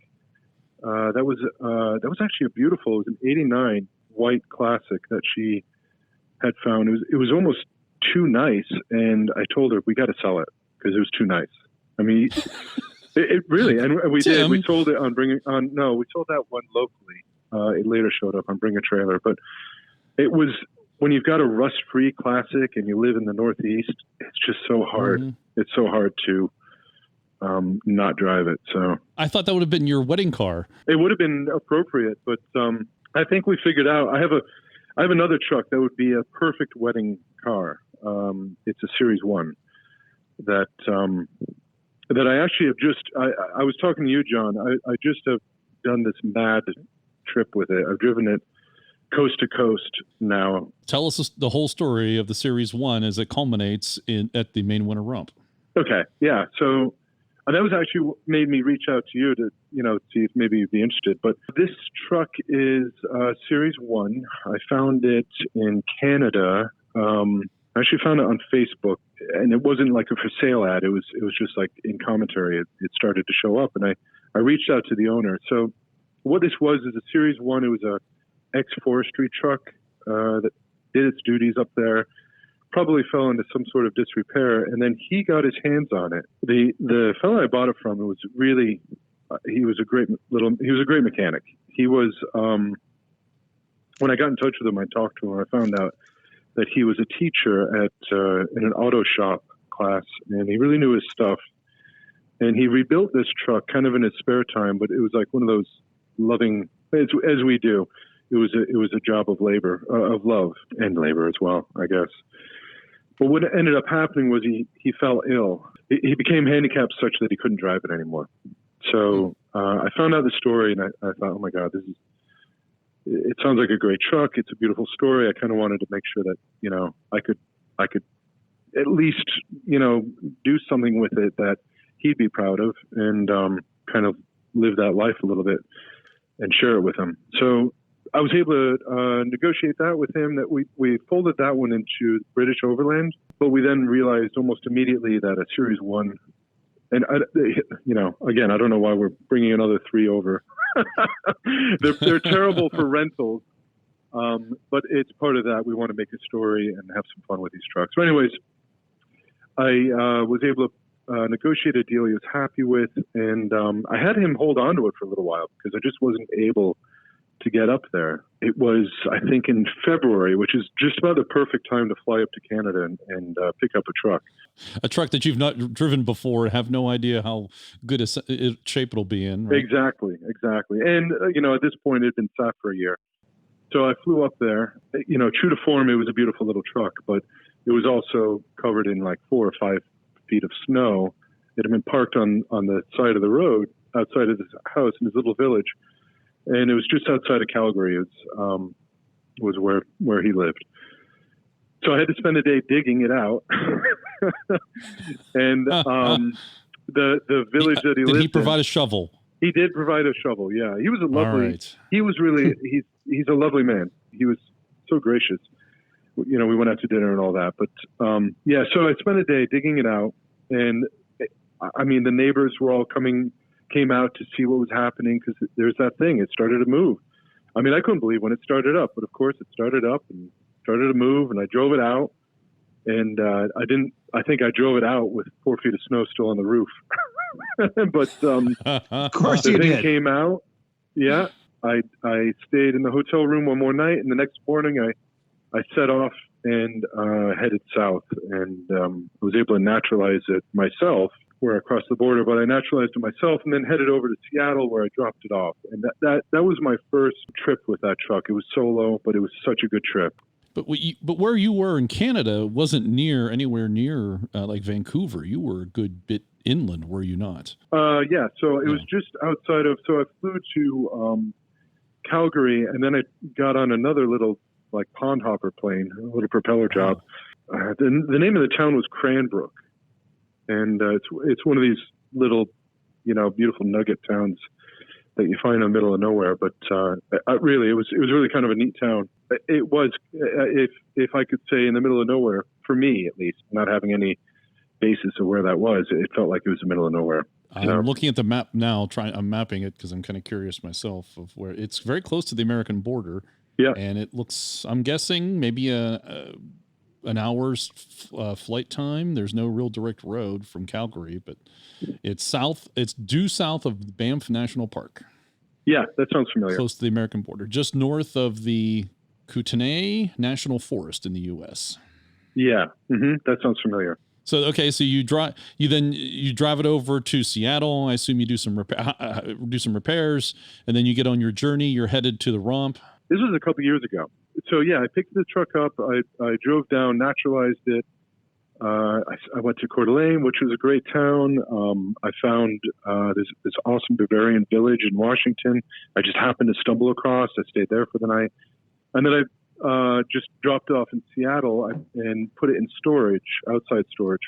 That was actually it was an '89 white Classic that she had found. It was almost too nice, and I told her we got to sell it because it was too nice. I mean, it really, and we Tim. did. We sold it we sold that one locally. It later showed up on Bring a Trailer, but it was, when you've got a rust-free Classic and you live in the Northeast, it's just so hard. Mm-hmm. It's so hard to not drive it. So I thought that would have been your wedding car. It would have been appropriate, but I think we figured out. I have another truck that would be a perfect wedding car. It's a Series 1 that I actually have I was talking to you, John. I just have done this mad trip with it. I've driven it coast to coast now. Tell us the whole story of the Series 1 as it culminates at the Maine Winter Romp. Okay, yeah. So that was actually what made me reach out to you to, see if maybe you'd be interested. But this truck is Series 1. I found it in Canada. I actually found it on Facebook, and it wasn't like a for sale ad. It was just like in commentary. It started to show up, and I reached out to the owner. So what this was is a Series 1. It was a ex-forestry truck that did its duties up there, probably fell into some sort of disrepair, and then he got his hands on it. The fellow I bought it from, it was really, he was a great mechanic. He was, when I got in touch with him, I talked to him, I found out that he was a teacher in an auto shop class, and he really knew his stuff. And he rebuilt this truck kind of in his spare time, but it was like one of those loving, as we do. It was a job of labor, of love and labor as well, I guess. But what ended up happening was he fell ill. He became handicapped such that he couldn't drive it anymore. So I found out the story, and I thought, oh my God, it sounds like a great truck. It's a beautiful story. I kind of wanted to make sure that I could at least do something with it that he'd be proud of, and kind of live that life a little bit and share it with him. So I was able to negotiate that with him, that we folded that one into British Overland, but we then realized almost immediately that a Series 1, and again, I don't know why we're bringing another 3 over. They're terrible for rentals. But it's part of that. We want to make a story and have some fun with these trucks. So anyways, I was able to negotiate a deal he was happy with, and I had him hold on to it for a little while because I just wasn't able to get up there. It was, I think, in February, which is just about the perfect time to fly up to Canada and pick up a truck. A truck that you've not driven before, have no idea how good a shape it'll be in. Right? Exactly. And, at this point, it had been sat for a year. So I flew up there. True to form, it was a beautiful little truck, but it was also covered in like 4 or 5 feet of snow. It had been parked on the side of the road outside of this house in this little village. And it was just outside of Calgary. It was where he lived. So I had to spend a day digging it out. And the village that he lived in. Did he provide a shovel? He did provide a shovel, yeah. He was a lovely, right. He was really, he's a lovely man. He was so gracious. We went out to dinner and all that. But, so I spent a day digging it out. And, the neighbors were all came out to see what was happening because there's that thing. It started to move. I couldn't believe when it started up, but of course it started up and started to move, and I drove it out. And I think I drove it out with 4 feet of snow still on the roof. But of course the you thing did. came out. Yeah. I stayed in the hotel room one more night, and the next morning I set off and headed south, and was able to naturalize it myself where I crossed the border, but I naturalized it myself and then headed over to Seattle where I dropped it off. And that was my first trip with that truck. It was solo, but it was such a good trip. But where you were in Canada wasn't anywhere near like Vancouver. You were a good bit inland, were you not? Yeah. So it was just outside of. So I flew to Calgary, and then I got on another little like pond hopper plane, a little propeller job. The name of the town was Cranbrook, and it's one of these little, beautiful nugget towns that you find in the middle of nowhere. But really, it was really kind of a neat town. It was, if I could say, in the middle of nowhere, for me at least, not having any basis of where that was, it felt like it was the middle of nowhere. I'm looking at the map now. I'm mapping it because I'm kind of curious myself of where it's very close to the American border. Yeah, and it looks. I'm guessing maybe an hour's flight time. There's no real direct road from Calgary, but it's south. It's due south of Banff National Park. Yeah, that sounds familiar. Close to the American border, just north of the Kootenay National Forest in the U.S. Yeah, that sounds familiar. So so you drive it over to Seattle. I assume you do some repairs, and then you get on your journey. You're headed to the Romp. This was a couple years ago. So yeah, I picked the truck up. I drove down, naturalized it. I went to Coeur d'Alene, which was a great town. I found this awesome Bavarian village in Washington. I just happened to stumble across. I stayed there for the night. And then I just dropped off in Seattle and put it in storage, outside storage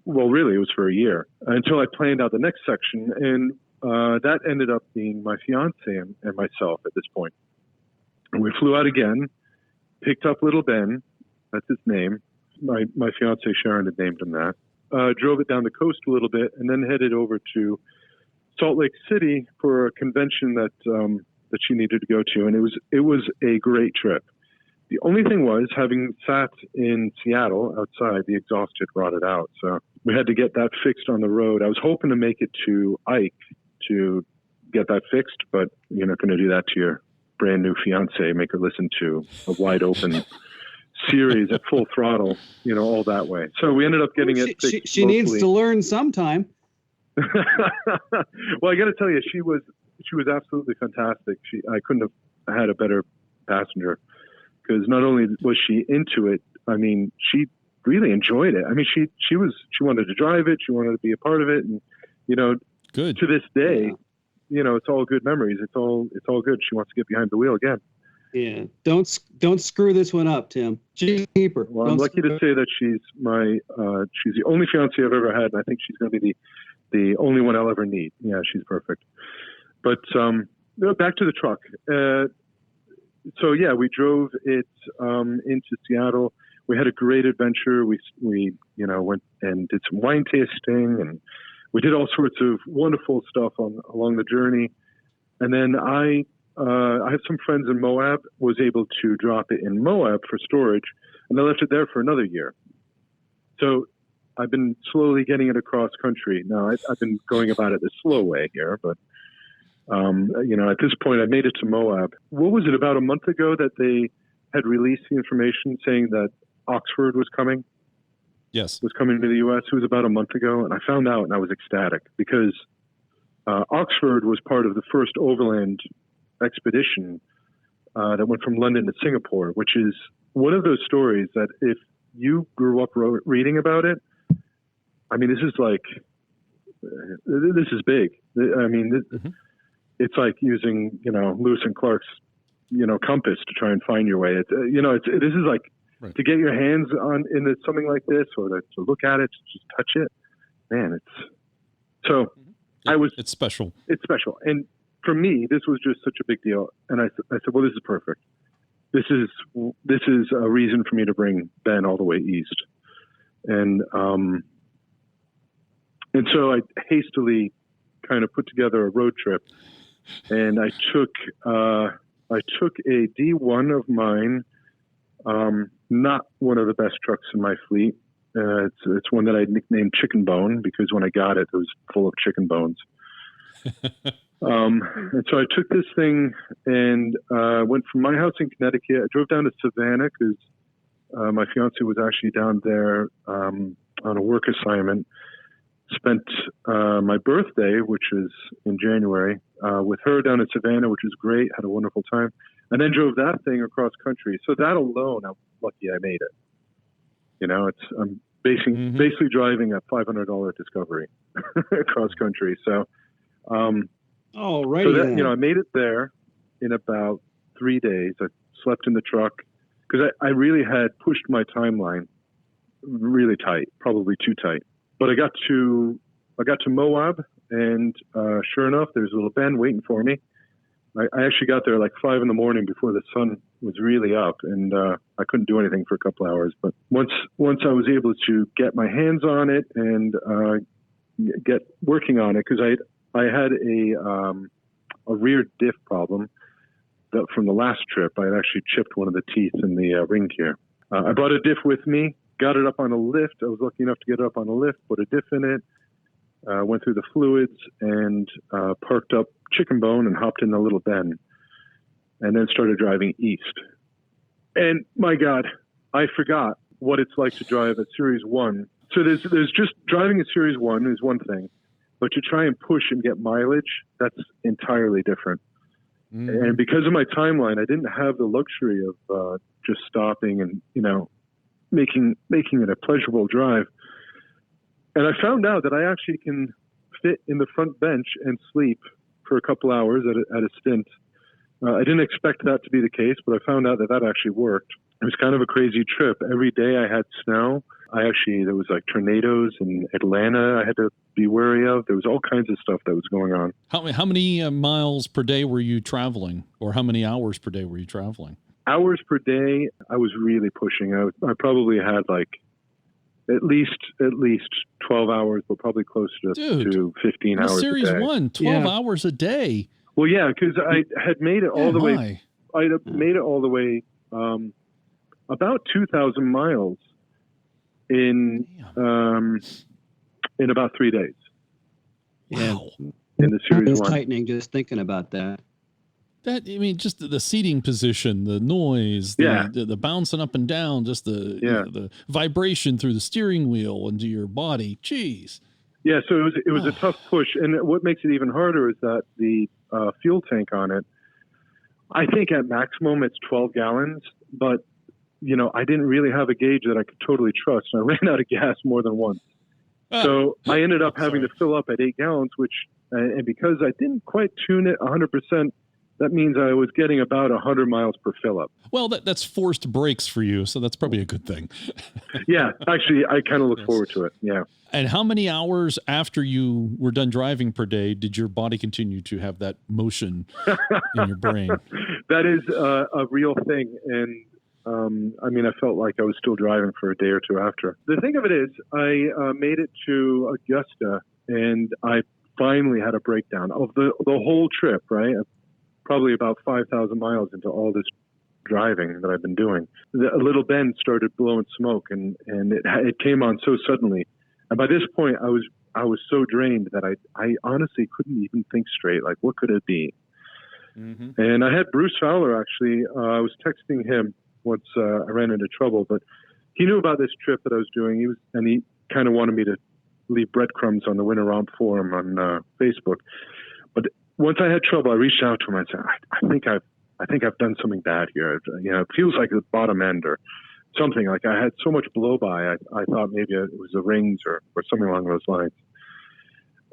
really it was for a year, until I planned out the next section. And that ended up being my fiance and myself at this point. And we flew out again, picked up little Ben, that's his name. My fiance Sharon had named him that. Drove it down the coast a little bit, and then headed over to Salt Lake City for a convention that she needed to go to, and it was a great trip. The only thing was, having sat in Seattle outside, the exhaust had rotted out, so we had to get that fixed on the road. I was hoping to make it to Ike to get that fixed, but you're not going to do that to your brand new fiance, make her listen to a wide open series at full throttle, all that way. So we ended up getting it fixed. She needs to learn sometime. Well, I got to tell you, she was absolutely fantastic. I couldn't have had a better passenger, because not only was she into it, she really enjoyed it. She wanted to drive it, she wanted to be a part of it, and good. To this day, it's all good memories. It's all good. She wants to get behind the wheel again. Yeah, don't screw this one up, Tim. She's a keeper. Well, I'm lucky to say that she's the only fiance I've ever had, and I think she's going to be the only one I'll ever need. Yeah, she's perfect. But back to the truck. So yeah, we drove it into Seattle. We had a great adventure. We went and did some wine tasting, and we did all sorts of wonderful stuff along the journey. And then I I have some friends in Moab, was able to drop it in Moab for storage, and I left it there for another year. So I've been slowly getting it across country. Now, I've been going about it the slow way here, but, at this point, I made it to Moab. What was it, about a month ago that they had released the information saying that Oxford was coming? Yes. Was coming to the U.S. It was about a month ago, and I found out, and I was ecstatic because Oxford was part of the first overland expedition that went from London to Singapore, which is one of those stories that if you grew up reading about it, I mean, this is big. I mean, it's like using, Lewis and Clark's, compass to try and find your way. This is like, right, to get your hands on into something like this, or to look at it, to just touch it, man, it's special. It's special. And for me, this was just such a big deal. And I said, well, this is perfect. This is a reason for me to bring Ben all the way east. And so I hastily kind of put together a road trip, and I took a D1 of mine, not one of the best trucks in my fleet. It's one that I nicknamed Chicken Bone because when I got it, it was full of chicken bones. And so I took this thing and went from my house in Connecticut. I drove down to Savannah because my fiance was actually down there on a work assignment. Spent my birthday, which is in January, with her down in Savannah, which was great. Had a wonderful time. And then drove that thing across country. So that alone, I'm lucky I made it. I'm basically driving a $500 Discovery across country. So, I made it there in about 3 days. I slept in the truck because I really had pushed my timeline really tight, probably too tight. But I got to Moab, and sure enough, there's a little Ben waiting for me. I actually got there like 5 a.m. before the sun was really up, and I couldn't do anything for a couple hours. But once I was able to get my hands on it and get working on it, because I had a rear diff problem that from the last trip. I had actually chipped one of the teeth in the ring gear. I brought a diff with me, got it up on a lift. I was lucky enough to get it up on a lift, put a diff in it, went through the fluids, and parked up Chicken Bone and hopped in the little Ben, and then started driving east. And my God, I forgot what it's like to drive a Series 1. So there's just driving a Series 1 is one thing, but to try and push and get mileage, that's entirely different. Mm-hmm. And because of my timeline, I didn't have the luxury of just stopping and, making it a pleasurable drive. And I found out that I actually can fit in the front bench and sleep for a couple hours at a stint. I didn't expect that to be the case, but I found out that actually worked. It was kind of a crazy trip. Every day I had snow. There was like tornadoes in Atlanta I had to be wary of. There was all kinds of stuff that was going on. How many miles per day were you traveling, or how many hours per day were you traveling? Hours per day, I was really pushing. I probably had like at least 12 hours, but probably closer to 15 hours a day. Series 1, 12 hours a day. Well, yeah, because I had made it all the way. I had made it all the way about 2,000 miles in about 3 days. Wow. In the Series 1. Tightening just thinking about that. Just the seating position, the noise, the bouncing up and down, just the vibration through the steering wheel into your body. Jeez. Yeah, so it was a tough push. And what makes it even harder is that the fuel tank on it, I think at maximum it's 12 gallons, but, I didn't really have a gauge that I could totally trust. And I ran out of gas more than once. So I ended up having to fill up at 8 gallons, and because I didn't quite tune it 100%, that means I was getting about 100 miles per fill up. Well, that's forced brakes for you, so that's probably a good thing. Yeah, actually, I kind of look forward to it. Yeah. And how many hours after you were done driving per day did your body continue to have that motion in your brain? That is a real thing. And I felt like I was still driving for a day or two after. The thing of it is, I made it to Augusta, and I finally had a breakdown of the whole trip, right? probably about 5,000 miles into all this driving that I've been doing. A little bend started blowing smoke, and it came on so suddenly. And by this point, I was so drained that I honestly couldn't even think straight. Like, what could it be? Mm-hmm. And I had Bruce Fowler, actually. I was texting him once I ran into trouble, but he knew about this trip that I was doing. He kind of wanted me to leave breadcrumbs on the Winter Romp forum on Facebook. But once I had trouble, I reached out to him and said, I think I've done something bad here. It feels like the bottom end or something. Like, I had so much blow by. I thought maybe it was the rings or something along those lines.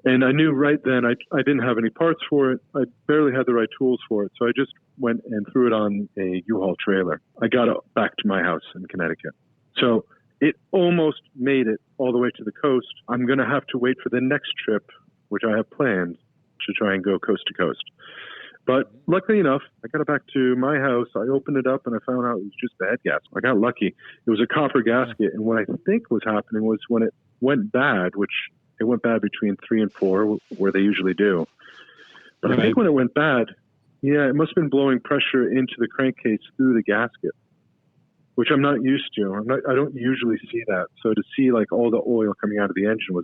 And I knew right then I didn't have any parts for it. I barely had the right tools for it. So I just went and threw it on a U-Haul trailer. I got it back to my house in Connecticut. So it almost made it all the way to the coast. I'm going to have to wait for the next trip, which I have planned, to try and go coast to coast. But luckily enough, I got it back to my house. I opened it up and I found out it was just the head gasket. I got lucky. It was a copper gasket. And what I think was happening was when it went bad, which it went bad between 3 and 4, where they usually do. But I think when it went bad, it must have been blowing pressure into the crankcase through the gasket, which I'm not used to. I don't usually see that. So to see like all the oil coming out of the engine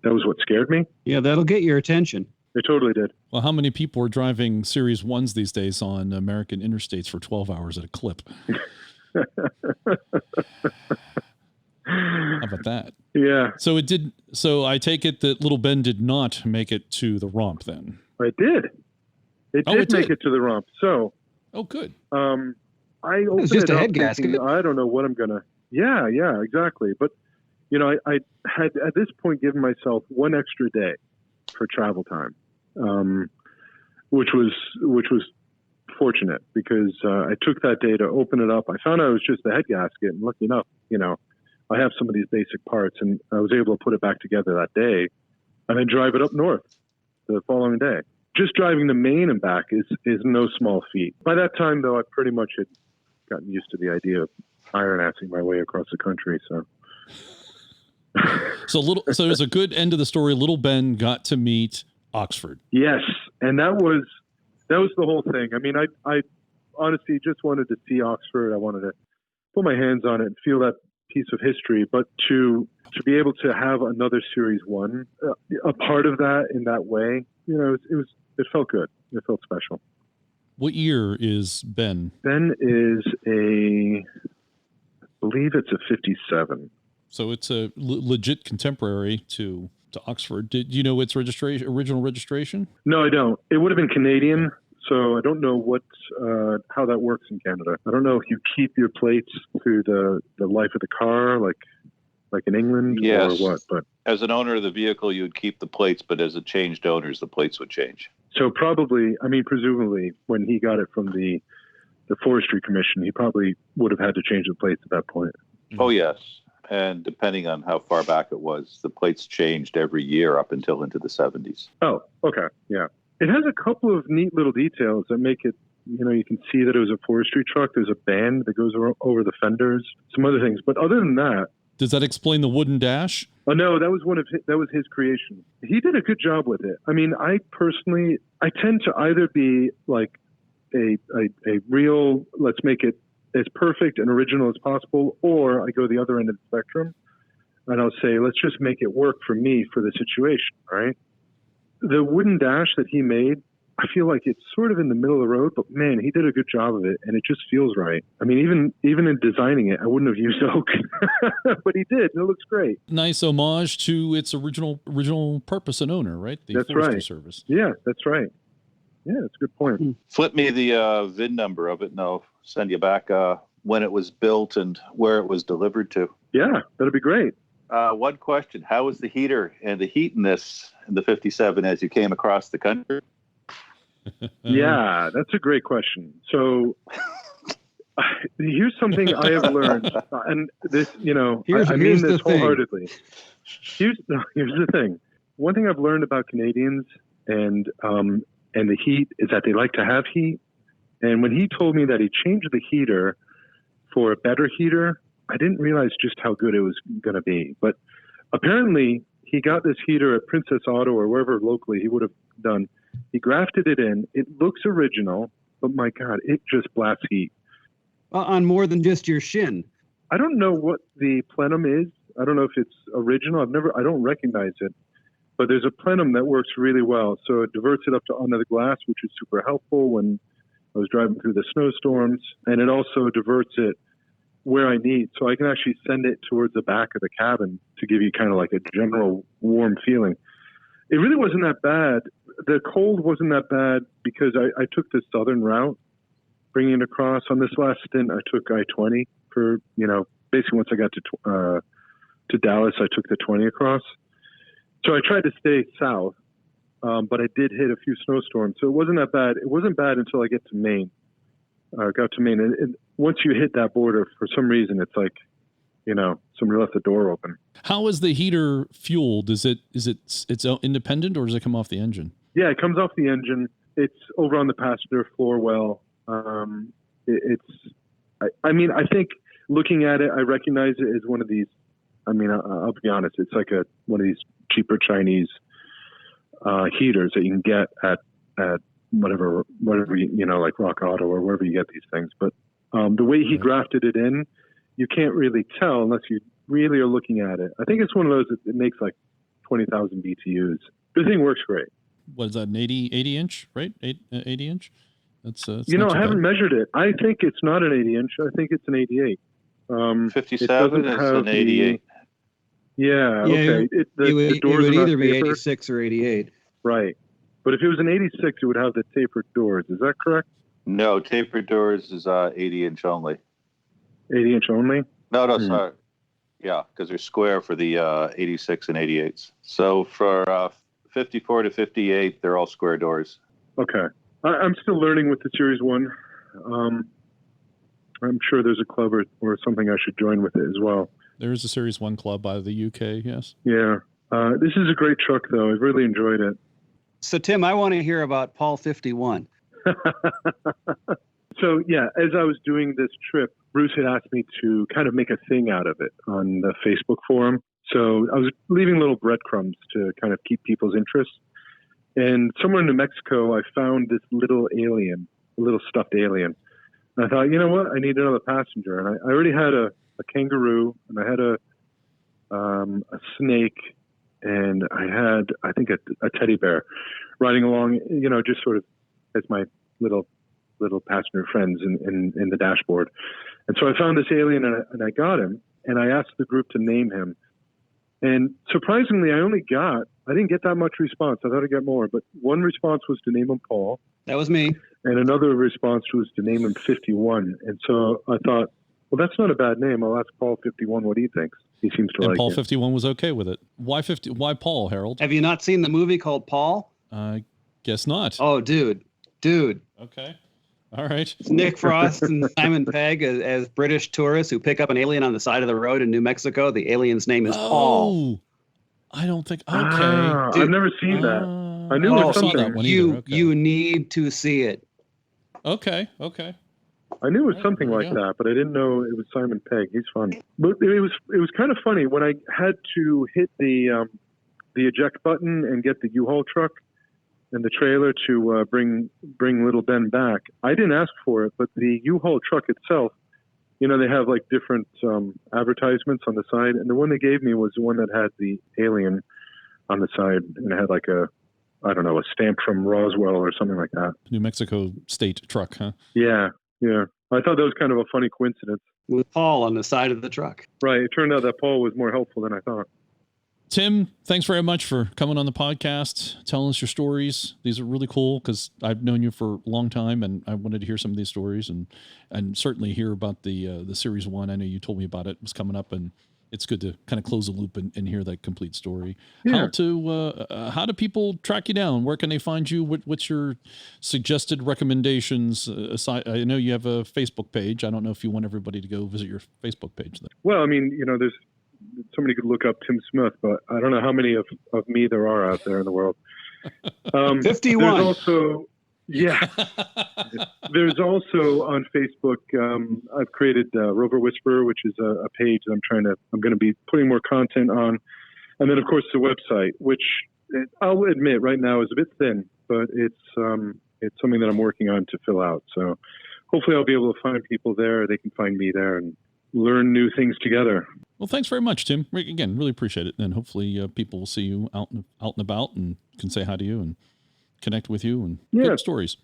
that was what scared me. Yeah, that'll get your attention. It totally did. Well, how many people are driving Series 1s these days on American interstates for 12 hours at a clip? How about that? Yeah. So I take it that Little Ben did not make it to the Romp then. It did. It did make it to the Romp. So. Oh, good. I opened it's just it a up head thinking, gasket. I don't know what I'm gonna. Yeah, exactly. But I had at this point given myself one extra day for travel time, which was fortunate because I took that day to open it up. I found out it was just the head gasket, and lucky enough, I have some of these basic parts, and I was able to put it back together that day, and then drive it up north the following day. Just driving to Maine and back is no small feat. By that time, though, I pretty much had gotten used to the idea of iron-assing my way across the country. So, so there's a good end of the story. Little Ben got to meet Oxford. Yes, and that was the whole thing. I mean, I honestly just wanted to see Oxford. I wanted to put my hands on it and feel that piece of history, but to be able to have another Series 1, a part of that in that way, it felt good. It felt special. What year is Ben? Ben is I believe it's a 57. So it's a legit contemporary to Oxford. Did you know its original registration? No, I don't. It would have been Canadian. So I don't know how that works in Canada. I don't know if you keep your plates through the life of the car, like in England, or what. But as an owner of the vehicle, you would keep the plates, but as it changed owners, the plates would change. So presumably, when he got it from the Forestry Commission, he probably would have had to change the plates at that point. Oh, yes. And depending on how far back it was, the plates changed every year up until into the 70s. Oh, okay. Yeah. It has a couple of neat little details that make it, you can see that it was a forestry truck. There's a band that goes over the fenders, some other things. But other than that. Does that explain the wooden dash? Oh, no, that was his creation. He did a good job with it. I mean, I tend to either be like a real, let's make it as perfect and original as possible, or I go the other end of the spectrum and I'll say, let's just make it work for me for the situation, right? The wooden dash that he made, I feel like it's sort of in the middle of the road, but man, he did a good job of it, and it just feels right. I mean, even in designing it, I wouldn't have used oak, but he did, and it looks great. Nice homage to its original purpose and owner, right? The That's Forestry right. Service. Yeah, that's right. Yeah, that's a good point. Flip me the VIN number of it, and I'll send you back when it was built and where it was delivered to. Yeah, that'd be great. One question: how was the heater and the heat in this in the 57 as you came across the country? Yeah, that's a great question. So here's something I have learned, and this, I mean this wholeheartedly. Here's the thing. One thing I've learned about Canadians and the heat is that they like to have heat. And when he told me that he changed the heater for a better heater, I didn't realize just how good it was going to be. But apparently he got this heater at Princess Auto or wherever locally he would have done. He grafted it in. It looks original, but my God, it just blasts heat. On more than just your shin. I don't know what the plenum is. I don't know if it's original. I don't recognize it. But there's a plenum that works really well. So it diverts it up to under the glass, which is super helpful when I was driving through the snowstorms. And it also diverts it where I need. So I can actually send it towards the back of the cabin to give you kind of like a general warm feeling. It really wasn't that bad. The cold wasn't that bad because I took the southern route, bringing it across. On this last stint, I took I-20 for, basically once I got to Dallas, I took the 20 across. So I tried to stay south, but I did hit a few snowstorms. So it wasn't that bad. It wasn't bad until I got to Maine. And once you hit that border, for some reason, it's like, somebody left the door open. How is the heater fueled? Is it independent, or does it come off the engine? Yeah, it comes off the engine. It's over on the passenger floor well. I think looking at it, I recognize it as one of these. I'll be honest. It's like one of these cheaper Chinese heaters that you can get at whatever like Rock Auto or wherever you get these things. But the way he grafted it in, you can't really tell unless you really are looking at it. I think it's one of those that it makes like 20,000 BTUs. The thing works great. What is that, an 80 inch, right? 80 inch? That's I haven't measured it. I think it's not an 80 inch. I think it's an 88. 57 is an 88. Yeah, okay. It would either be 86 or 88. Right. But if it was an 86, it would have the tapered doors. Is that correct? No, tapered doors is 80 inch only. 80 inch only? No, sorry. Yeah, because they're square for the 86 and 88s. So for 54 to 58, they're all square doors. Okay. I'm still learning with the Series 1. I'm sure there's a club or something I should join with it as well. There is a Series 1 club out of the UK, yes. Yeah. This is a great truck, though. I've really enjoyed it. So, Tim, I want to hear about Paul 51. So, yeah, as I was doing this trip, Bruce had asked me to kind of make a thing out of it on the Facebook forum. So I was leaving little breadcrumbs to kind of keep people's interest. And somewhere in New Mexico, I found this little alien, a little stuffed alien. And I thought, you know what? I need another passenger. And I already had a kangaroo, and I had a snake, and I had, I think, a teddy bear riding along, just sort of as my little passenger friends in the dashboard. And so I found this alien, and I got him, and I asked the group to name him. And surprisingly, I didn't get that much response. I thought I'd get more, but one response was to name him Paul. That was me. And another response was to name him 51. And so I thought, well, that's not a bad name. I'll ask Paul 51 what he thinks. He seems to like it. Paul 51 was okay with it. Why Paul, Harold? Have you not seen the movie called Paul? I guess not. Oh, dude. Okay. All right. It's Nick Frost and Simon Pegg as British tourists who pick up an alien on the side of the road in New Mexico. The alien's name is Paul. I don't think. Okay. I've never seen that. I knew it was something. That one either. Okay. You need to see it. Okay. I knew it was something like that, but I didn't know it was Simon Pegg. He's funny. But it was kind of funny when I had to hit the eject button and get the U-Haul truck and the trailer to bring little Ben back. I didn't ask for it, but the U-Haul truck itself, they have like different advertisements on the side, and the one they gave me was the one that had the alien on the side, and it had like a stamp from Roswell or something like that. New Mexico state truck, huh? Yeah. I thought that was kind of a funny coincidence. With Paul on the side of the truck. Right. It turned out that Paul was more helpful than I thought. Tim, thanks very much for coming on the podcast, telling us your stories. These are really cool because I've known you for a long time, and I wanted to hear some of these stories and certainly hear about the Series 1. I know you told me about it. It was coming up, and it's good to kind of close the loop and hear that complete story. Yeah. How do people track you down? Where can they find you? What's your suggested recommendations? Aside, I know you have a Facebook page. I don't know if you want everybody to go visit your Facebook page then. Well, there's somebody could look up Tim Smith, but I don't know how many of me there are out there in the world. 51. There's also, there's also on Facebook, I've created Rover Whisperer, which is a page that I'm going to be putting more content on. And then, of course, the website, which I'll admit right now is a bit thin, but it's something that I'm working on to fill out. So hopefully I'll be able to find people there. They can find me there and learn new things together. Well, thanks very much, Tim. Again, really appreciate it. And hopefully people will see you out and about and can say hi to you and connect with you and good stories.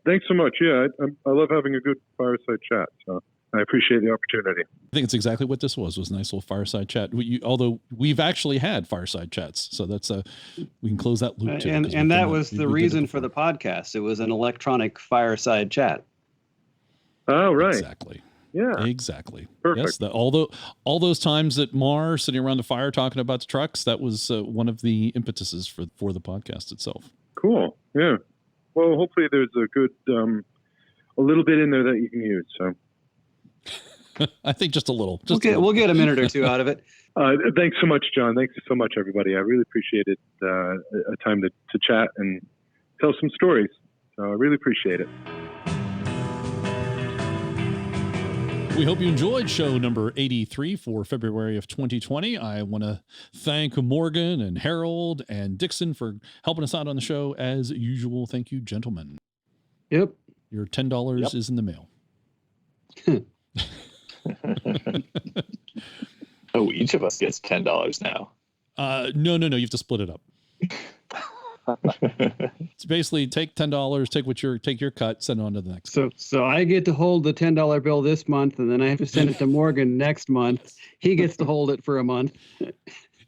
Thanks so much. Yeah, I love having a good fireside chat. So I appreciate the opportunity. I think it's exactly what this was a nice little fireside chat. Although we've actually had fireside chats. So that's we can close that loop too. And that was the reason for the podcast. It was an electronic fireside chat. Oh, right. Exactly. Yeah. Exactly. Perfect. Yes. All those times at Mar sitting around the fire talking about the trucks, that was one of the impetuses for the podcast itself. Cool. Yeah. Well, hopefully there's a good, a little bit in there that you can use. So I think just a little. We'll get a minute or two out of it. Thanks so much, John. Thanks so much, everybody. I really appreciated a time to chat and tell some stories. So I really appreciate it. We hope you enjoyed show number 83 for February of 2020. I want to thank Morgan and Harold and Dixon for helping us out on the show as usual. Thank you, gentlemen. Yep. Your $10 is in the mail. Oh, each of us gets $10 now. No. You have to split it up. It's basically take $10, take your cut, send it on to the next. So I get to hold the $10 bill this month, and then I have to send it to Morgan next month. He gets to hold it for a month.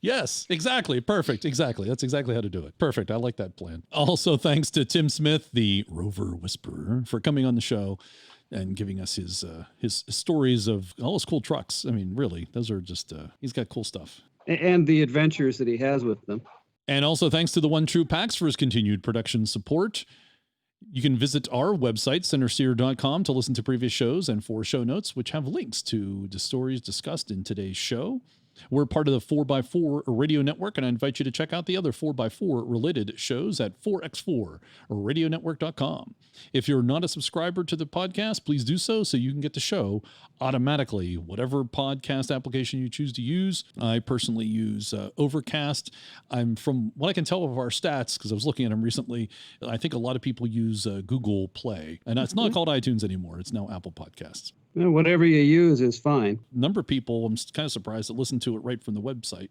Yes, exactly. Perfect. Exactly. That's exactly how to do it. Perfect. I like that plan. Also, thanks to Tim Smith, the Rover Whisperer, for coming on the show and giving us his stories of all his cool trucks. I mean, really, those are just, he's got cool stuff. And the adventures that he has with them. And also thanks to the One True Packs for his continued production support. You can visit our website, Centresteer.com, to listen to previous shows and for show notes, which have links to the stories discussed in today's show. We're part of the 4x4 Radio Network, and I invite you to check out the other 4x4 related shows at 4x4radionetwork.com. If you're not a subscriber to the podcast, please do so you can get the show automatically, whatever podcast application you choose to use. I personally use Overcast. From what I can tell of our stats, because I was looking at them recently, I think a lot of people use Google Play, and it's not called iTunes anymore. It's now Apple Podcasts. Whatever you use is fine. A number of people, I'm kind of surprised, that listen to it right from the website.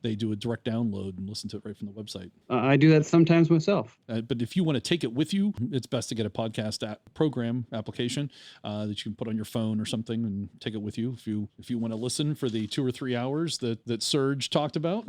They do a direct download and listen to it right from the website. I do that sometimes myself. But if you want to take it with you, it's best to get a podcast program application that you can put on your phone or something and take it with you. If you want to listen for the 2 or 3 hours that Serge talked about.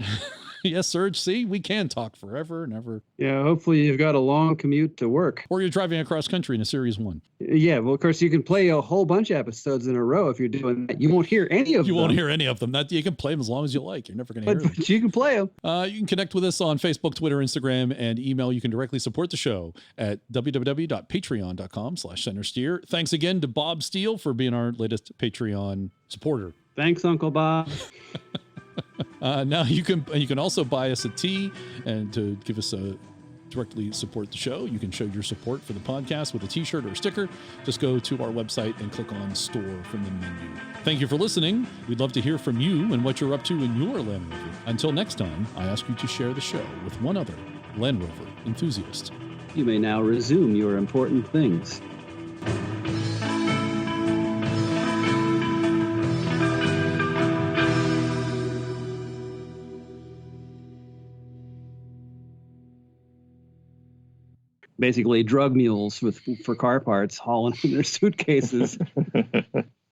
Yes, Serge, see, we can talk forever and ever. Yeah, hopefully you've got a long commute to work. Or you're driving across country in a Series 1. Yeah, well, of course, you can play a whole bunch of episodes in a row if you're doing that. You won't hear any of them. You won't hear any of them. You can play them as long as you like. You're never going to hear them. But you can play them. You can connect with us on Facebook, Twitter, Instagram, and email. You can directly support the show at www.patreon.com/Centresteer. Thanks again to Bob Steele for being our latest Patreon supporter. Thanks, Uncle Bob. Now you can also buy us a tea and to give us directly support the show. You can show your support for the podcast with a t-shirt or a sticker. Just go to our website and click on store from the menu. Thank you for listening. We'd love to hear from you and what you're up to in your Land Rover. Until next time, I ask you to share the show with one other Land Rover enthusiast. You may now resume your important things. Basically drug mules for car parts hauling in their suitcases.